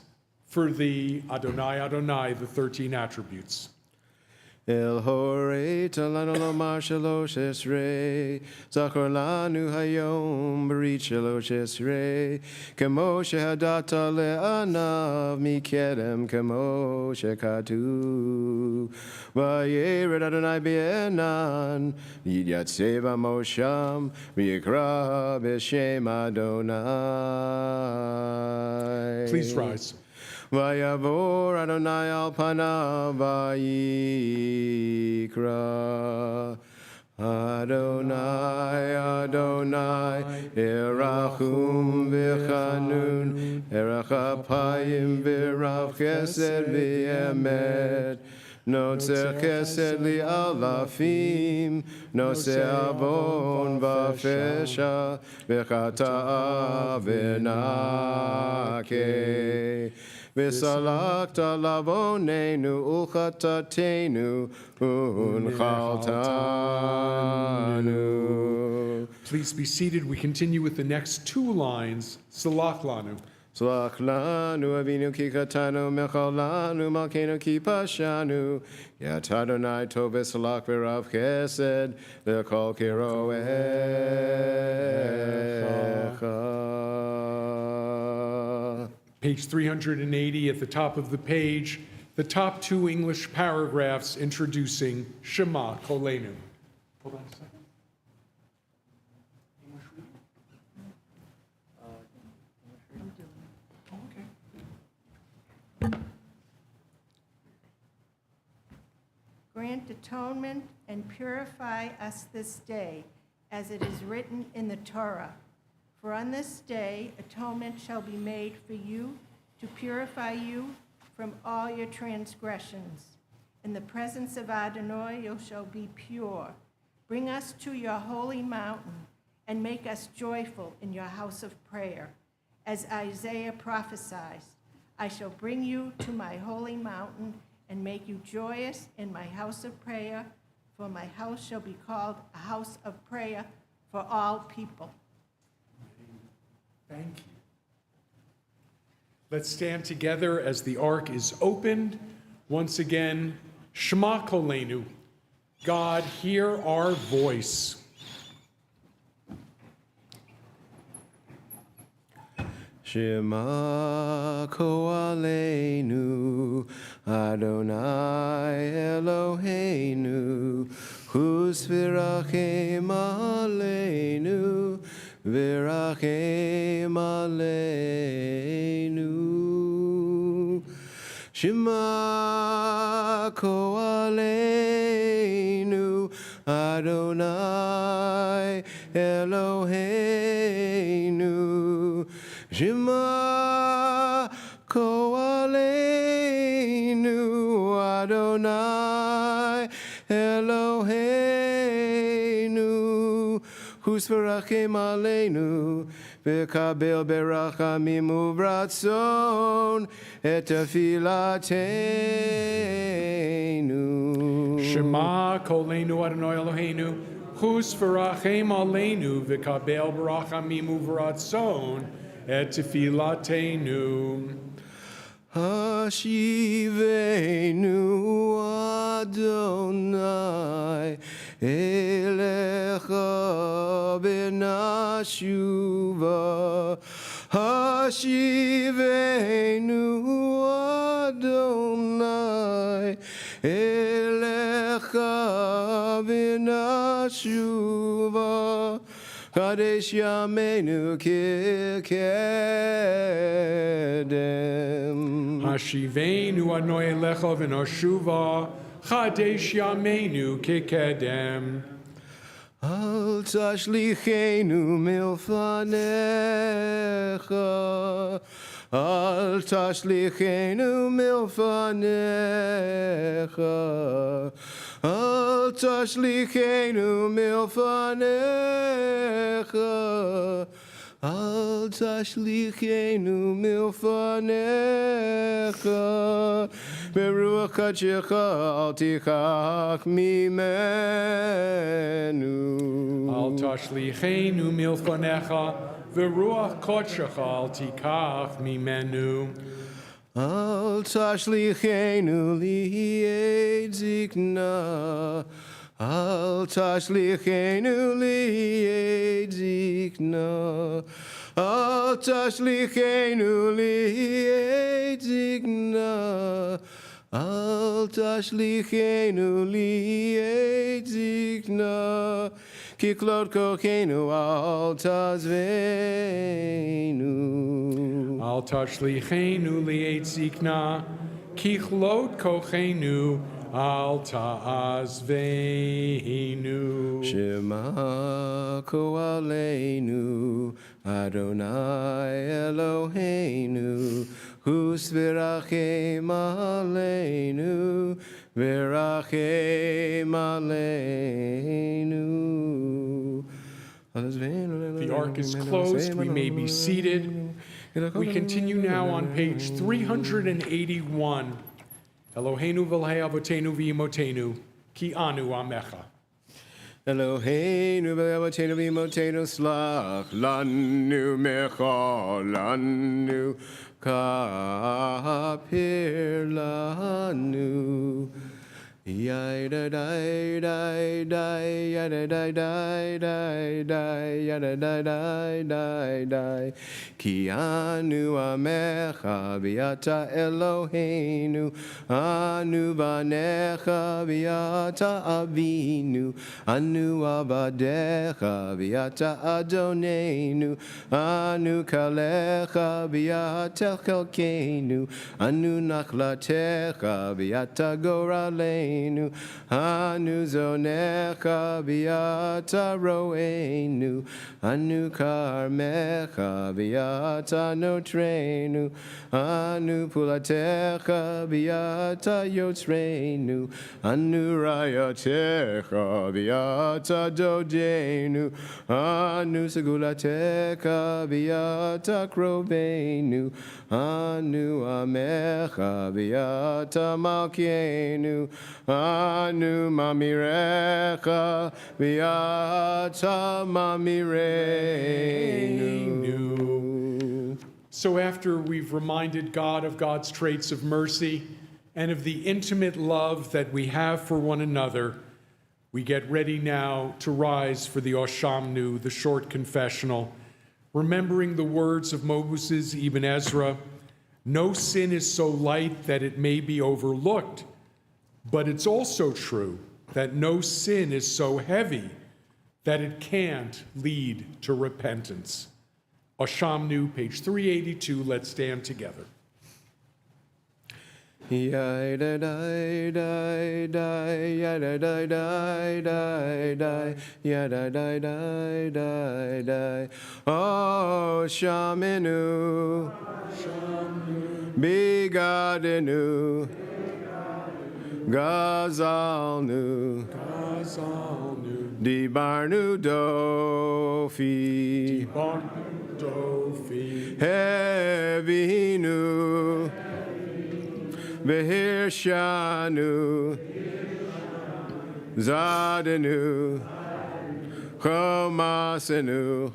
for the Adonai Adonai, the 13 attributes. El horeit lanu lomar shalosh esrei, zachor lanu hayom berit shalosh esrei, kemo shehadata le'anav mikedem kemo shekatu. Vayered Adonai be'enan, yidyatsev amosham, v'yikra b'shem Adonai. Please rise. Vayavor Adonai al panav vayikra. Adonai, Adonai, erachum v'chanun, erachapayim v'rav chesed v'emet. Notzer chesed li'alafim, notzer avon v'fesha, v'chata'a v'nakeh. V'salakta lavonenu uchatatenu unchaltanu. Please be seated. We continue with the next two lines. Salach lanu. Salach lanu avinu ki katanu mechal lanu malkeinu ki pashanu yat Adonai tov v'salach v'rav chesed l'kol kiroecha. Page 380 at the top of the page, the top two English paragraphs introducing Shema Kolenu. Hold on a second. English reading? Okay. Grant atonement and purify us this day, as it is written in the Torah. For on this day atonement shall be made for you, to purify you from all your transgressions. In the presence of Adonai you shall be pure. Bring us to your holy mountain, and make us joyful in your house of prayer. As Isaiah prophesies, I shall bring you to my holy mountain, and make you joyous in my house of prayer, for my house shall be called a house of prayer for all people. Thank you. Let's stand together as the ark is opened. Once again, Shema Kolenu. God, hear our voice. Shema Koaleinu, Adonai Eloheinu, Hus v'rachem aleinu, v'rachem aleinu. Shema Koaleinu, Adonai Eloheinu Shema Koaleinu Adonai Eloheinu Husvarachem Aleinu V'kabel berachamim uvratzon et tefilateinu. Shema kolenu Adonai Eloheinu, chus v'rachem aleinu, v'kabel barachamim uvratzon, et tefilateinu. Hashivenu Adonai Elecha benashuva. Hashivenu Adonai Elecha benashuva. Kadesh Yameinu Kikedem. Hashivenu Adonai Elecha v'noshuva, Chadesh Yameinu Kikedem. Al tashlichenu milfanecha. Al tashlichenu milfanecha. Al tashlichenu milfanecha. Al tashlichenu milfanecha. Beruach kadshecha al tichach mimenu. Al tashlichenu milfanecha, v'ruach kodshecha al tikach mimenu. Al tashlichenu li'ed zikna. Al tashlichenu li'ed zikna. Al tashlichenu li'ed zikna. Al tashlichenu li'ed zikna. Kiklot kochenu al tazvenu. Al tashlichenu li'et zikna, kichlot kochenu al ta'azveinu. Shema koaleinu Adonai Eloheinu Hus v'rachem aleinu v'rachem aleinu. The ark is closed. We may be seated. We continue now on page 381. Eloheinu v'lhei avotenu v'imotenu, ki anu amecha. Eloheinu v'avotenu v'imotenu slach lanu mecha lanu kapir lanu. Yada dai dai dai yada dai dai dai dai yada dai dai dai dai. Ki anu amecha v'yata Eloheinu, anu banecha v'yata avinu, anu avadecha v'yata Adonenu, anu kalecha v'yata chelkeinu, anu nachlatecha v'yata goraleinu. Anu zonecha v'yata roenu, anu karmecha v'yata notrenu, anu pulatecha v'yata yotzrenu, anu rayatecha v'yata dodenu, anu segulatecha v'yata krovenu, anu amecha v'yata malkeinu, anu mamirecha v'yata mamirenu. So after we've reminded God of God's traits of mercy and of the intimate love that we have for one another, we get ready now to rise for the Oshamnu, the short confessional, remembering the words of Moses Ibn Ezra, "No sin is so light that it may be overlooked, but it's also true that no sin is so heavy that it can't lead to repentance." Oshamnu, page 382, let's stand together. Yai da dai dai dai, ya da dai dai dai dai, ya da dai dai dai dai. Oh, Shaminu, Bigadenu, Gazalnu, Dibarnu Dofi, Hevinu, Behirshanu, Zadenu, Chomasenu,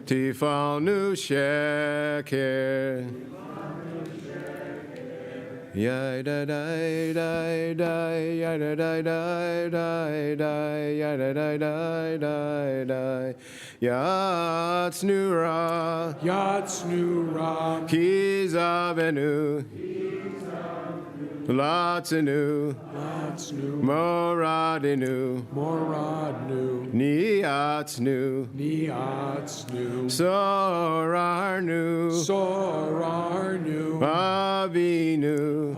Tifalnu Sheker. Ya da da da da, ya da da da da da, ya da da da da da. Yatsnura, Yatsnura, Kizavenu, Latsenu, Moradinu, Niatsnu, Sorarnu, Avinu,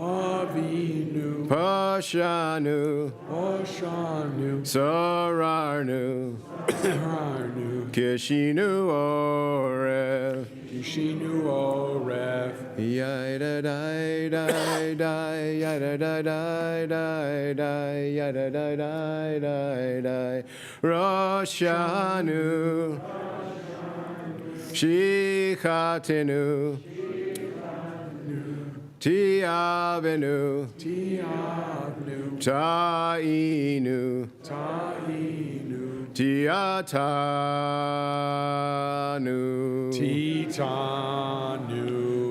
Pashanu, Sorarnu, Kishinu Oref, Yada dai dai dai, yada dai dai dai dai, yada dai dai dai dai. Roshanu, Shichatenu, Tiavenu, Tainu, Tiatanu,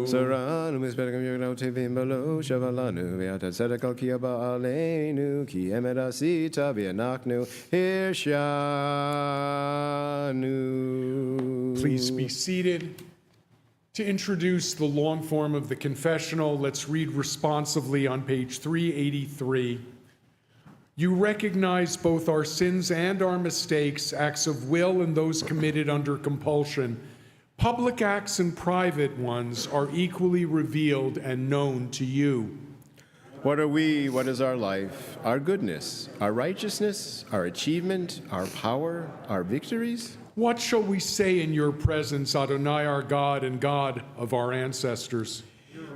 Saranu, Mispedicum Yugno Tivim Below, Shavalanu, Viata Sedekal Kiaba Alenu, Ki Emedasita, Vianaknu, Hirshanu. Please be seated. To introduce the long form of the confessional, let's read responsively on page 383. You recognize both our sins and our mistakes, acts of will and those committed under compulsion. Public acts and private ones are equally revealed and known to you. What are we? What is our life? Our goodness, our righteousness, our achievement, our power, our victories? What shall we say in your presence, Adonai, our God and God of our ancestors?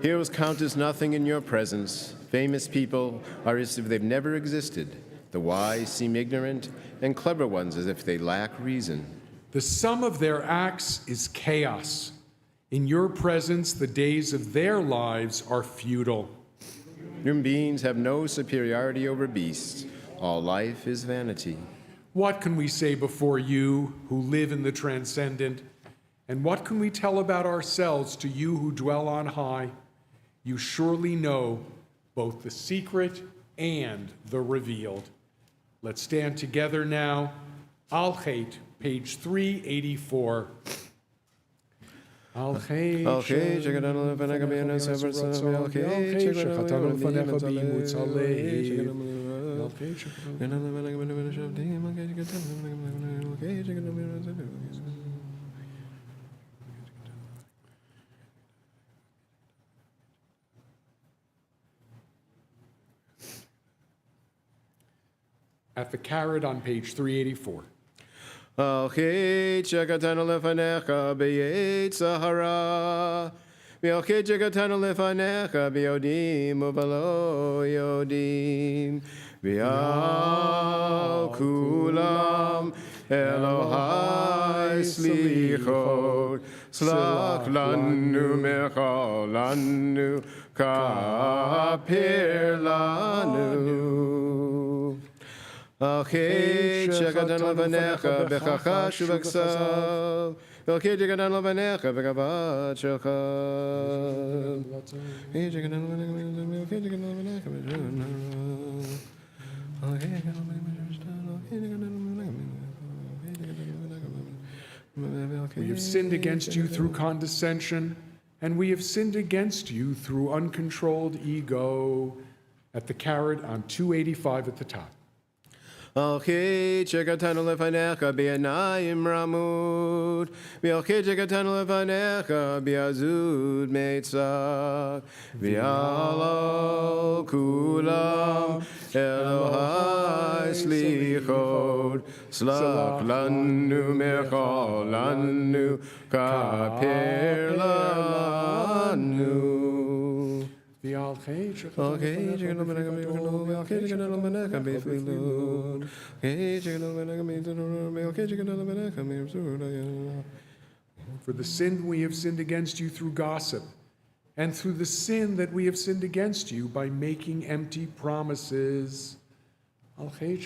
Heroes count as nothing in your presence. Famous people are as if they've never existed. The wise seem ignorant, and clever ones as if they lack reason. The sum of their acts is chaos. In your presence, the days of their lives are futile. Human beings have no superiority over beasts. All life is vanity. What can we say before you who live in the transcendent? And what can we tell about ourselves to you who dwell on high? You surely know both the secret and the revealed. Let's stand together now. Al-Chet, page 384. Al-Chet, at the carrot on page 384. Al-Chet shekatanu lefanecha b'yeit Sahara. V'al-Chet shekatanu lefanecha b'yodim u'v'lo yodim. V'al kulam Elohai slichot. Slach lanu mechol lanu kapir lanu. Al-Chet shekatanu lefanecha b'chachash u'b'ksav. Al-Chet shekatanu lefanecha b'kavad shelcha. Al-Chet shekatanu lefanecha We have sinned against you through condescension, and we have sinned against you through uncontrolled ego. At the carrot on 285 at the top. Alchi chekatanu lefanecha bi'anayim ramud. V'alchi chekatanu lefanecha bi'azud meitzah. V'alal kulam Elohai slichot. Slach lanu mechol lanu kapir lanu. For the sin we have sinned against you through gossip, and through the sin that we have sinned against you by making empty promises. Alchi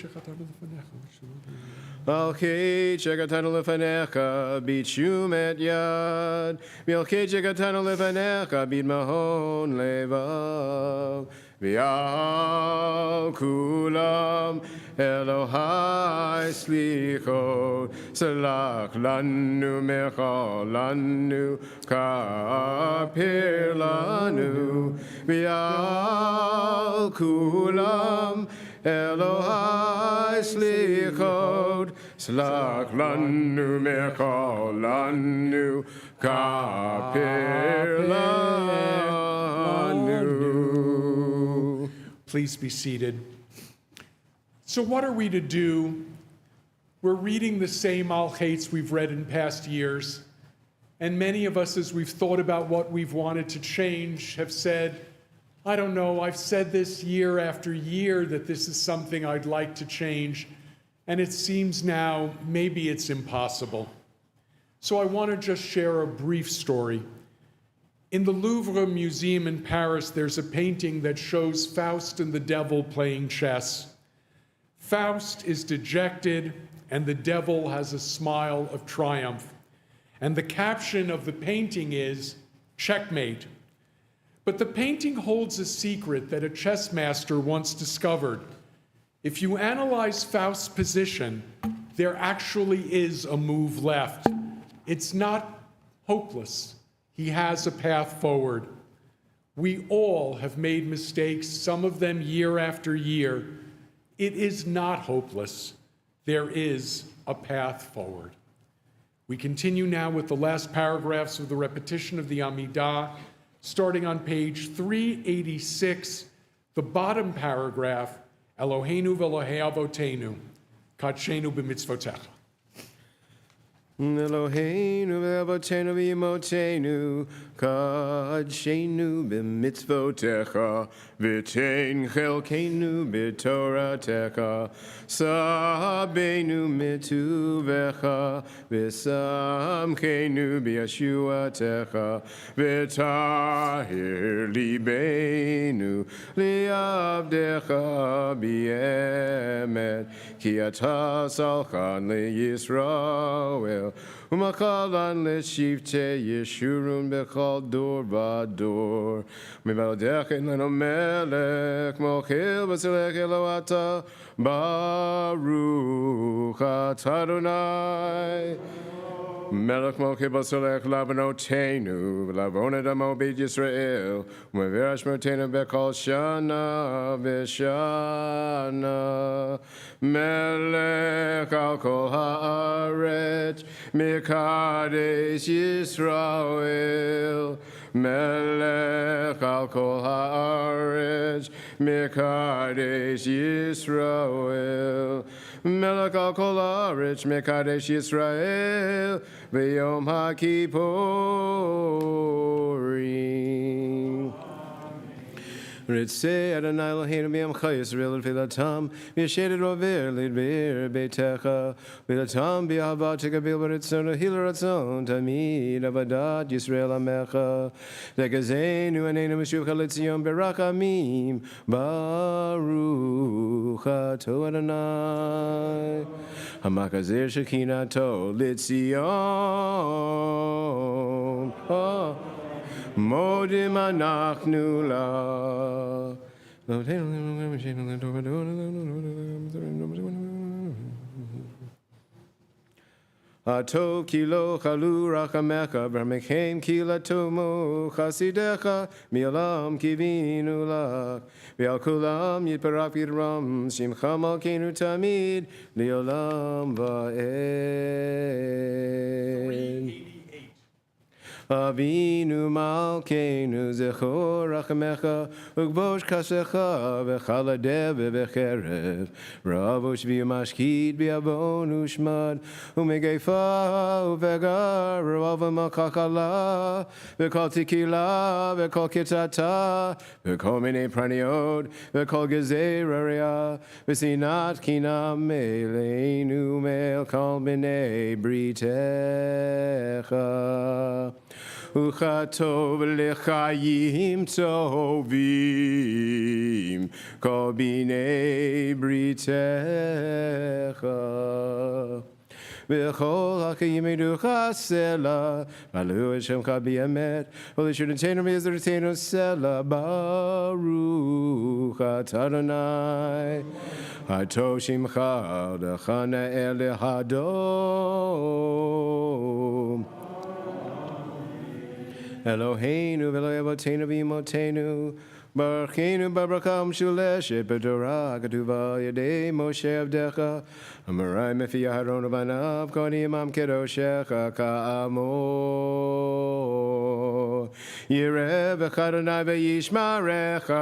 chekatanu lefanecha b'tshum et yad. V'alchi chekatanu lefanecha b'mahon levav. V'al kulam Elohai slichot. Salach lanu mechol lanu kapir lanu. V'al kulam Elohai slichot, slach lanu mechol lanu kapir lanu. Please be seated. So what are we to do? We're reading the same al-Chaitz we've read in past years, and many of us, as we've thought about what we've wanted to change, have said, I don't know, I've said this year after year that this is something I'd like to change, and it seems now maybe it's impossible. So I want to just share a brief story. In the Louvre Museum in Paris, there's a painting that shows Faust and the devil playing chess. Faust is dejected, and the devil has a smile of triumph. And the caption of the painting is, "Checkmate." But the painting holds a secret that a chess master once discovered. If you analyze Faust's position, there actually is a move left. It's not hopeless. He has a path forward. We all have made mistakes, some of them year after year. It is not hopeless. There is a path forward. We continue now with the last paragraphs of the repetition of the Amidah, starting on page 386, the bottom paragraph, Eloheinu v'Elohei avotenu, kadshenu b'mitzvotecha. Eloheinu v'avotenu v'yimotenu, kadshenu b'mitzvotecha, v'tein chelkenu b'toratecha, sabenu mituvecha, v'samchenu b'yeshuatecha, v'tahir libenu li'avdecha b'emet, ki ata salchan le'Yisrael, Umakalan l'shivte Yeshurun bechal dor vador. Mivaldechen leno melech mochil v'selech Eloata Baruch atah Adonai. Melech mochil v'selech lavanotenu v'lavoned amo b'it Yisrael u'meverash motenu bechal shana v'shana. Melech al kol haaretz Mekadesh Yisrael, Melech al kol haaretz, Mekadesh Yisrael, Melech al kol haaretz, Mekadesh Yisrael, v'yom HaKippurim. Ritzei Adonai Eloheinu b'yamcha Yisrael v'filatam v'yeshed rover l'dbir beitecha v'filatam b'yahava tekabil b'ritzon v'hil ratzon tamid avadat Yisrael amecha v'gazenu anenu m'shuvcha l'tzion b'rachamim Baruch atah Adonai hamakazer shekinato l'tzion Modim anachnu la. Atov kilo chalu rachamecha v'mechem kilatomu chasidecha mi'olam kivinu lach v'al kulam yitparak yidram shimcha malkeinu tamid li'olam va'ed. Avinu malkeinu zechor rachamecha ugbosh kasecha v'chaladev v'cherev ravosh v'yamashkid v'yavon ushmad umegefa uvegar rava makakala v'kol tikila v'kol kitata v'kol minei praniot v'kol gezeraria v'sinat kina meleinu mel kol b'nei britecha Uchatov lechayim tovim kol binei britecha V'chol ha'kayim educha sela Malu Hashemcha b'yamet V'lishudatenu v'yizratenu sela Baruch atah Adonai Hatov shimcha l'chana ele hadom Eloheinu v'lo avotenu v'imotenu Baruchenu barakam shuleshet b'torah katuva yedei Moshe avdecha Amarai mefi Aharon uvanav koni imam kedoshecha ka'amor Yireh v'chadonai v'yishmarecha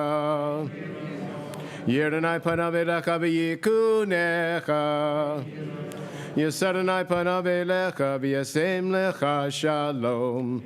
Yirdanai panav elecha v'yikunecha Yesadonai panav elecha v'yasem lecha shalom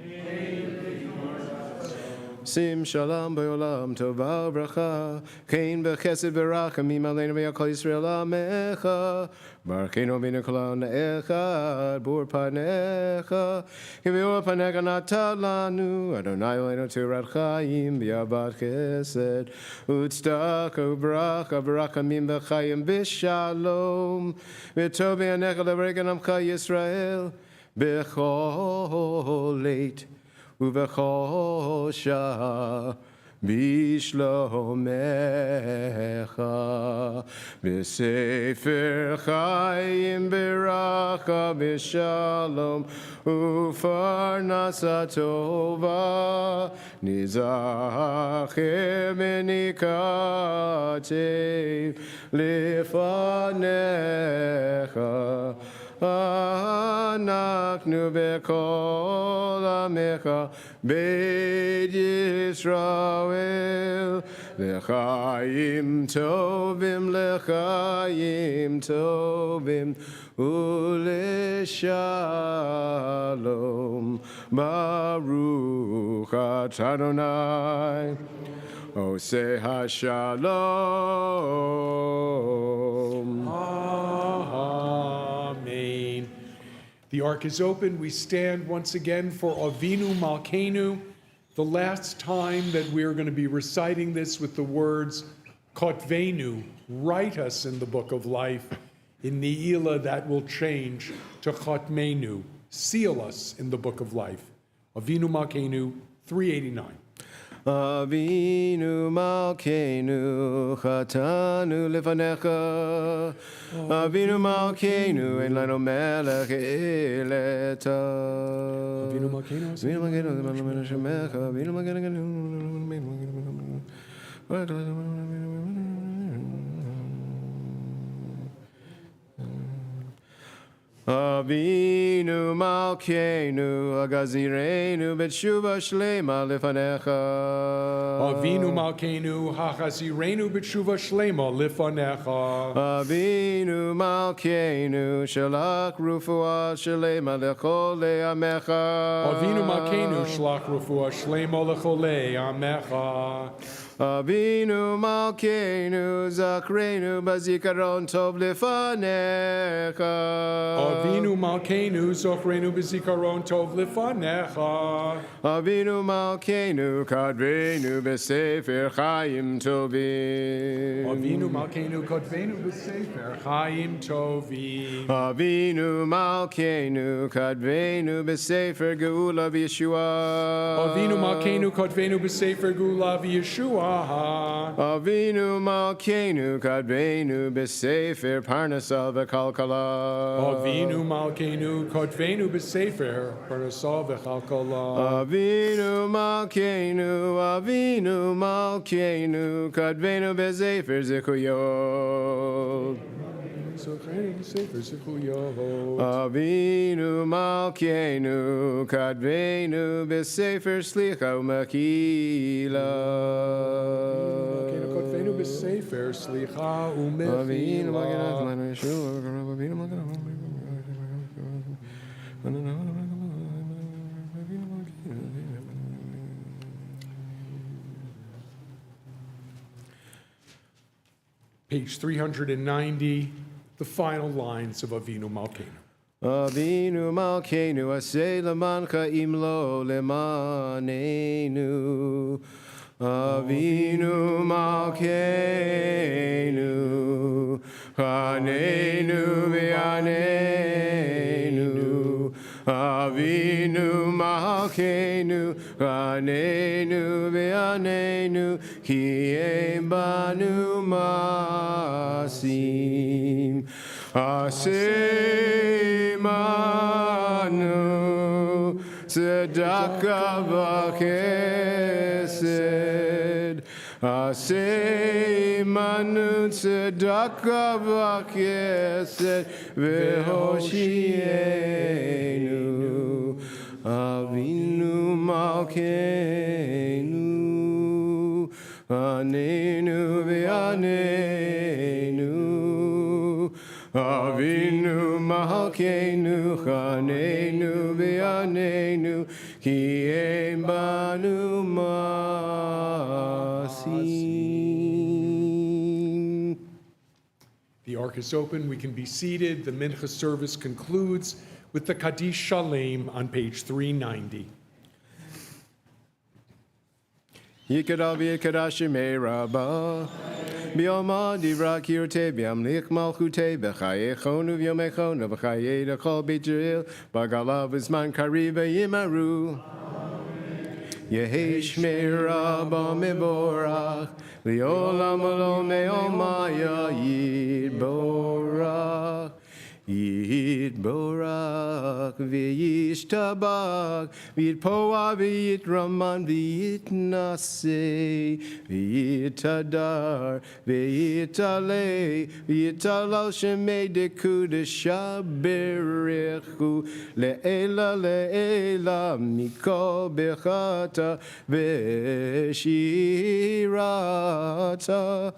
Sim shalom b'olam tova bracha Kain b'chesed v'rachamim aleinu v'yakol Yisrael amecha Baruchenu v'inu kol echad b'or panecha K'v'or panecha nata lanu Adonai aleinu tirat chayim v'yavat chesed U'tzedaka u'bracha v'rachamim v'chayim v'shalom V'tov v'yanecha l'regan amcha Yisrael b'chol leit Uvechol shah bishlomecha b'sefer chayim b'racha b'shalom ufarnasa tova nizacher v'nikatev lefanecha Anaknu b'kol amecha Beit Yisrael L'chaim tovim U'l'shalom Baruch atah Adonai Oseh HaShalom Amen. The ark is open. We stand once again for Avinu Malkeinu, the last time that we are going to be reciting this with the words, Kotvenu, write us in the book of life. In Ne'ilah, that will change to Chotmenu, seal us in the book of life. Avinu Malkeinu, 389. Avinu Malkeinu Chatanu Lefanecha Avinu Malkeinu Ein Lanu Melech Eleta Avinu Malkeinu Avinu Malkeinu Shemecha Avinu Malkeinu Avinu Malkeinu Agazirenu B'tshuva Shlema Lefanecha Avinu Malkeinu Hachazirenu B'tshuva Shlema Lefanecha Avinu Malkeinu Shalach Rufua Shlema Lechole Amecha Avinu Malkeinu Shlach Rufua Shlema Lechole Amecha Avinu Malkeinu Zakrenu Bazikaron Tov Lefanecha Avinu Malkeinu Zochrenu B'zikaron Tov Lefanecha Avinu Malkeinu Kadvenu B'Sefer Chaim Tovim Avinu Malkeinu Kotvenu B'Sefer Chaim Tovim Avinu Malkeinu Kadvenu B'Sefer Geula V'Yeshua Avinu Malkeinu Kotvenu B'Sefer Gula V'Yeshua Swaha. Avinu Malkeinu Kadvenu B'Sefer Parnasal V'Kalkala. Avinu Malkeinu Kodvenu B'Sefer Parasal V'Chalkala. Avinu Malkeinu Kadvenu B'Sefer Zikuyot. Avinu B'Sefer Zikuyot. Avinu Malkeinu Kadvenu B'Sefer Slicha U'Mechila. Malkeinu Kodvenu B'Sefer Slicha Avinu Page 390, the final lines of Avinu Malkeinu. Avinu Malkeinu Aseh Lemancha Imlo Lemanenu. Avinu Malkeinu Hanenu V'Yanenu. Avinu Malkeinu Hanenu V'Yanenu Ki Ein Banu Masim Aseh Manu Tzedakah V'Chesed Aseh Manu Tzedakah V'Chesed V'Hoshienu Avinu Malkeinu Hanenu V'Yanenu. Avinu Malkeinu Chanenu V'Yanenu Ki Ein Banu Masim. The ark is open. We can be seated. The Mincha service concludes with the Kaddish Shalem on page 390. Yikadav Yikadashimei Rabbah. Bioma Divra Kirte Biamlich Malchute Bechayechonu Vyomechonu Bechaye Dechol B'Jiril Bagalav Izman Kariba Yimaru. Yehi Shmei Rabba Mevorach Liolam Alon Neomaya Yitborach Yitborach V'yishtabach V'yitpoa V'yitraman V'yitnaseh V'yitadar V'yitaleh V'yitalal Shemei Dekudesha Berechu Le'ela Le'ela Mikol Bechata V'shirata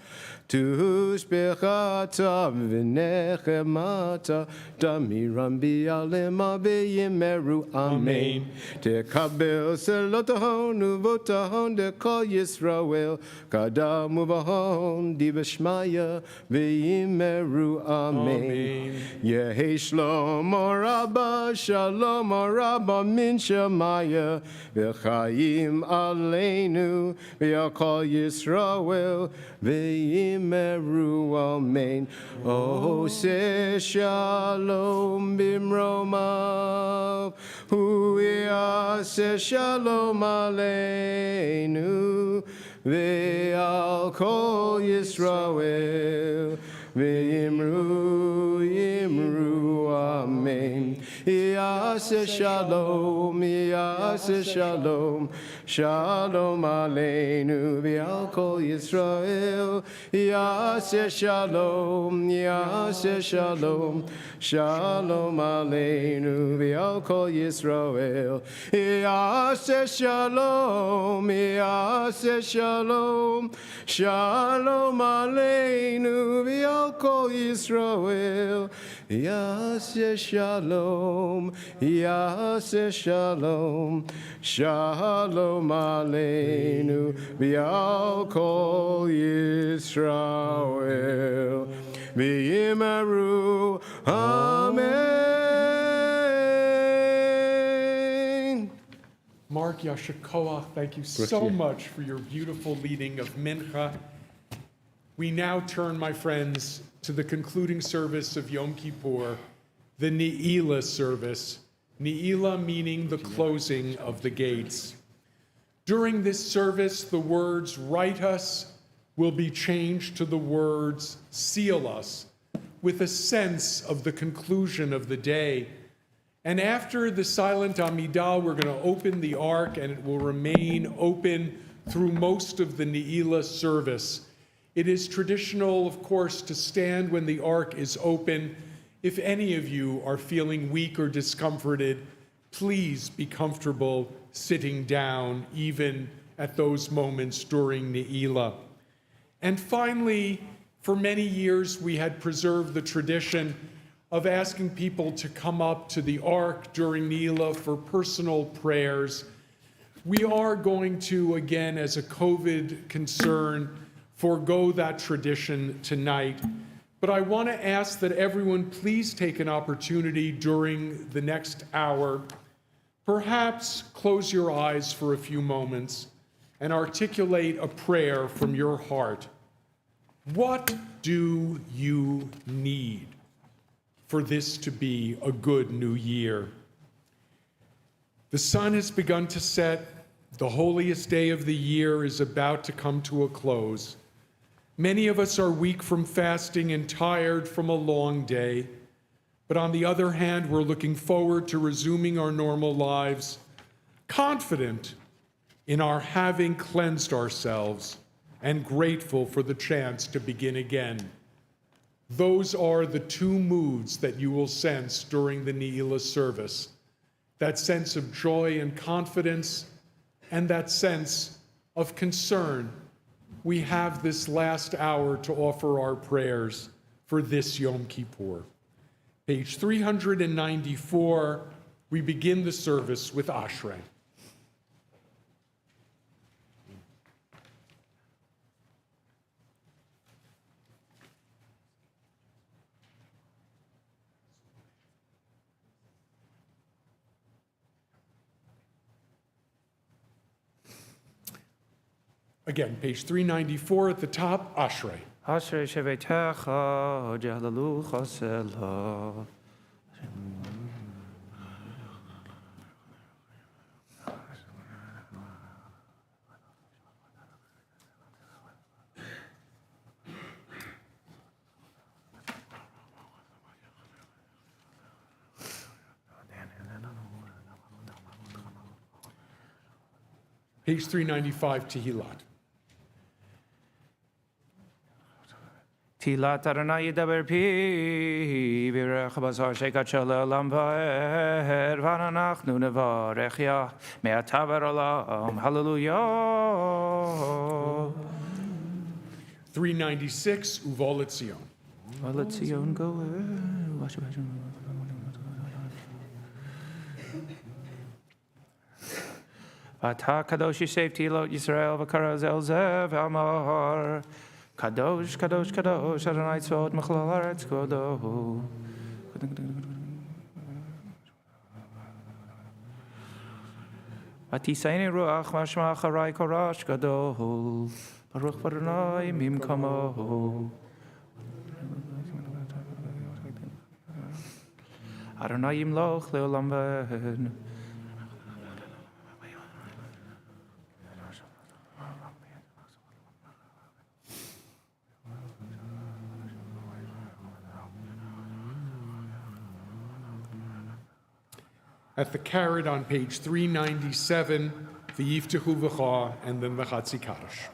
Tush Bechata V'nechemata Damiram Bi'alema Be'yimeru Amen. Tekabel Selotahon Uvotahon Dekol Yisrael Kadam Uvahon Divashmaya Ve'yimeru Amen. Yehi Shalom Rabba Shalom Rabba Mincha Maya V'chaim Aleinu V'yakol Yisrael Ve'yimeru Amen. Oh, say Shalom Bimromav Hu Yaseh Shalom Aleinu Ve'al Kol Yisrael Ve'yimru Yimru Amen. Yaseh Shalom Yaseh Shalom Shalom Aleinu Ve'al Kol Yisrael Yaseh Shalom Yaseh Shalom Shalom Aleinu Ve'al Kol Yisrael Yaseh Shalom Yaseh Shalom Shalom Aleinu Ve'al Kol Yisrael Yaseh Shalom Yaseh Shalom Shalom Aleinu Ve'al Kol Yisrael V'yimeru Amen. Mark Yashikoach, thank you so much for your beautiful leading of Mincha. We now turn, my friends, to the concluding service of Yom Kippur, the Ne'ilah service. Ne'ilah meaning the closing of the gates. During this service, the words "write us" will be changed to the words "seal us," with a sense of the conclusion of the day. And after the silent Amidah, we're going to open the ark, and it will remain open through most of the Ne'ilah service. It is traditional, of course, to stand when the ark is open. If any of you are feeling weak or discomforted, please be comfortable sitting down, even at those moments during Ne'ilah. And finally, for many years, we had preserved the tradition of asking people to come up to the ark during Ne'ilah for personal prayers. We are going to, again, as a COVID concern, forego that tradition tonight. But I want to ask that everyone please take an opportunity during the next hour. Perhaps close your eyes for a few moments and articulate a prayer from your heart. What do you need for this to be a good new year? The sun has begun to set. The holiest day of the year is about to come to a close. Many of us are weak from fasting and tired from a long day. But on the other hand, we're looking forward to resuming our normal lives, confident in our having cleansed ourselves and grateful for the chance to begin again. Those are the two moods that you will sense during the Ne'ilah service, that sense of joy and confidence, and that sense of concern. We have this last hour to offer our prayers for this Yom Kippur. Page 394, we begin the service with Ashrei. Again, page 394 at the top, Ashrei. Ashrei shevetecha jehalalu chasela. Page 395, Tehillat. Tilat Adonai yidaber pi v'yirech bazar shekat shel olam va'er v'anachnu nevarech ya me'ata v'olam. Hallelujah. 396, Uvol Etzion. Let's see you go. Ata kadosh yishev tilot Yisrael v'karaz el zev amar. Kadosh, Kadosh, Kadosh, Adonai Tzvot Mechalal Haaretz Kodo. V'tiseini ruach mashma acharai korash gadol. Baruch Adonai mimkamo. Adonai yimloch leolam v'en. At the carrot on page 397, the Yiftechu V'cha, and then the Chatzi Kaddish.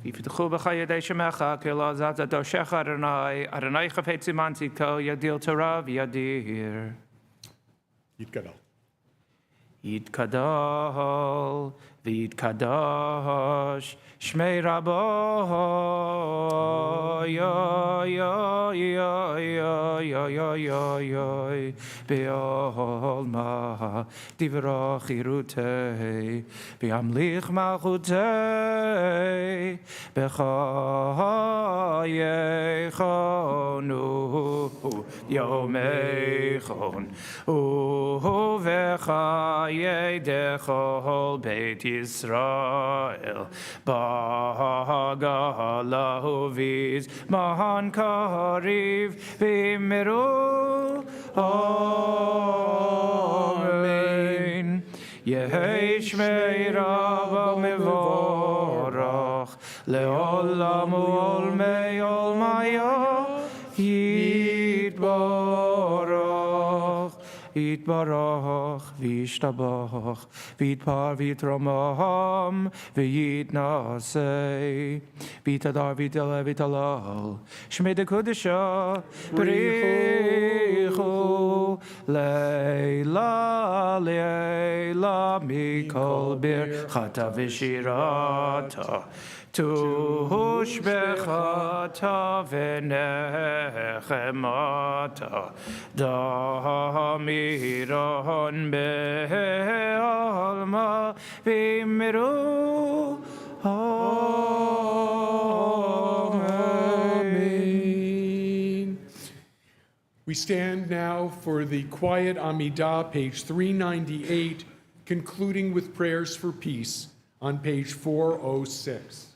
Yiftechu b'cha yedei shemecha k'lo zat adoshecha Adonai. Adonai chafetz imanti ko yadil Torah v'yadir. Yitgadal. Yitgadal v'yitkadosh Shmei Rabbo yo yo yo yo yo yo yo yo Be'olma Divrach Irutei Be'amlich Malchutei B'chayechonu Yomeichon U'v'chayei dechol Beit Yisrael Ba'agalahu viz Mahan Kariv V'miru יהי שמי רבא מבורך, לעולם ועולמי עולמיה יתברך. יתברך וישתבח, ויתפאר ויתרומם, ויתנשא, ויתהדר ויתעלה ויתהלל, שמי דקודשא בריחו, לילה לילה מכל ברכתה ושירתה. תושבחתה ונחמתה, דמירון בעלמה וימירו Amen. We stand now for the quiet Amidah, page 398, concluding with prayers for peace on page 406.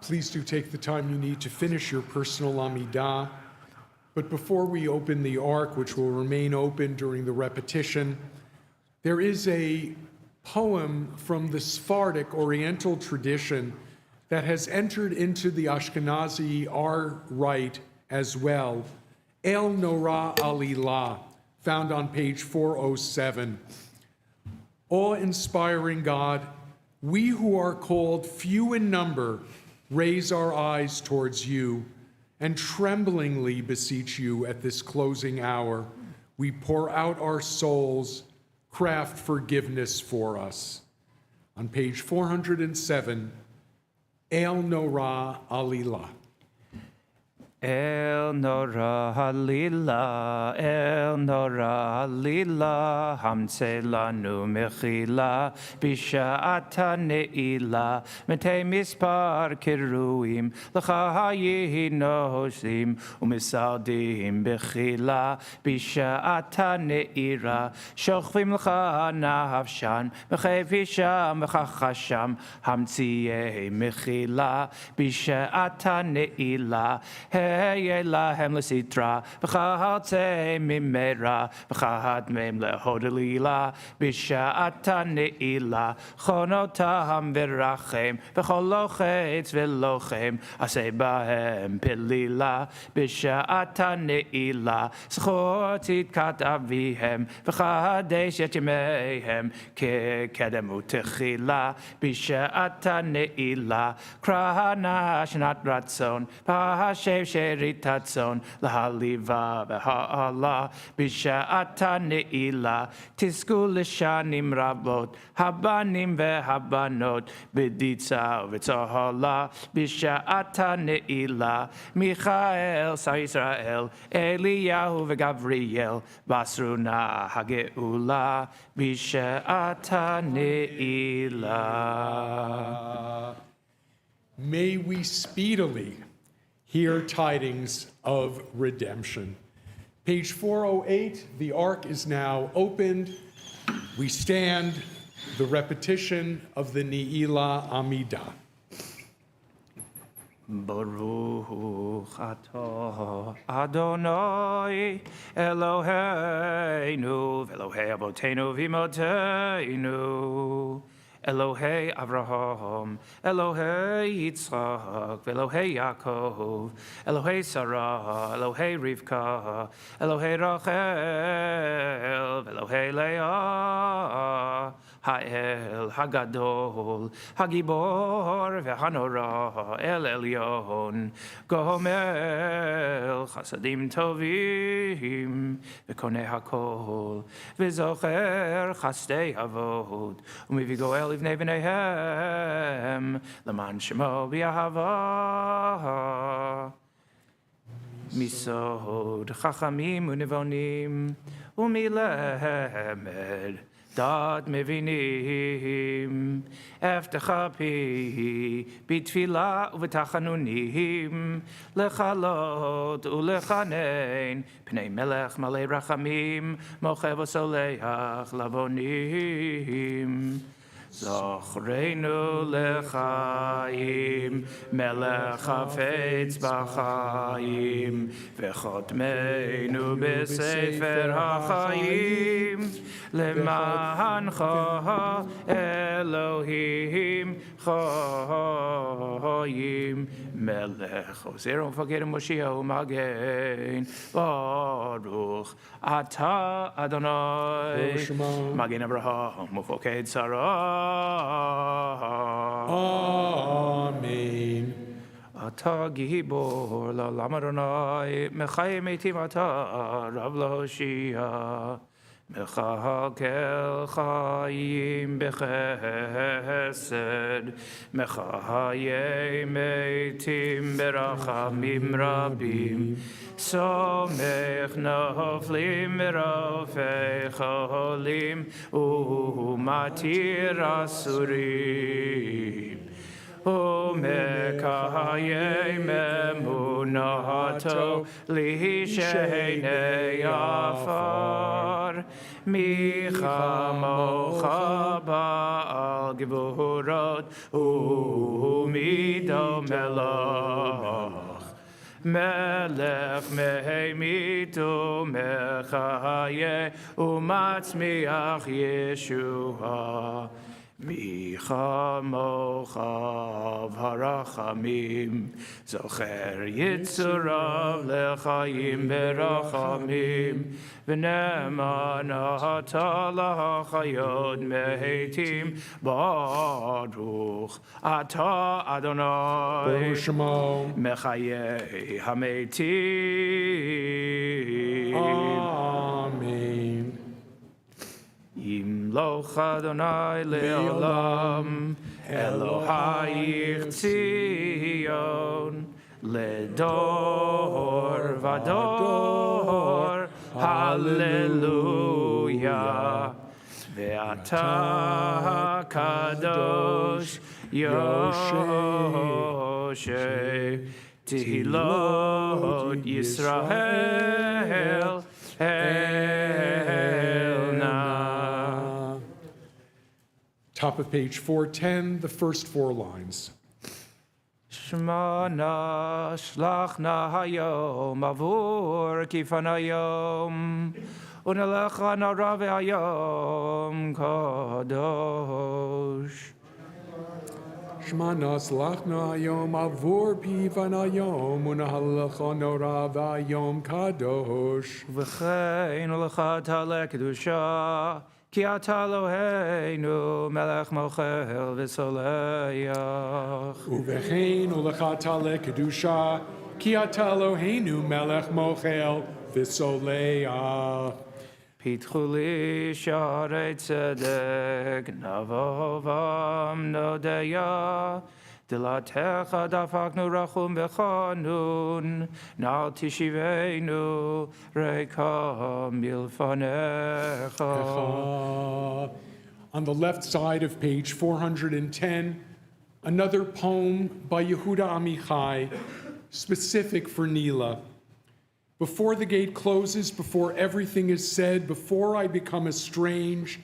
please do take the time you need to finish your personal Amidah. But before we open the Ark, which will remain open during the repetition, there is a poem from the Sephardic Oriental tradition that has entered into the Ashkenazi our rite as well. El Norah Alilah, found on page 407. Awe-inspiring God, we who are called few in number raise our eyes towards you and tremblingly beseech you at this closing hour. We pour out our souls, craft forgiveness for us. On page 407, El Norah Alilah. El Norah Halila, El Norah Halila, Hamse lanu mechila, Bisha'ata ne'ila, Mete mispar kiruim, L'cha nosim, Umisaldim bechila, Bisha'ata ne'ira, Shochvim l'cha nafshan, Mechevisham v'chachasham, Hamtzieh mechila, Bisha'ata ne'ila, Hey lahem lesitra, v'chahatze mimera, v'chahat mem lehodalila, b'sha'ata ne'ila, chonotam v'rachem, v'cholochetz v'lochem, aseh bahem pilila, b'sha'ata ne'ila, zchot kat avihem, v'chadesh et yemehem, kekedemu techila, b'sha'ata ne'ila, krahana shnat ratzon, Shev Sheritatzon, Lahaliva, Baha'ala, Bisha'ata Ne'ila, Tisku Lishanim Rabot, Habanim Vehabanot, Biditza Vitzahala, Bisha'ata Ne'ila, Michael, Israel, Eliyahu Vegavriel, Basruna Hageula, Bisha'ata Ne'ila. May we speedily hear tidings of redemption. Page 408, the Ark is now opened. We stand the repetition of the Ne'ilah Amidah. Baruch atah Adonai Eloheinu v'Elohei Avotenu v'Imotenu Elohei Avraham, Elohei Yitzchak, Elohei Yaakov, Elohei Sarah, Elohei Rivka, Elohei Rachel, Elohei Leah, Ha'el, Hagadol, Hagibor, Ve'hanora, El Elyon, Gomel, Chasadim Tovim, Ve'konei HaKol, Ve'zocher Chasdei Avod, U'mivigoel Livnei V'neihem, L'man Shemo B'Yahava, Misod Chachamim U'Nevonim, U'milemed, Dad mevinim, Eftecha pi, B'tfila u'v'tachanunim, Lechalot u'lechanein, Pnei melech malei rachamim, Mochev u'soleach lavonim. Zochreinu lechaim, Melech hafetz b'chaim, V'chotmeinu b'sefer hachayim, Lemancha Elohim chayim, Melech Ozer u'mfaged u'moshiach u'magen, Baruch Ata Adonai, Magen Avraham u'foked Sarah. Amen. Ata gibor la'olam Adonai, mechayim eitim ata Rav LaHoshia, mechakel chayim bechesed, mechayim eitim berachamim rabim, somech noflim berofei cholim, u'matir asurim. Umekayim emunato lisheinei afar, michamocha ba'al gevurot u'mid Ido Melech. Melech mehemitu mechaye umatzmiach Yeshua. Micha mochav harachamim zocher yitzurav lechayim berachamim v'neman ata lahachayod mehetim baruch ata Adonai Baruch Shemo. mechaye hametim. Amen. Yimloch Adonai le'olam, Elohai Tzion, ledor vador, Hallelujah. Ve'ata kadosh Yoshe, Tehilot Yisrael, Top of page 410, the first 4 lines. Shema na shlachna hayom avur kifan hayom unalecha na rave hayom kadosh. Shema naslachna hayom avur pivan hayom unahalecha nora v'hayom kadosh. V'chein ulecha tale kedusha ki ata Eloheinu melech mochel v'soleach. Uvechein ulechata lekedusha ki ata Eloheinu melech mochel v'soleach. Pitchu li sharei tzedek navovam nodeya Dilatecha dafaknu rachum bechanun Nal tishivenu reikam milfanecha. On the left side of page 410, another poem by Yehuda Amichai, specific for Nila. Before the gate closes, before everything is said, before I become estranged,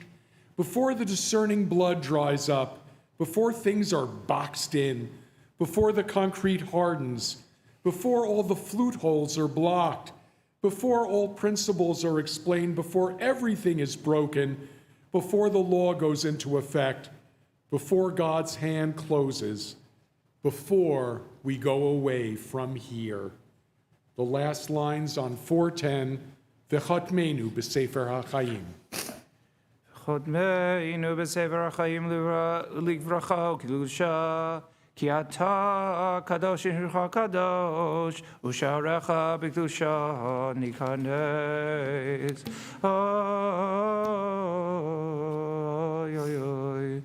before the discerning blood dries up, before things are boxed in, before the concrete hardens, before all the flute holes are blocked, before all principles are explained, before everything is broken, before the law goes into effect, before God's hand closes, before we go away from here. The last lines on 410, V'chatmenu b'sefer ha'chayim. Chodmeinu b'sefer ha'chayim livracha u'kedusha ki ata kadosh incha kadosh u'sharecha b'kedusha nikanes. Oy, oy, oy.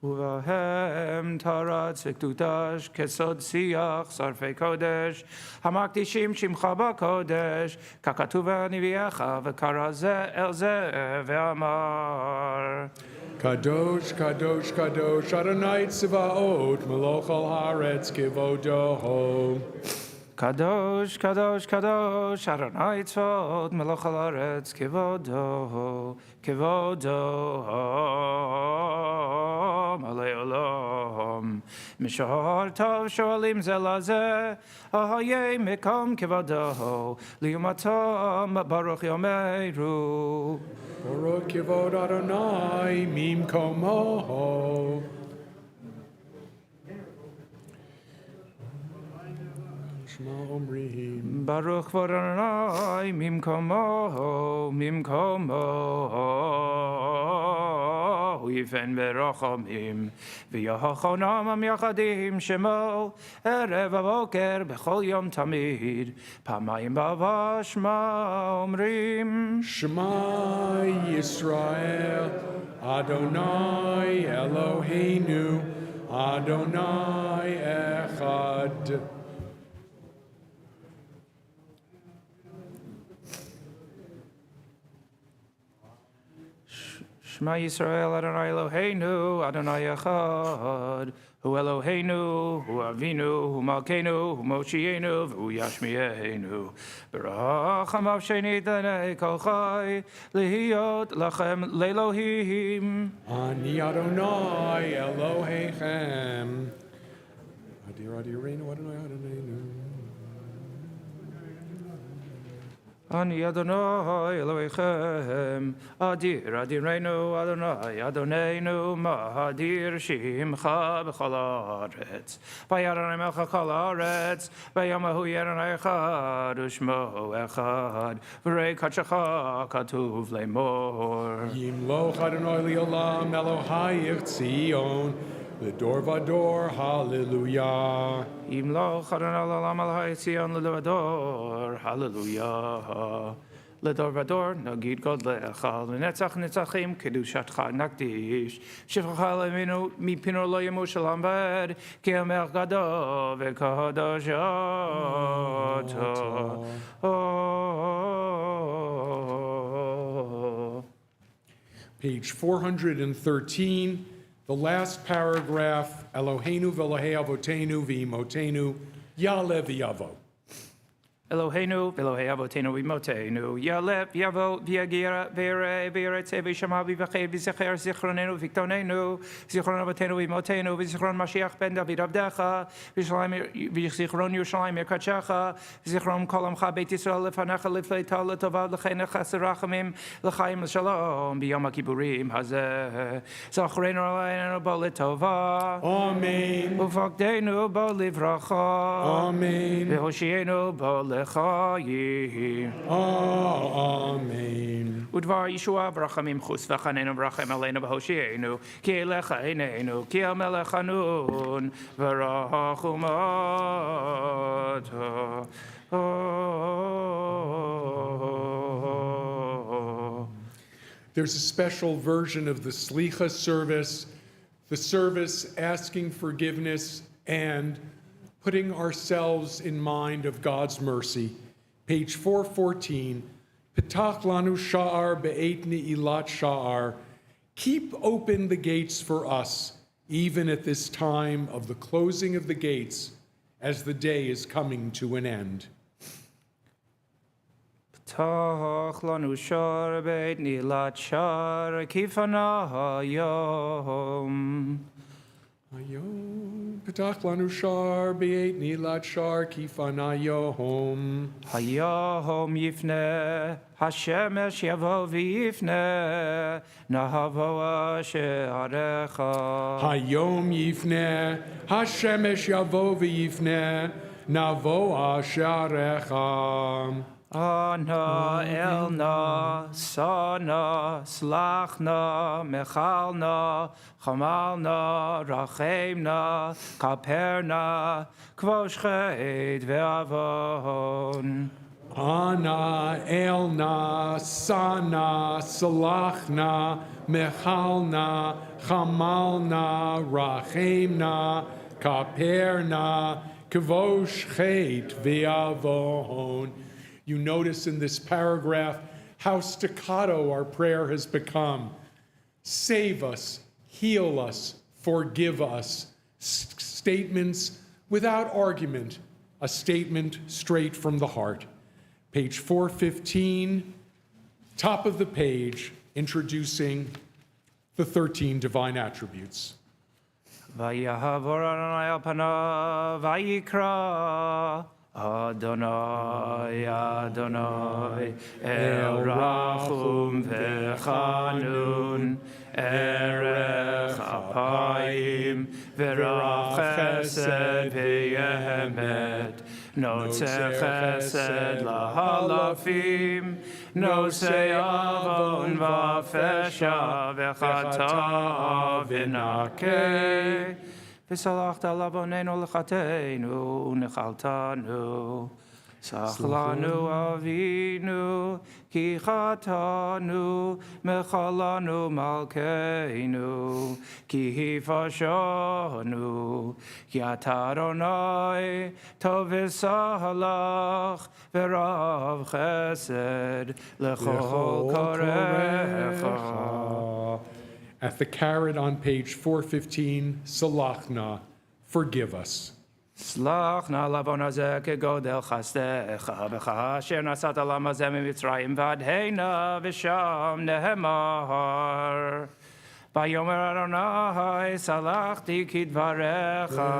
ובהם תרץ וקדוש כסוד שיח שרפי קודש המקדישים שמך בקודש ככתוב בנביאך וקרא זה אל זה ואמר Kadosh, Kadosh, Kadosh, Adonai Tzvaot, Melech al haaretz kivodo. קדוש, קדוש, קדוש, אדוני צבאות מלך על הארץ, כבודו, כבודו, מלא עולם. משהר טוב שואלים זה לזה, אהיה מקום כבודו, ליומתם ברוך יאמרו. Baruch kivod Adonai mimkomo. ברוך כבוד אדוני ממקומו, ממקומו, יפן ברחמים, ויחונם המייחדים שמו, ערב ובוקר בכל יום תמיד, פעמיים בעבר שמע אומרים, Shema Yisrael, Adonai Eloheinu, Adonai Echad. Shema Yisrael, Adonai Eloheinu, Adonai Echad, Hu Eloheinu, Hu Avinu, Hu Malkeinu, Hu Moshienu, Hu Yashmienu. Berachamav Sheni Danei Kol Chai, Lihiyot Lachem Lelohim. Ani Adonai Elohechem. Adi Reinu Adonai Adonai. Ani Adonai Elohechem, Adir Adirenu Adonai Adonenu Mahadir Shimcha B'chol Haaretz, Vayadonai Melcha Kol Haaretz, Vayamahu Yadonai Echad Ushmo Echad, V'rei Kadshacha Katuv Lemor. Yimloch Adonai Li'olam Elohai Tzion, L'dor Vador, Hallelujah. Yimloch Adonai L'olam Elohai Tzion L'dor, Hallelujah. L'dor Vador, Nagid Godlecha, L'netzach Netzachim, Kedushatcha Nakdish, Shivcha Leminu, Mipino Lo Yemu Shalom Ved, Ki Amech Gado V'Kadosh Ato. Page 413, the last paragraph, Eloheinu v'Elohei Avotenu v'Imotenu, Ya'aleh v'Yavo. Eloheinu, Elohei Avotenu, V'imotenu, Ya'aleh, V'yavo, V'yagira, V'yireh, V'yiretzeh, V'yishama, V'yivachei, V'yizecher, Zichronenu, V'yiktonenu, Zichron Avotenu, V'imotenu, V'zichron Mashiach ben David Avdecha, V'zichron Yerushalayim Yirkachecha, V'zichron Kol Amcha Beit Yisrael Lefanecha Lifleita L'tova L'cheinech Chesed Rachamim L'chaim L'shalom B'yom HaKippurim Hazeh Zachrenu Aleinu Bo L'tova Amen. Uvagdenu Bo Livracha Amen. V'hoshienu Bo L'chayim Amen. Udvar Yeshua Brachamim Chus V'chanenu Brachem Aleinu V'hoshienu Ki Elecha Eineinu Ki HaMelech Hanun V'rachum Ato. There's a special version of the Slicha service, the service asking forgiveness and putting ourselves in mind of God's mercy. Page 414, Petach lanu sha'ar be'et ne'ilat sha'ar. Keep open the gates for us, even at this time of the closing of the gates, as the day is coming to an end. Ptach lanu shar beit nilat shar kifana hayom. Hayom, Petach lanu shar be'et nilat shar kifanayom. Hayom yifne Hashemesh yavo v'yifne nahavo ashe'arecha. Hayom yifne, Hashemesh yavo v'yifne, navo asharecha. Ana elna, sana, slachna, mechalna, chamalna, rachemna, kaperna, kvoshchet ve'avon. Ana, elna, sana, salachna, mechalna, chamalna, rachemna, kaperna, kvosh chet ve'avon. You notice in this paragraph how staccato our prayer has become. Save us, heal us, forgive us. Statements without argument, a statement straight from the heart. Page 415, top of the page, introducing the 13 divine attributes. Vayahavor Adonai al panav, vayikra Adonai, Adonai, El Rachum V'Chanun, Erech Apayim, V'Rav Chesed V'Yemet, Notzeh Chesed Lahalafim, Nosei Avon V'Fesha V'Chata V'Nakeh, V'salachta lavonenu l'chateinu u'nechaltanu. Sachlanu avinu ki chatanu mechalanu malkeinu ki hifashanu ki ataronai tov v'sahalach v'rav chesed l'chol korecha. At the caret on page 415, Salachna, forgive us. Slachna lavon hazeh kegodel chastecha v'cha asher nasat olam hazeh mimitzrayim v'adheina v'sham nehemar. Vayomer Adonai salachti kidvarecha.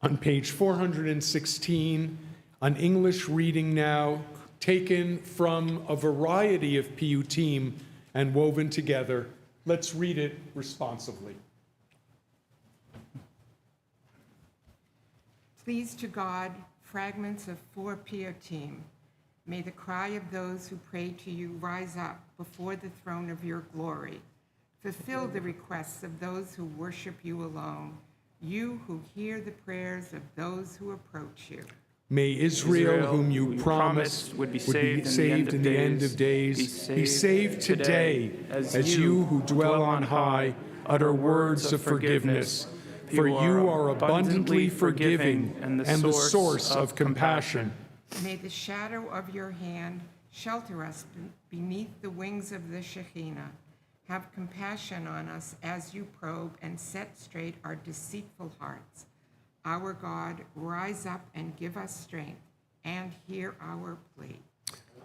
On page 416, an English reading now taken from a variety of piyutim and woven together. Let's read it responsively. Please to God, fragments of 4 piyutim. May the cry of those who pray to you rise up before the throne of your glory. Fulfill the requests of those who worship you alone, you who hear the prayers of those who approach you. May Israel, whom you promised would be saved in the end of days, be saved today, as you who dwell on high utter words of forgiveness. For you are abundantly forgiving and the source of compassion. May the shadow of your hand shelter us beneath the wings of the Shekhinah. Have compassion on us as you probe and set straight our deceitful hearts. Our God, rise up and give us strength, and hear our plea.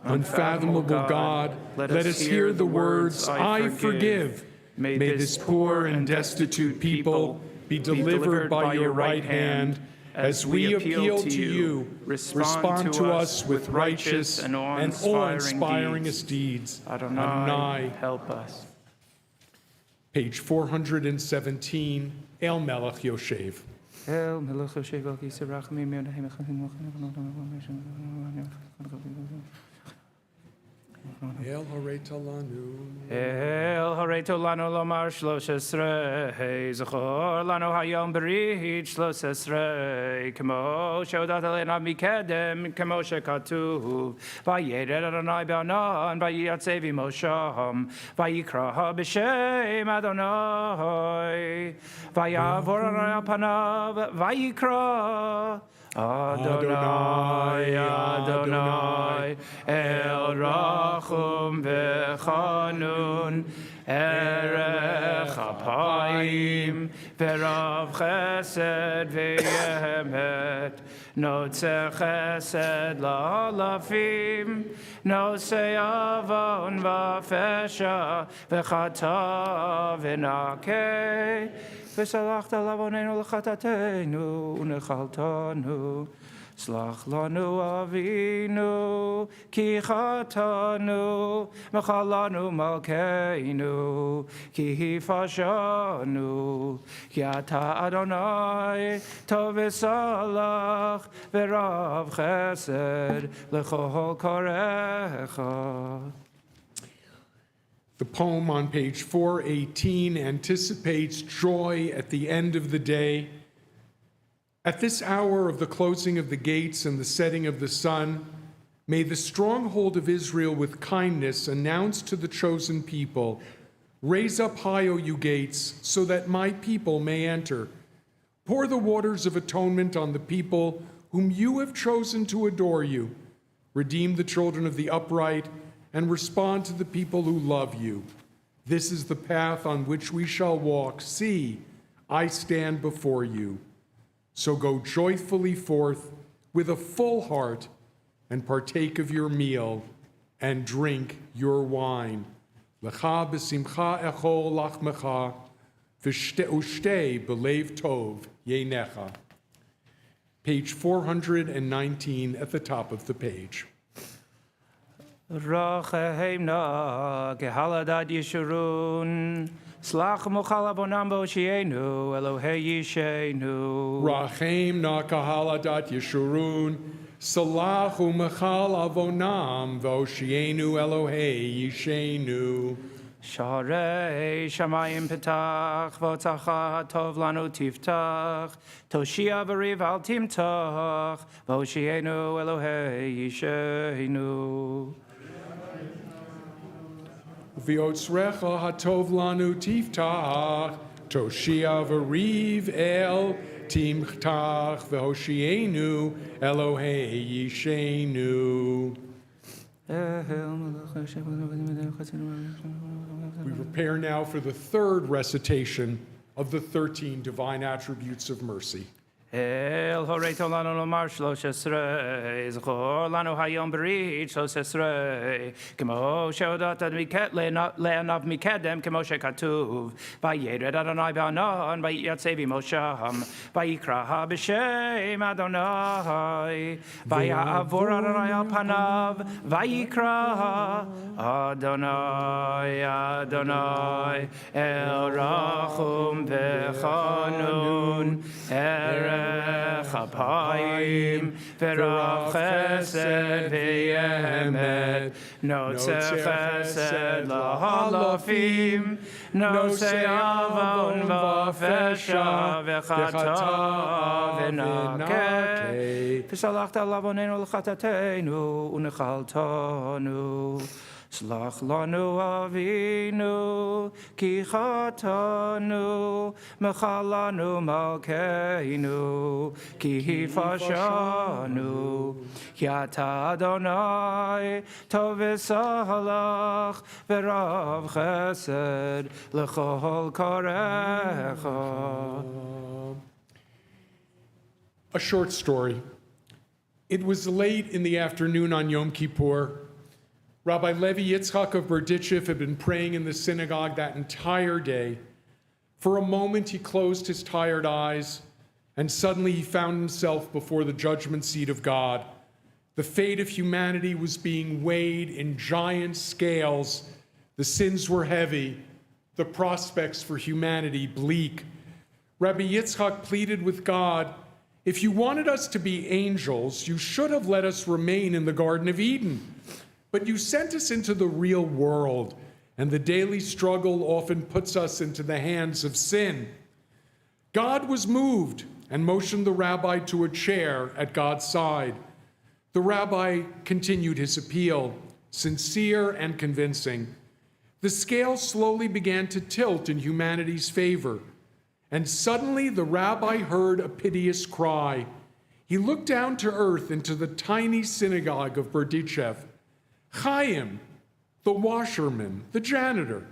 Unfathomable God, let us hear the words, I forgive. May this poor and destitute people be delivered by your right hand. As we appeal to you, respond to us with righteous and awe-inspiring deeds. Adonai, help us. Page 417, El Melech Yoshev. El Melech Yoshev al Kisei Rachamim. El Hareta Lanu. El Hareto Lanu Lomar Shlosh Esrei Zachor Lanu Hayom Berich Shlosh Esrei Kemo Shodat Elena Mikedem Kemo Shekatuv Vayered Adonai Be'anan Vayatzevi Mosham Vayikra B'Shem Adonai Vayavor Adonai Panav Vayikra Adonai, Adonai, El Rachum V'Chanun, Erech Apayim, V'Rav Chesed V'Yemet, Notze Chesed La'alafim, Nosei Avon V'Fesha, V'Chata V'Nakeh, ושלחת לעווננו לחטאתנו ונחלתנו. סלח לנו אבינו, כי חטאנו, מחל לנו מלכנו, כי הפשענו. כי אתה אדוני, טוב וסלח, ורב חסד לכל קוראיך. The poem on page 418 anticipates joy at the end of the day. At this hour of the closing of the gates and the setting of the sun, may the stronghold of Israel with kindness announce to the chosen people, raise up high, O you gates, so that my people may enter. Pour the waters of atonement on the people whom you have chosen to adore you. Redeem the children of the upright, and respond to the people who love you. This is the path on which we shall walk. See, I stand before you. So go joyfully forth with a full heart and partake of your meal and drink your wine. Lecha b'simcha echol lachmecha v'ushtei b'lev tov yenecha. Page 419 at the top of the page. Rachemna Gehaladad Yeshurun Slach Mochal Avonam Boshienu Elohei Yishenu Rachem na kahaladat Yeshurun Salach u'mechal avonam Voshienu Elohei Yishenu Sharei Shamayim Petach Votzacha Tov Lanu Tiftach Toshia V'riv Al Timtach Voshienu Elohei Yishenu V'yotzrecha hatov lanu tiftach Toshia v'riv el timchtach V'hoshienu Elohei Yishenu. We prepare now for the third recitation of the 13 divine attributes of mercy. El horeto lanu lomar shlosh esrei, zchor lanu hayom berit shlosh esrei, kemo sheodat ad miket le'anav mikedem, kemo shekatuv, vayered Adonai ba'anon, vayatsevi Mosham, vayikra b'shem Adonai, vayavor Adonai al panav, vayikra Adonai, Adonai, el rachum v'chanun, Erech Apayim, V'rav Chesed V'yemet, Notzeh Chesed L'halafim, Nosei Avon V'afesha V'chata V'nakeh, V'shalachta Lavonenu L'chatateinu U'nechaltanu. Slach lanu avinu, ki chatanu, mechalanu malkeinu, ki hifashanu. Yata Adonai, tov v'salach, v'rav chesed, l'chol korecha. A short story. It was late in the afternoon on Yom Kippur. Rabbi Levi Yitzchak of Berdichev had been praying in the synagogue that entire day. For a moment, he closed his tired eyes, and suddenly he found himself before the judgment seat of God. The fate of humanity was being weighed in giant scales. The sins were heavy, the prospects for humanity bleak. Rabbi Yitzchak pleaded with God, "If you wanted us to be angels, you should have let us remain in the Garden of Eden. But you sent us into the real world, and the daily struggle often puts us into the hands of sin." God was moved and motioned the rabbi to a chair at God's side. The rabbi continued his appeal, sincere and convincing. The scale slowly began to tilt in humanity's favor, and suddenly the rabbi heard a piteous cry. He looked down to earth into the tiny synagogue of Berdichev. Chaim, the washerman, the janitor,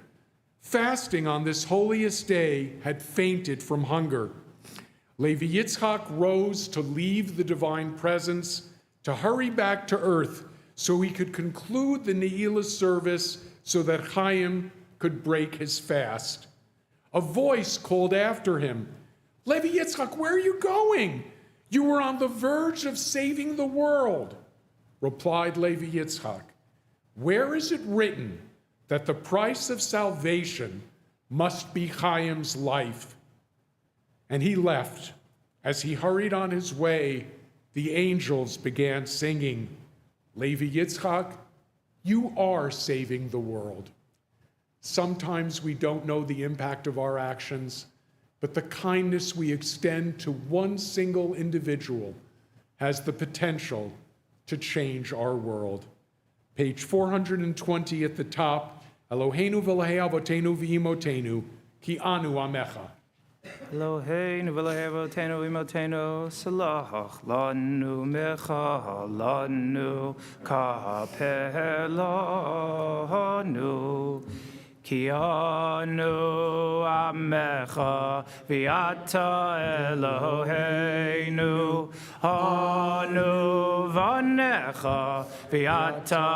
fasting on this holiest day, had fainted from hunger. Levi Yitzchak rose to leave the divine presence, to hurry back to earth so he could conclude the Ne'ilah service so that Chaim could break his fast. A voice called after him, "Levi Yitzchak, where are you going? You were on the verge of saving the world." Replied Levi Yitzchak, "Where is it written that the price of salvation must be Chaim's life?" And he left. As he hurried on his way, the angels began singing, "Levi Yitzchak, you are saving the world." Sometimes we don't know the impact of our actions, but the kindness we extend to one single individual has the potential to change our world. Page 420 at the top, Eloheinu v'Elahei avotenu v'imotenu, ki anu amecha. Eloheinu v'Elahei avotenu v'imotenu, salach lanu mecha lanu, kaper lanu. Ki anu amecha v'ata Eloheinu, anu v'anecha v'ata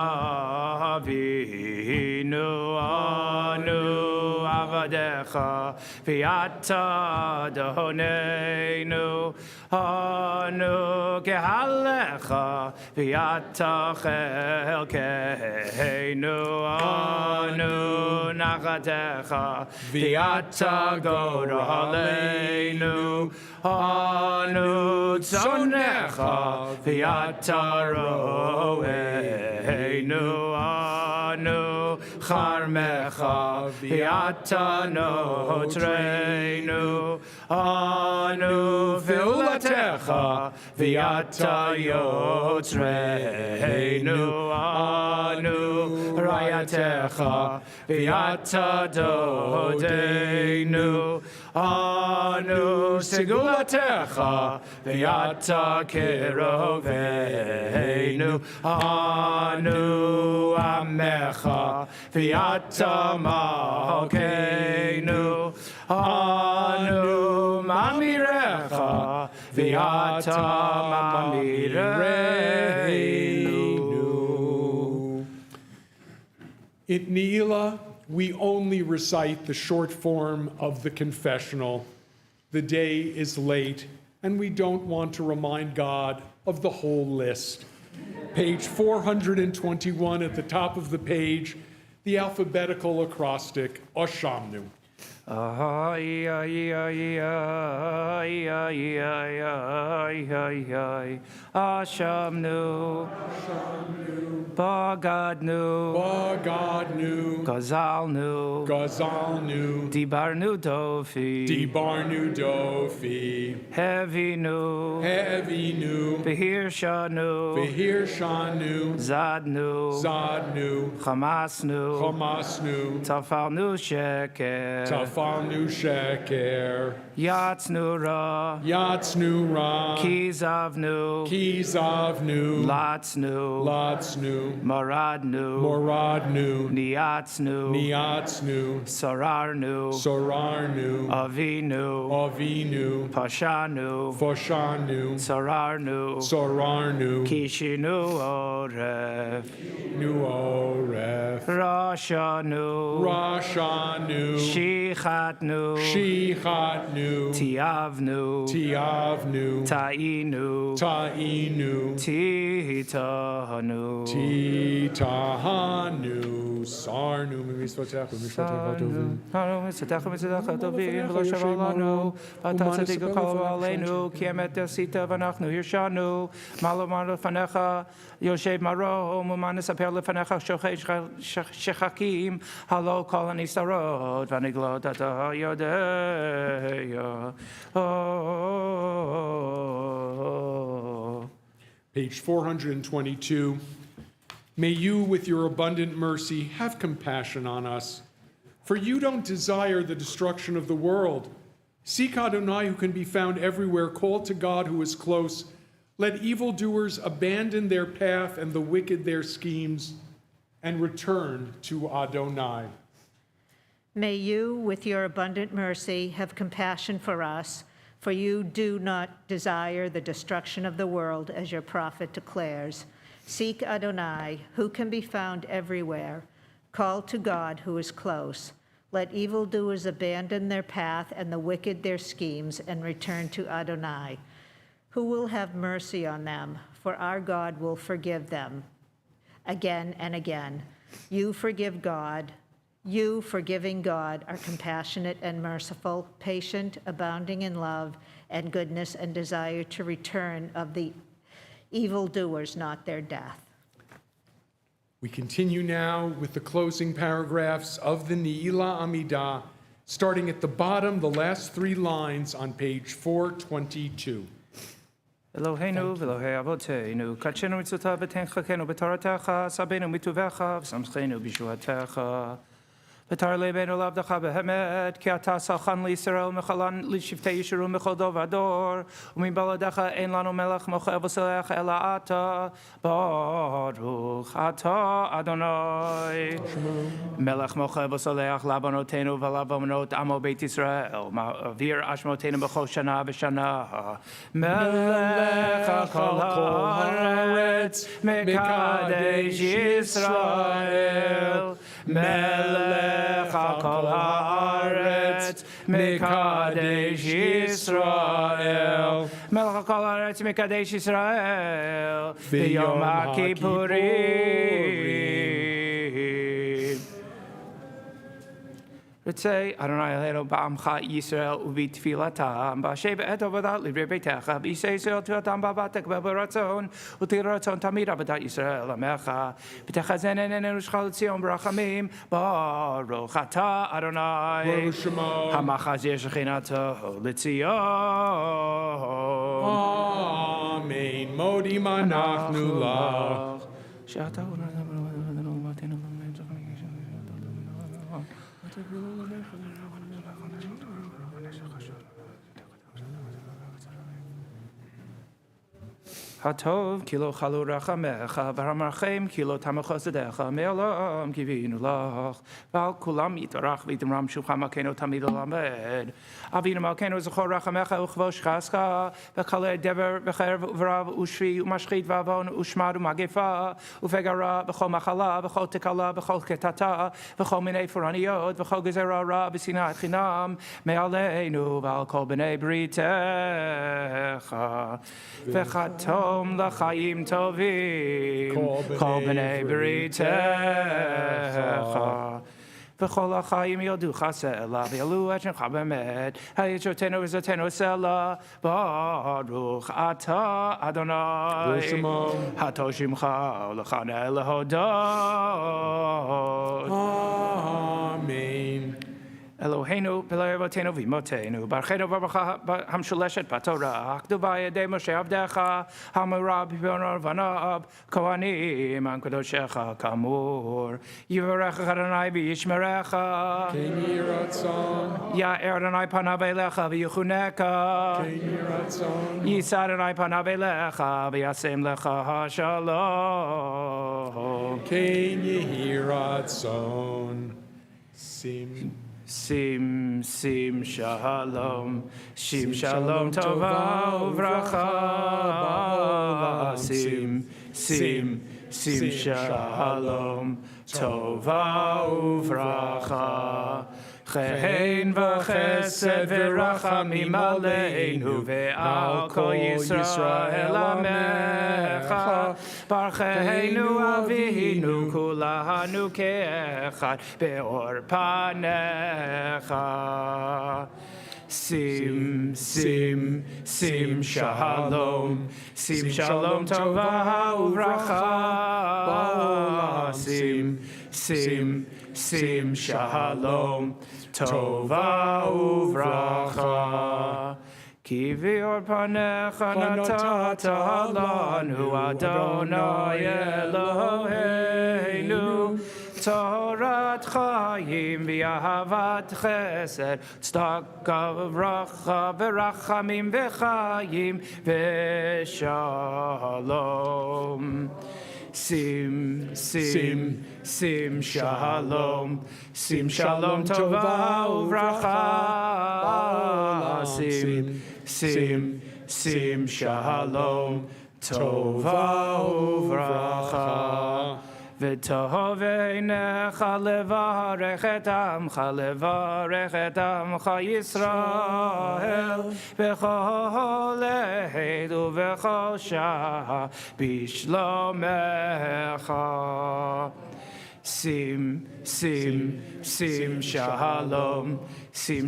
avinu, anu avadecha v'ata adonenu, anu kehalecha v'ata chelkeinu, anu nachatecha v'ata goraleinu, anu tzonecha v'ata roeinu, anu charmecha v'ata notreinu, anu ve'ulatecha v'ata yotzreinu, anu rayatecha v'ata dodeinu, anu segulatecha v'ata keroveinu, anu amecha v'ata malkeinu, Anu mamirecha, v'ata mamireinu. At Ne'ilah, we only recite the short form of the confessional. The day is late, and we don't want to remind God of the whole list. Page 421 at the top of the page, the alphabetical acrostic, Oshamnu. Ashamnu, Bagadnu, Gazalnu, Dibarnu Dofi, Hevinu, Behir Shanu, Zadnu, Chamasnu, Tafalnu Sheker, Yatsnu Ra, Kizavnu, Latsnu, Moradnu, Niatsnu, Sorarnu, Avinu, Pashanu, Sorarnu, Kishinu Oref, Rashanu, Shichatnu, Tiavnu, Ta'inu, Titahanu, Sarnu, Mimisvatechu, Mishvatechu, Mitzvatecha, Mitzvatecha, Tovim, V'lo Shavalanu, V'atatzadiku Kol Aleinu, Kiemet Desita V'anachnu Hirshanu, Malo Fanecha, Yoshev Maro, Mumanis Aper Lefanecha, Shechakim, Halo Kol Anisarot, V'aniglot Ata Yodeya. Page 422. May you, with your abundant mercy, have compassion on us. For you don't desire the destruction of the world. Seek Adonai, who can be found everywhere. Call to God, who is close. Let evildoers abandon their path and the wicked their schemes, and return to Adonai. May you, with your abundant mercy, have compassion for us, for you do not desire the destruction of the world, as your prophet declares. Seek Adonai, who can be found everywhere. Call to God, who is close. Let evildoers abandon their path and the wicked their schemes, and return to Adonai, who will have mercy on them, for our God will forgive them. Again and again, you forgive God. You, forgiving God, are compassionate and merciful, patient, abounding in love and goodness, and desire to return of the evildoers, not their death. We continue now with the closing paragraphs of the Ne'ilah Amidah, starting at the bottom, the last three lines on page 422. Eloheinu v'Elohei Avoteinu, kachenu mitzvotav v'tenchakenu b'toratecha, sabenu mituvecha, v'samschenu b'shuatecha. V'tar lebeinu lavdacha b'hemet, ki ata salchan l'Yisrael mechalan l'shivtei Yisharu mechol dor v'ador, u'mibaladecha ein lanu melech mocha evoselecha ela ata, baruch ata Adonai. Melech mocha evoseleach labanotenu v'labanot amo beit Yisrael, ma'avir ashmotenu b'chol shana v'shana. Melech kol haaretz, mekadesh Yisrael. Melech kol haaretz, mekadesh Yisrael. Melech kol haaretz, mekadesh Yisrael. V'yom HaKippurim. Ritzei Adonai Eloheinu ba'amcha Yisrael uvi tfilatam ba'sheva et avodat livrei beitecha b'yisei Yisrael tfilatam ba'vatek b'baratzon u'tiratzon tamid avodat Yisrael amecha b'techazen enenu shchal tzion b'rachamim baruch ata Adonai hamachazir shechinato l'tzion. Amen. Modi manachnu lach. הטוב כי לא חלו רחמך, והמרחם כי לא תמו חסדיך, מעולם קיווינו לך. ועל כולם יתברך ויתרם שובך מלכנו תמיד ללמד. אבינו מלכנו זכור רחמך וכבוש חסך, וכלה דבר וחרב ורב ושבי ומשחית ועוון ושמד ומגפה, ופגע בכל מחלה, בכל תקלה, בכל קטטה, וכל מיני פורעניות, וכל גזירה רע ושנאת חינם, מעלינו ועל כל בני בריתך. וחתום לחיים טובים, כל בני בריתך. וכל החיים יודוך סלע, ויעלו את שמך באמת, הישותנו וזתנו סלע, ברוך אתה אדוני, הטוב שמך ולכנה להודות. אמן. אלוהינו, פלאי אבותינו ואמותינו, ברכנו וברכה המשולשת בתורה, הכתובה ידי משה עבדך, המורה בפיונו ובניו, כהנים, הקדושך כאמור. יברך אדוני וישמרך. כן יהי רצון. יאר אדוני פניו אליך ויחונקה. כן יהי רצון. יישא אדוני פניו אליך וישם לך השלום. כן יהי רצון. שים שלום, שים שלום טובה וברכה. שים שלום טובה וברכה. חן וחסד ורחמים עלינו ועל כל ישראל עמך. ברכנו אבינו כולנו כאחד באור פניך. שים שלום, שים שלום טובה וברכה. שים שלום טובה וברכה. כי באור פניך נתת לנו אדוני אלוהינו תורת חיים ואהבת חסד, צדקה וברכה ורחמים וחיים ושלום. שים שלום טובה וברכה. שים שלום טובה וברכה. וטוב עיניך לברך את עמך, לברך את עמך ישראל, בכל עת ובכל שעה בשלומך. שים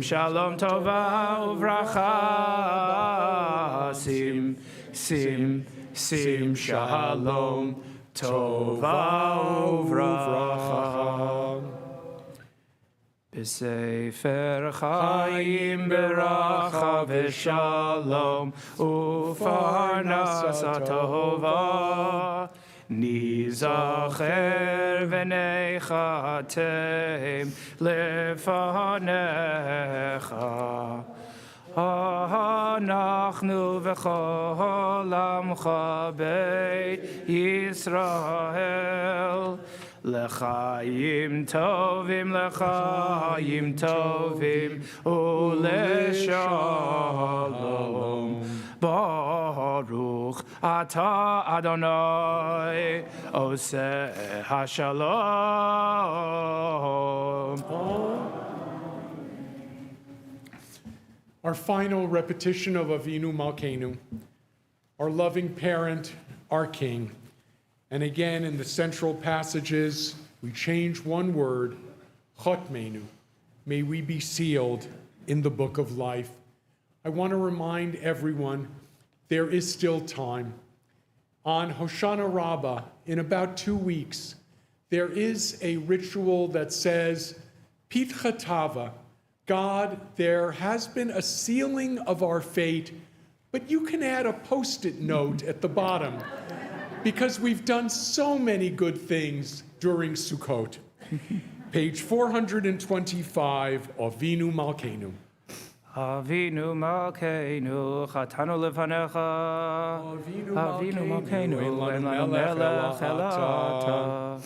שלום טובה וברכה. שים שלום טובה וברכה. בספר חיים ברכה ושלום ופרנסה טובה, ניזכר ונחתם לפניך. אנחנו וכל עמך בית ישראל, לחיים טובים, לחיים טובים ולשלום. ברוך אתה אדוני עושה השלום. Our final repetition of Avinu Malkeinu, our loving parent, our king. And again, in the central passages, we change one word, Chotmenu. May we be sealed in the book of life. I want to remind everyone, there is still time. On Hoshana Rabbah, in about 2 weeks, there is a ritual that says, Pitcha Tava, God, there has been a sealing of our fate, but you can add a Post-it note at the bottom because we've done so many good things during Sukkot. Page 425, Avinu Malkeinu. Avinu Malkeinu, Chatanu Lefanecha. Avinu Malkeinu, Elanu Melech Elata.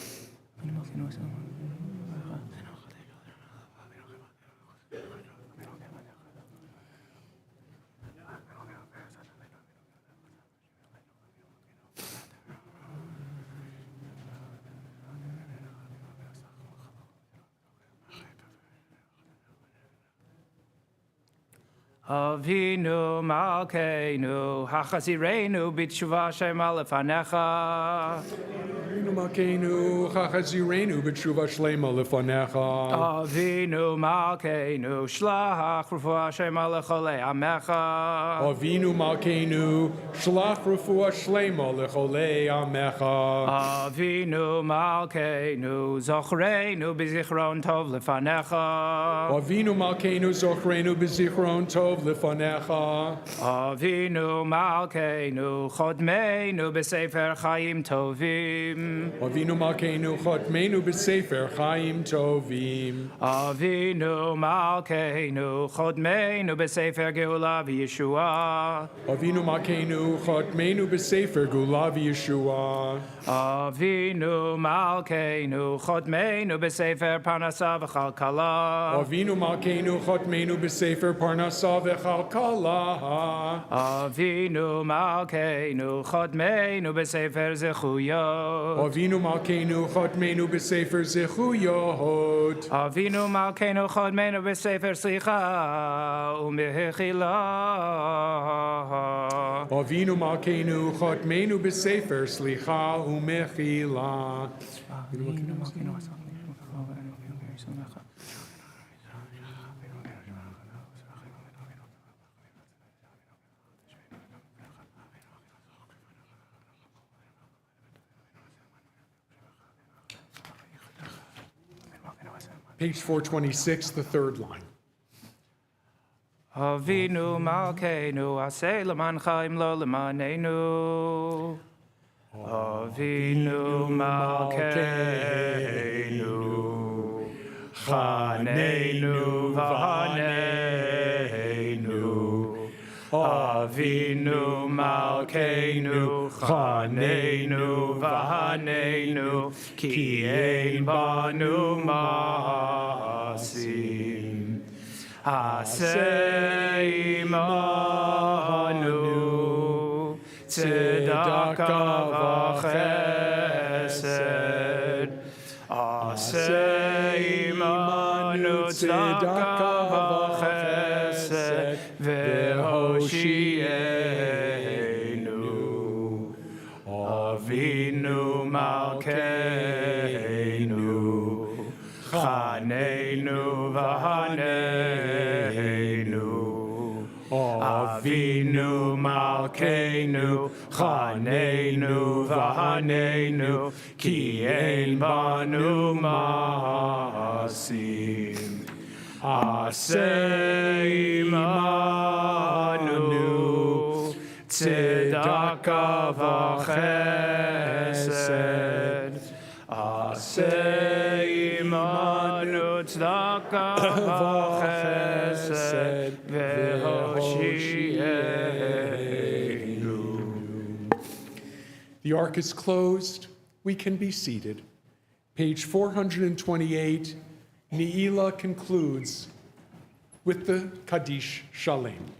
Avinu Malkeinu, Hachazirenu B'tshuva Shema Lefanecha. Avinu Malkeinu, Chachazirenu B'tshuva Shlema Lefanecha. Avinu Malkeinu, Shlach Refuah Shema Lecholei Amecha. Avinu Malkeinu, Shlach Refuah Shlema Lecholei Amecha. Avinu Malkeinu, Zochreinu B'zichron Tov Lefanecha. Avinu Malkeinu, Zochreinu B'zichron Tov Lefanecha. Avinu Malkeinu, Chodmeinu B'Sefer Chaim Tovim. Avinu Malkeinu, Chotmeinu B'Sefer Chaim Tovim. Avinu Malkeinu, Chodmeinu B'Sefer Geula V'Yeshua. Avinu Malkeinu, Chotmeinu B'Sefer Geula V'Yeshua. Avinu Malkeinu, Chodmeinu B'Sefer Parnasa V'Chalkala. Avinu Malkeinu, Chotmeinu B'Sefer Parnasa V'Chalkala. Avinu Malkeinu, Chodmeinu B'Sefer Zechuyot. Avinu Malkeinu, Chotmeinu B'Sefer Zechuyot. Avinu Malkeinu, Chodmeinu B'Sefer Slicha U'Mechila. Avinu Malkeinu, Chotmeinu B'Sefer Slicha U'Mechila. Page 426, the third line. Avinu Malkeinu, Aseh Leman Chaim Lo Lemanenu. Avinu Malkeinu, Chaneinu V'Haneinu. Avinu Malkeinu, Chaneinu V'Haneinu, Ki Ein Banu Masim. Aseh Imanu, Tzedakah v'chesed. Aseh imanu tzedakah v'chesed v'hoshienu. Avinu Malkeinu, Chaneinu v'Haneinu. Avinu Malkeinu, Chaneinu v'Haneinu, Ki Ein Banu Masim. Aseh Imanu, Tzedakah v'chesed. Aseh Imanu, Tzedakah v'chesed v'hoshienu. The ark is closed. We can be seated. Page 428, Ne'ilah concludes with the Kaddish Shalem.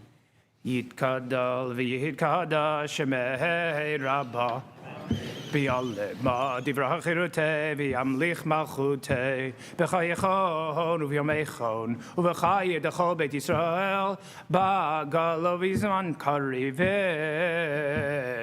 Yitkadal v'yitkada shemei Rabbah. B'yalema divrach chirutei v'yamlich malchutei b'chayechon u'v'yomechon u'v'chay edachol Beit Yisrael b'galo v'zman kari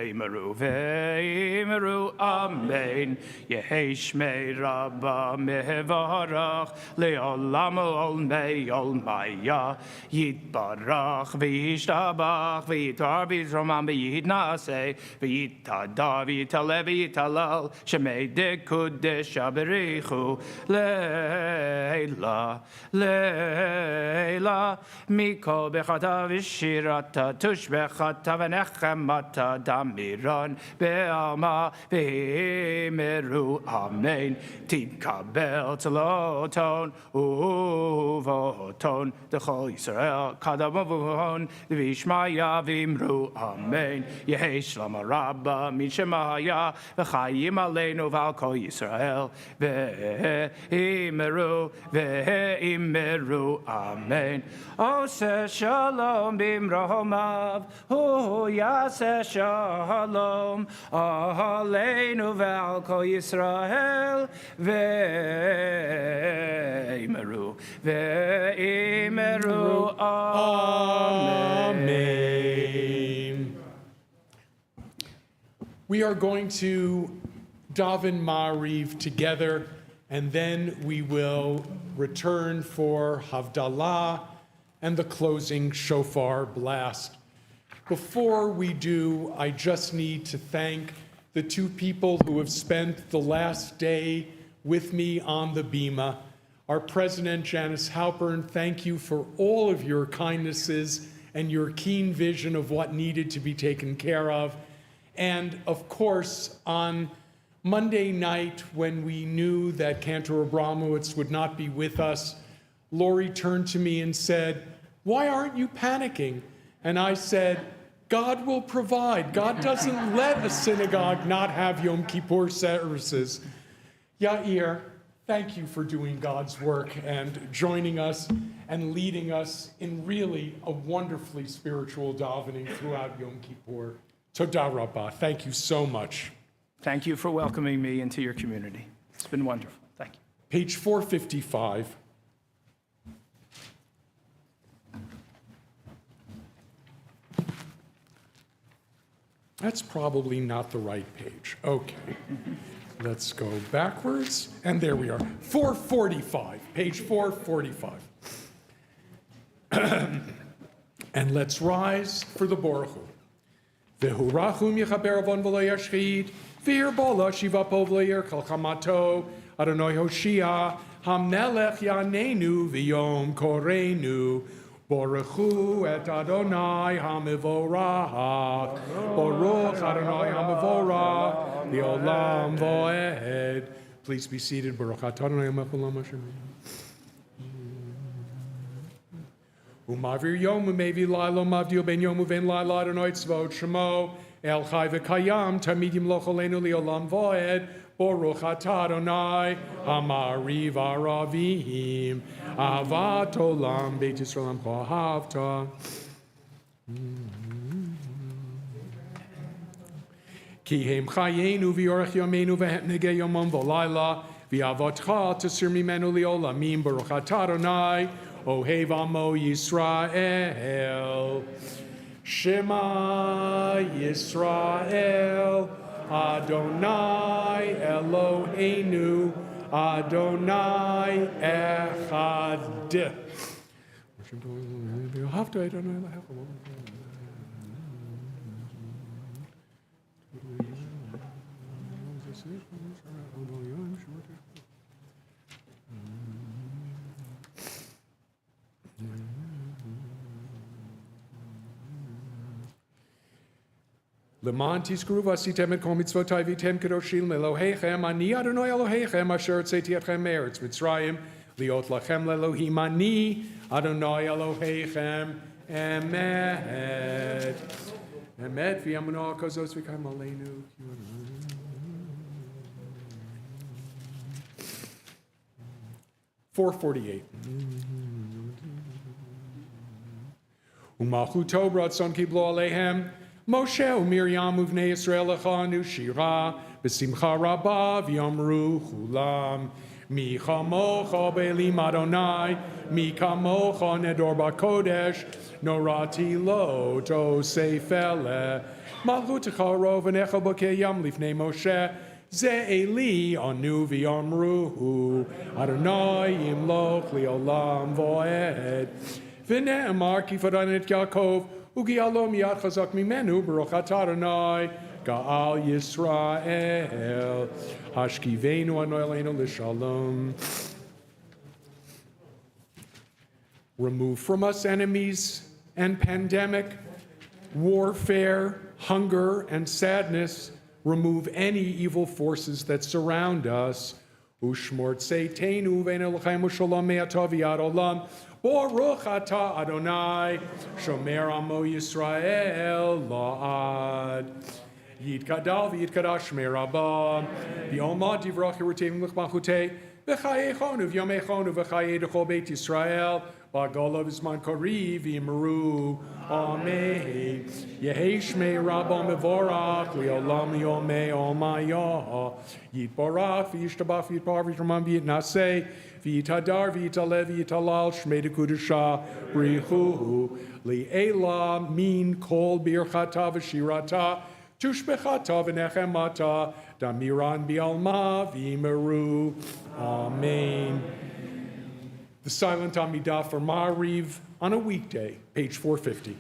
v'yimeru amen Yehei shmei Rabbah mevarach le'olam olmei olmaya yitbarach v'yishtabach v'yitar v'yizroman v'yitnaseh v'yitadav v'yitaleh ויתהלל שמי דקודש הבריחו לילה לילה מכל בחטא ושירתה תושבחתה ונחמתה דמירן בעלמה והימרו אמן תתקבל צלותון ובוטון דכל ישראל קדם ובוהון וישמעיה ואמרו אמן יהי שלום רבה משמעיה וחיים עלינו ועל כל ישראל ואמרו אמן עושה שלום במרומיו הוא יעשה שלום עלינו ועל כל ישראל ואמרו amen. We are going to daven Ma'ariv together, and then we will return for Havdalah and the closing shofar blast. Before we do, I just need to thank the two people who have spent the last day with me on the Bima. Our president, Janice Halpern, thank you for all of your kindnesses and your keen vision of what needed to be taken care of. And of course, on Monday night, when we knew that Cantor Abramowitz would not be with us, Lori turned to me and said, "Why aren't you panicking?" And I said, "God will provide. God doesn't let a synagogue not have Yom Kippur services." Yair, thank you for doing God's work and joining us and leading us in really a wonderfully spiritual davening throughout Yom Kippur. Toda Rabbah. Thank you so much. Thank you for welcoming me into your community. It's been wonderful. Thank you. Page 455. That's probably not the right page. Okay. Let's go backwards. And there we are. 445. Page 445. And let's rise for the Baruch Hu. V'hurachum yichaber avon v'lo yashchid, v'yirbo lo shiva pov lo yirchel chamato, Adonai Hoshia, hamelech yanenu v'yom korenu, Baruch Hu et Adonai hamivorach, Baruch Adonai hamivorach, Le'olam vo'ed. Please be seated. Baruch Adonai hamivorach Hashem. Umavir yom umevi lailo mavdio ben yom uven lailo Adonai tzvot shemo el chai v'kayam tamidim locholenu leolam voed Baruch atah Adonai hamariv aravim avat olam beit Yisrael amcho ahavta ki hem chayenu v'yorech yomenu v'hem negei yomam v'laila v'avotcha tesir mimenu leolamim Baruch atah Adonai Ohev Amo Yisrael, Shema Yisrael, Adonai Eloheinu, Adonai Echad. L'man tizkru v'asitem et kol mitzvotai v'tem kedoshim le'Elohechem ani Adonai Elohechem asher tzeti etchem me'eretz Mitzrayim liot lachem le'Elohim ani Adonai Elohechem emet emet v'yamunah kozos v'kayim aleinu 448. Umachuto bratzon kiblo alehem Moshe u'Miriam uvnei Yisrael lechanu shira b'simcha rabba v'yomru chulam mi chamocha be'elim Adonai mi kamocha nedor b'kodesh norati lo tosef eleh malchutecha rov v'necha b'kei yam lifnei Moshe ze eli anu v'yomru Adonai yimloch li'olam vo'ed v'ne'emar ki fadan et Yaakov Ugialo miyad chazak mimenu, Baruch atah Adonai, Ga'al Yisrael, Hashkivenu anoyleinu l'shalom. Remove from us enemies and pandemic, warfare, hunger, and sadness. Remove any evil forces that surround us. Ushmort seitenu ve'enu l'chaim u'shalom me'atah v'yad olam. Baruch atah Adonai, shomer amo Yisrael la'ad. Yitkadal v'yitkadash shmei rabba. V'yomad divrach yerutevim l'chmachutei. V'chayechonu v'yomechonu v'chayei d'chol beit Yisrael. Ba'golav zman kariv v'yimeru. Amen. Yehi shmei rabba mevorach li'olam yomei omayah. Yitbarach v'yishtabach v'yitbar v'yitramam v'yitnaseh. V'yitadar v'yitalev v'yitalal shmei dekudusha brihu. Li'ela min kol birchata v'shirata. Tushbechata v'nechemata, damiran bi'alma v'imeru. Amen. The silent Amidah for Ma'ariv on a weekday, page 450.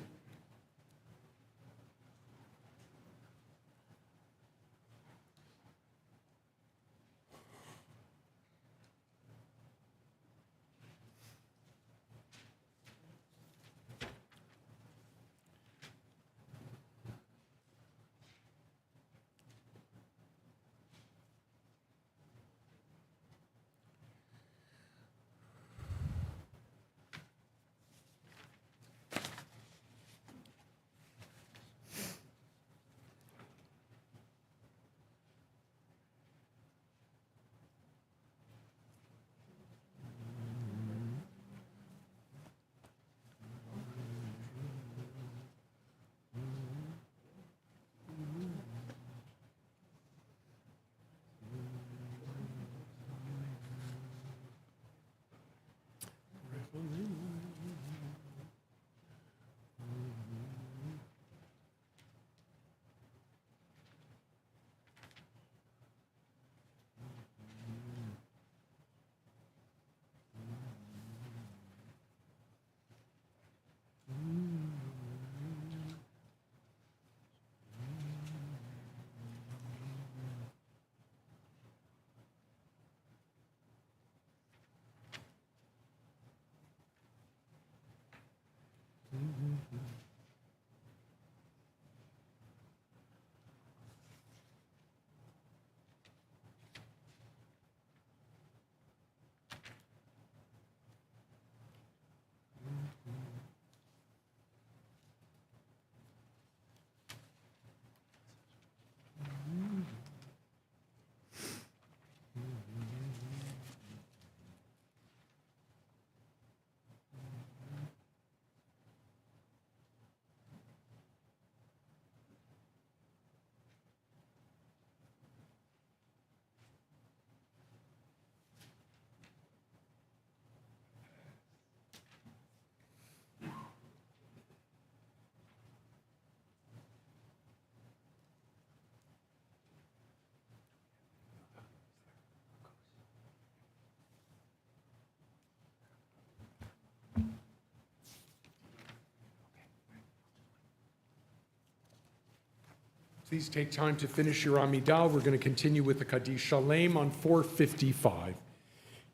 Please take time to finish your Amidah. We're going to continue with the Kaddish Shalem on 455.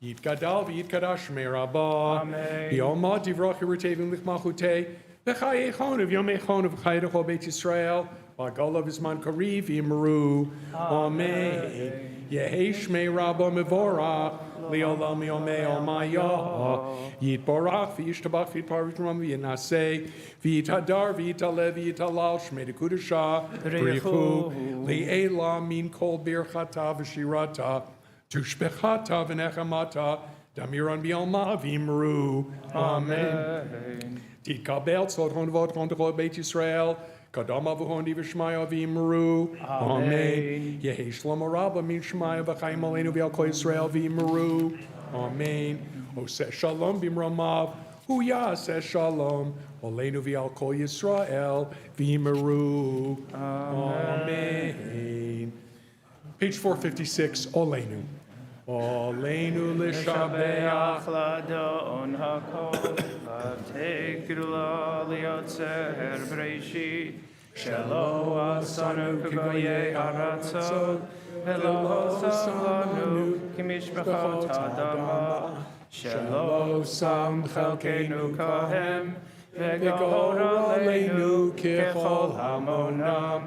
Yitgadal v'yitkadash shmei rabba. Amen. Yomad divrach yerutevim lichmachutei. V'chayei chonav yomei chonav v'chayei d'chol beit Yisrael. V'agolav izman kariv v'yimeru. Amen. Yehi shmei rabba mevorach. Li'olam yomei omayah. Yitbarach v'yishtabach v'yitpar v'yitramam v'yinaseh. V'yitadar v'yitalev v'yitalal shmei dekudusha brichu. Li'ela min kol birchata v'shirata. Tushbechata v'nechemata. Damiran bi'alma v'imru. Amen. Tikabel tzlot v'ot chon d'chol beit Yisrael. Kadama v'hondi v'shmaya v'imru. Amen. Yehi shlomo rabba min shmaya v'chaim aleinu v'al kol Yisrael v'imru. Amen. Oseh shalom b'mramav. Hu yaseh shalom. Aleinu v'al kol Yisrael v'imru. Amen. Page 456, Oleinu. Oleinu Shabeach l'shabeach. ladon hakol, v'tei gdula liotzer b'reishit, shelo asanu k'goyei haratzot, v'lo sam lanu k'mishpachot hadama, shelo sam chelkeinu kahem, v'gor aleinu k'chol hamonam,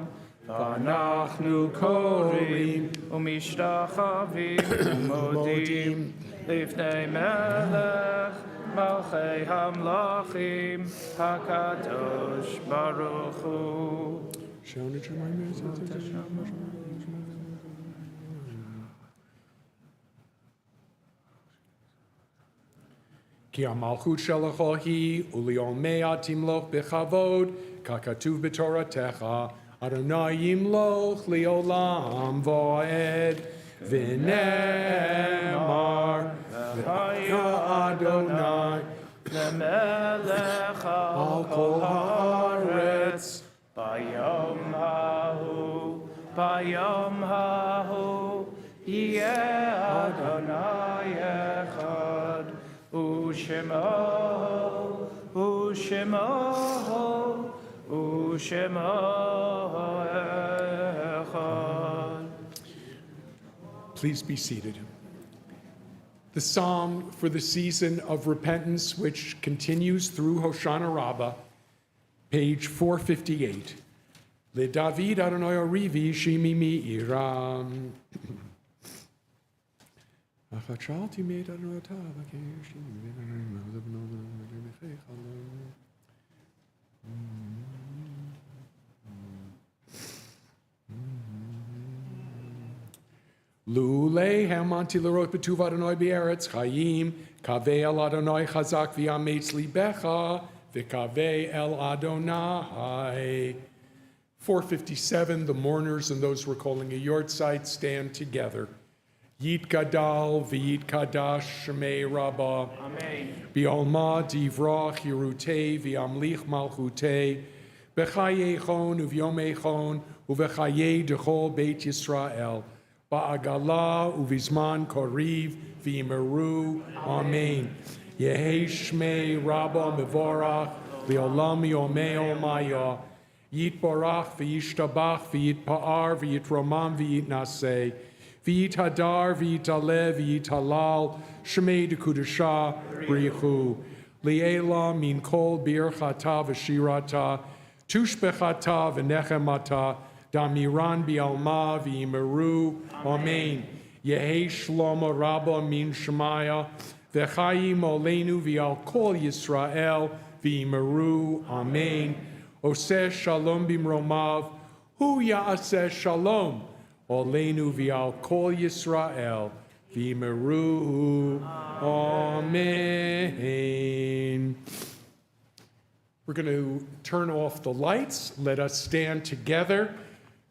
v'anachnu korim u'mishtachavim u'modim lifnei melech malchei hamlachim hakadosh baruch hu. Ki amalchut shelacho hi uliomea timloch bechavod kakatuv b'toratecha Adonai yimloch liolam voed v'nemar v'haya Adonai Lemelech al kol haaretz bayom hahu yeh Adonai echad u'shemo echad. Please be seated. The psalm for the season of repentance, which continues through Hoshana Rabbah, page 458. Le David Adonai Orivi Shimi Mi'iram. Achatchalti made Adonai Tav, Lule Hamanti Lerot Betuv Adonai Be'eretz Chayim Kaveh El Adonai Chazak V'Yametz Libecha V'Kaveh El Adonai. 457. The mourners and those recalling a yortzeit stand together. Yit Gadal V'Yit Kadash Shemei Rabbah. Amen. Bi'olma Divrach Yerutei V'Yamlich Malchutei B'Chayei Uvyomei Uv'Chayei Dechol Beit Yisrael. Ba'agala uvizman koriv v'imeru. Amen. Yehi shmei rabba mevorach li'olam yomei omaya. Yitbarach v'yishtabach v'yitpa'ar v'yitromam v'yitnaseh. V'yithadar v'yitalev v'yitalal shmei dekudasha brichu. Li'ela min kol birchata v'shirata tushbechata v'nechemata. Damiran bi'alma v'imeru. Amen. Yehi shlomo rabba min shemaya v'chayim oleinu v'al kol Yisrael v'imeru. Amen. Oseh shalom bimromav hu ya'aseh shalom oleinu v'al kol Yisrael v'imeru. Amen. We're going to turn off the lights. Let us stand together.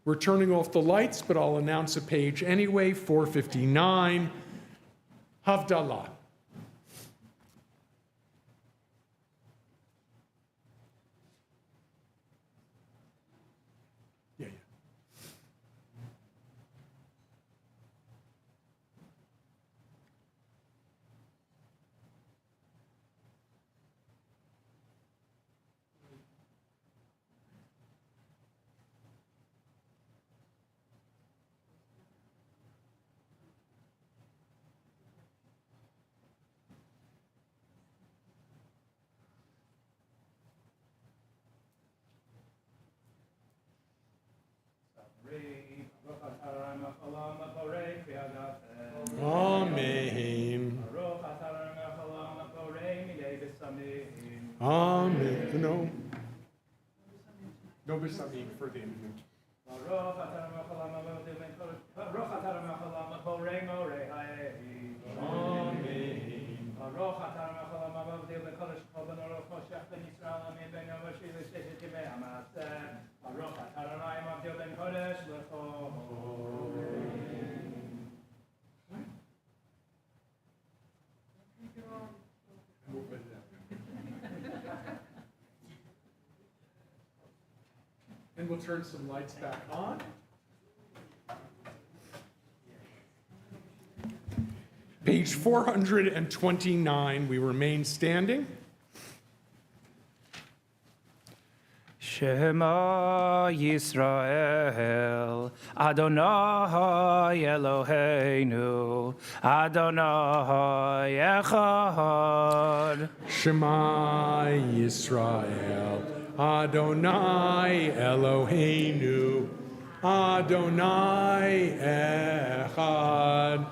We're turning off the lights, but I'll announce a page anyway, 459, Havdalah. Yeah. Amen. Amen. No. No besamim for the infant. And we'll turn some lights back on. Page 429, we remain standing. Shema Yisrael, Adonai Eloheinu, Adonai Echad. Shema Yisrael, Adonai Eloheinu, Adonai Echad.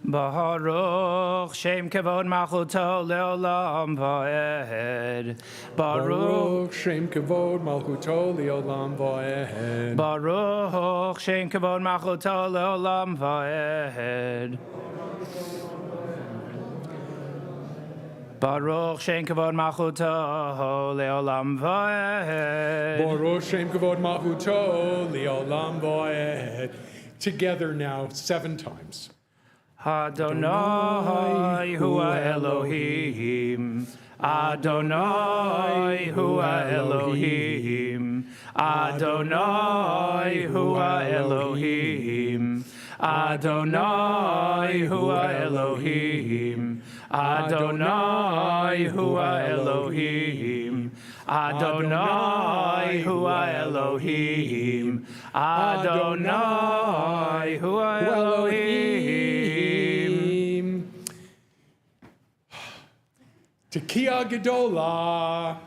Baruch Shem Kavod Malchuto Leolam Vaed. Baruch Shem Kavod Malchuto Leolam Vaed. Baruch Shem Kavod Malchuto Leolam Vaed. Baruch Shem Kavod Malchuto Leolam Vaed. Baruch Shem Kavod Malchuto Leolam Vaed. Together now 7 times. Adonai Hua Elohim. Adonai Hua Elohim. Adonai Hua Elohim. Adonai Hua Elohim. Adonai Hua Elohim. Adonai Hua Elohim. Adonai Hua Elohim. Tekiah Gedolah.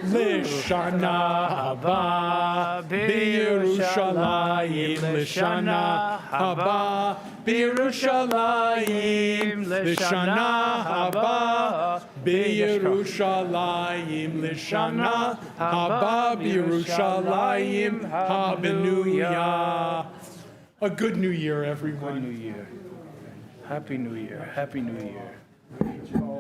Lishana haba b'Yerushalayim, Lishana haba b'Yerushalayim, Lishana haba b'Yerushalayim, Lishana haba b'Yerushalayim, Hallelujah. A good New Year, everyone. New Year. Happy New Year. Happy New Year. Thank you so much.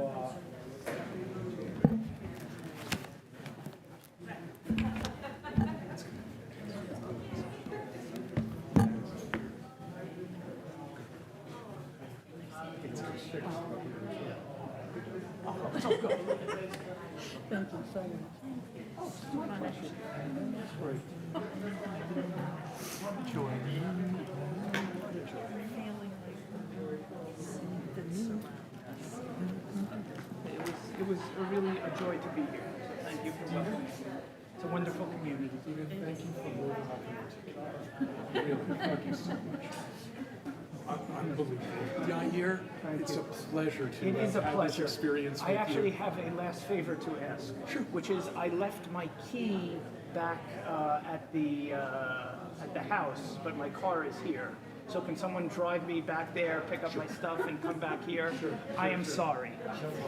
It was really a joy to be here. Thank you for welcoming me. It's a wonderful community. Thank you for moving up here. Really, thank you so much. Unbelievable. Yair, it's a pleasure to It is a have pleasure. this experience with I actually you. have a last favor to ask, which is I left my key back at the house, but my car is here. So can someone drive me back there, pick up my stuff, and come back here? I am sorry.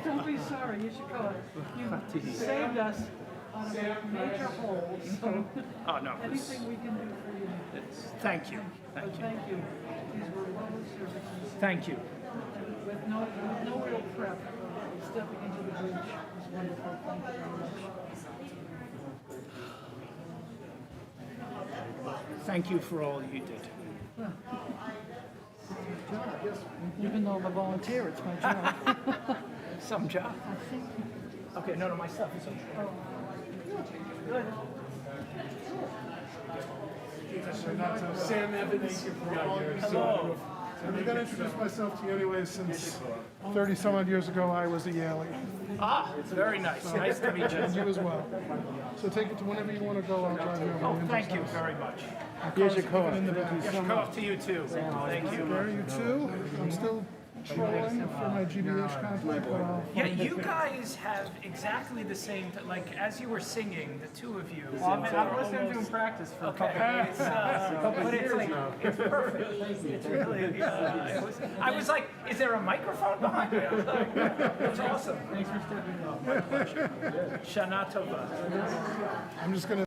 Don't be sorry, you should go. You saved us out of a major hole, so Oh, no. anything we can do for you. Thank you. But Thank you. thank you. These were lovely services. Thank you. With no real prep, stepping into the breach was wonderful. Thank you very much. Thank you for all you did. Even though I'm a volunteer, it's my job. Some job. Okay, no, my stuff is okay. Good. Sam Evans. Hello. I'm going to introduce myself to you anyway, since 30-some-odd years ago I was a Yaley. Ah, it's very nice. Nice to meet And you. you as well. So take it to whenever you want to go. I'll drive you over. Oh, thank you very much. Here's your car. In the back. Off to you too. Thank you. There, you too. I'm still trolling for my GBH conflict, but I'll... Yeah, you guys have exactly the same, like, as you were singing, the two of you. I've listened to him practice for Okay, it's, but it's like, it's perfect. It's really, I was like, is there a microphone behind me? I was like, it's awesome. Thanks for stepping up. My pleasure. Shana Tova. I'm just going to...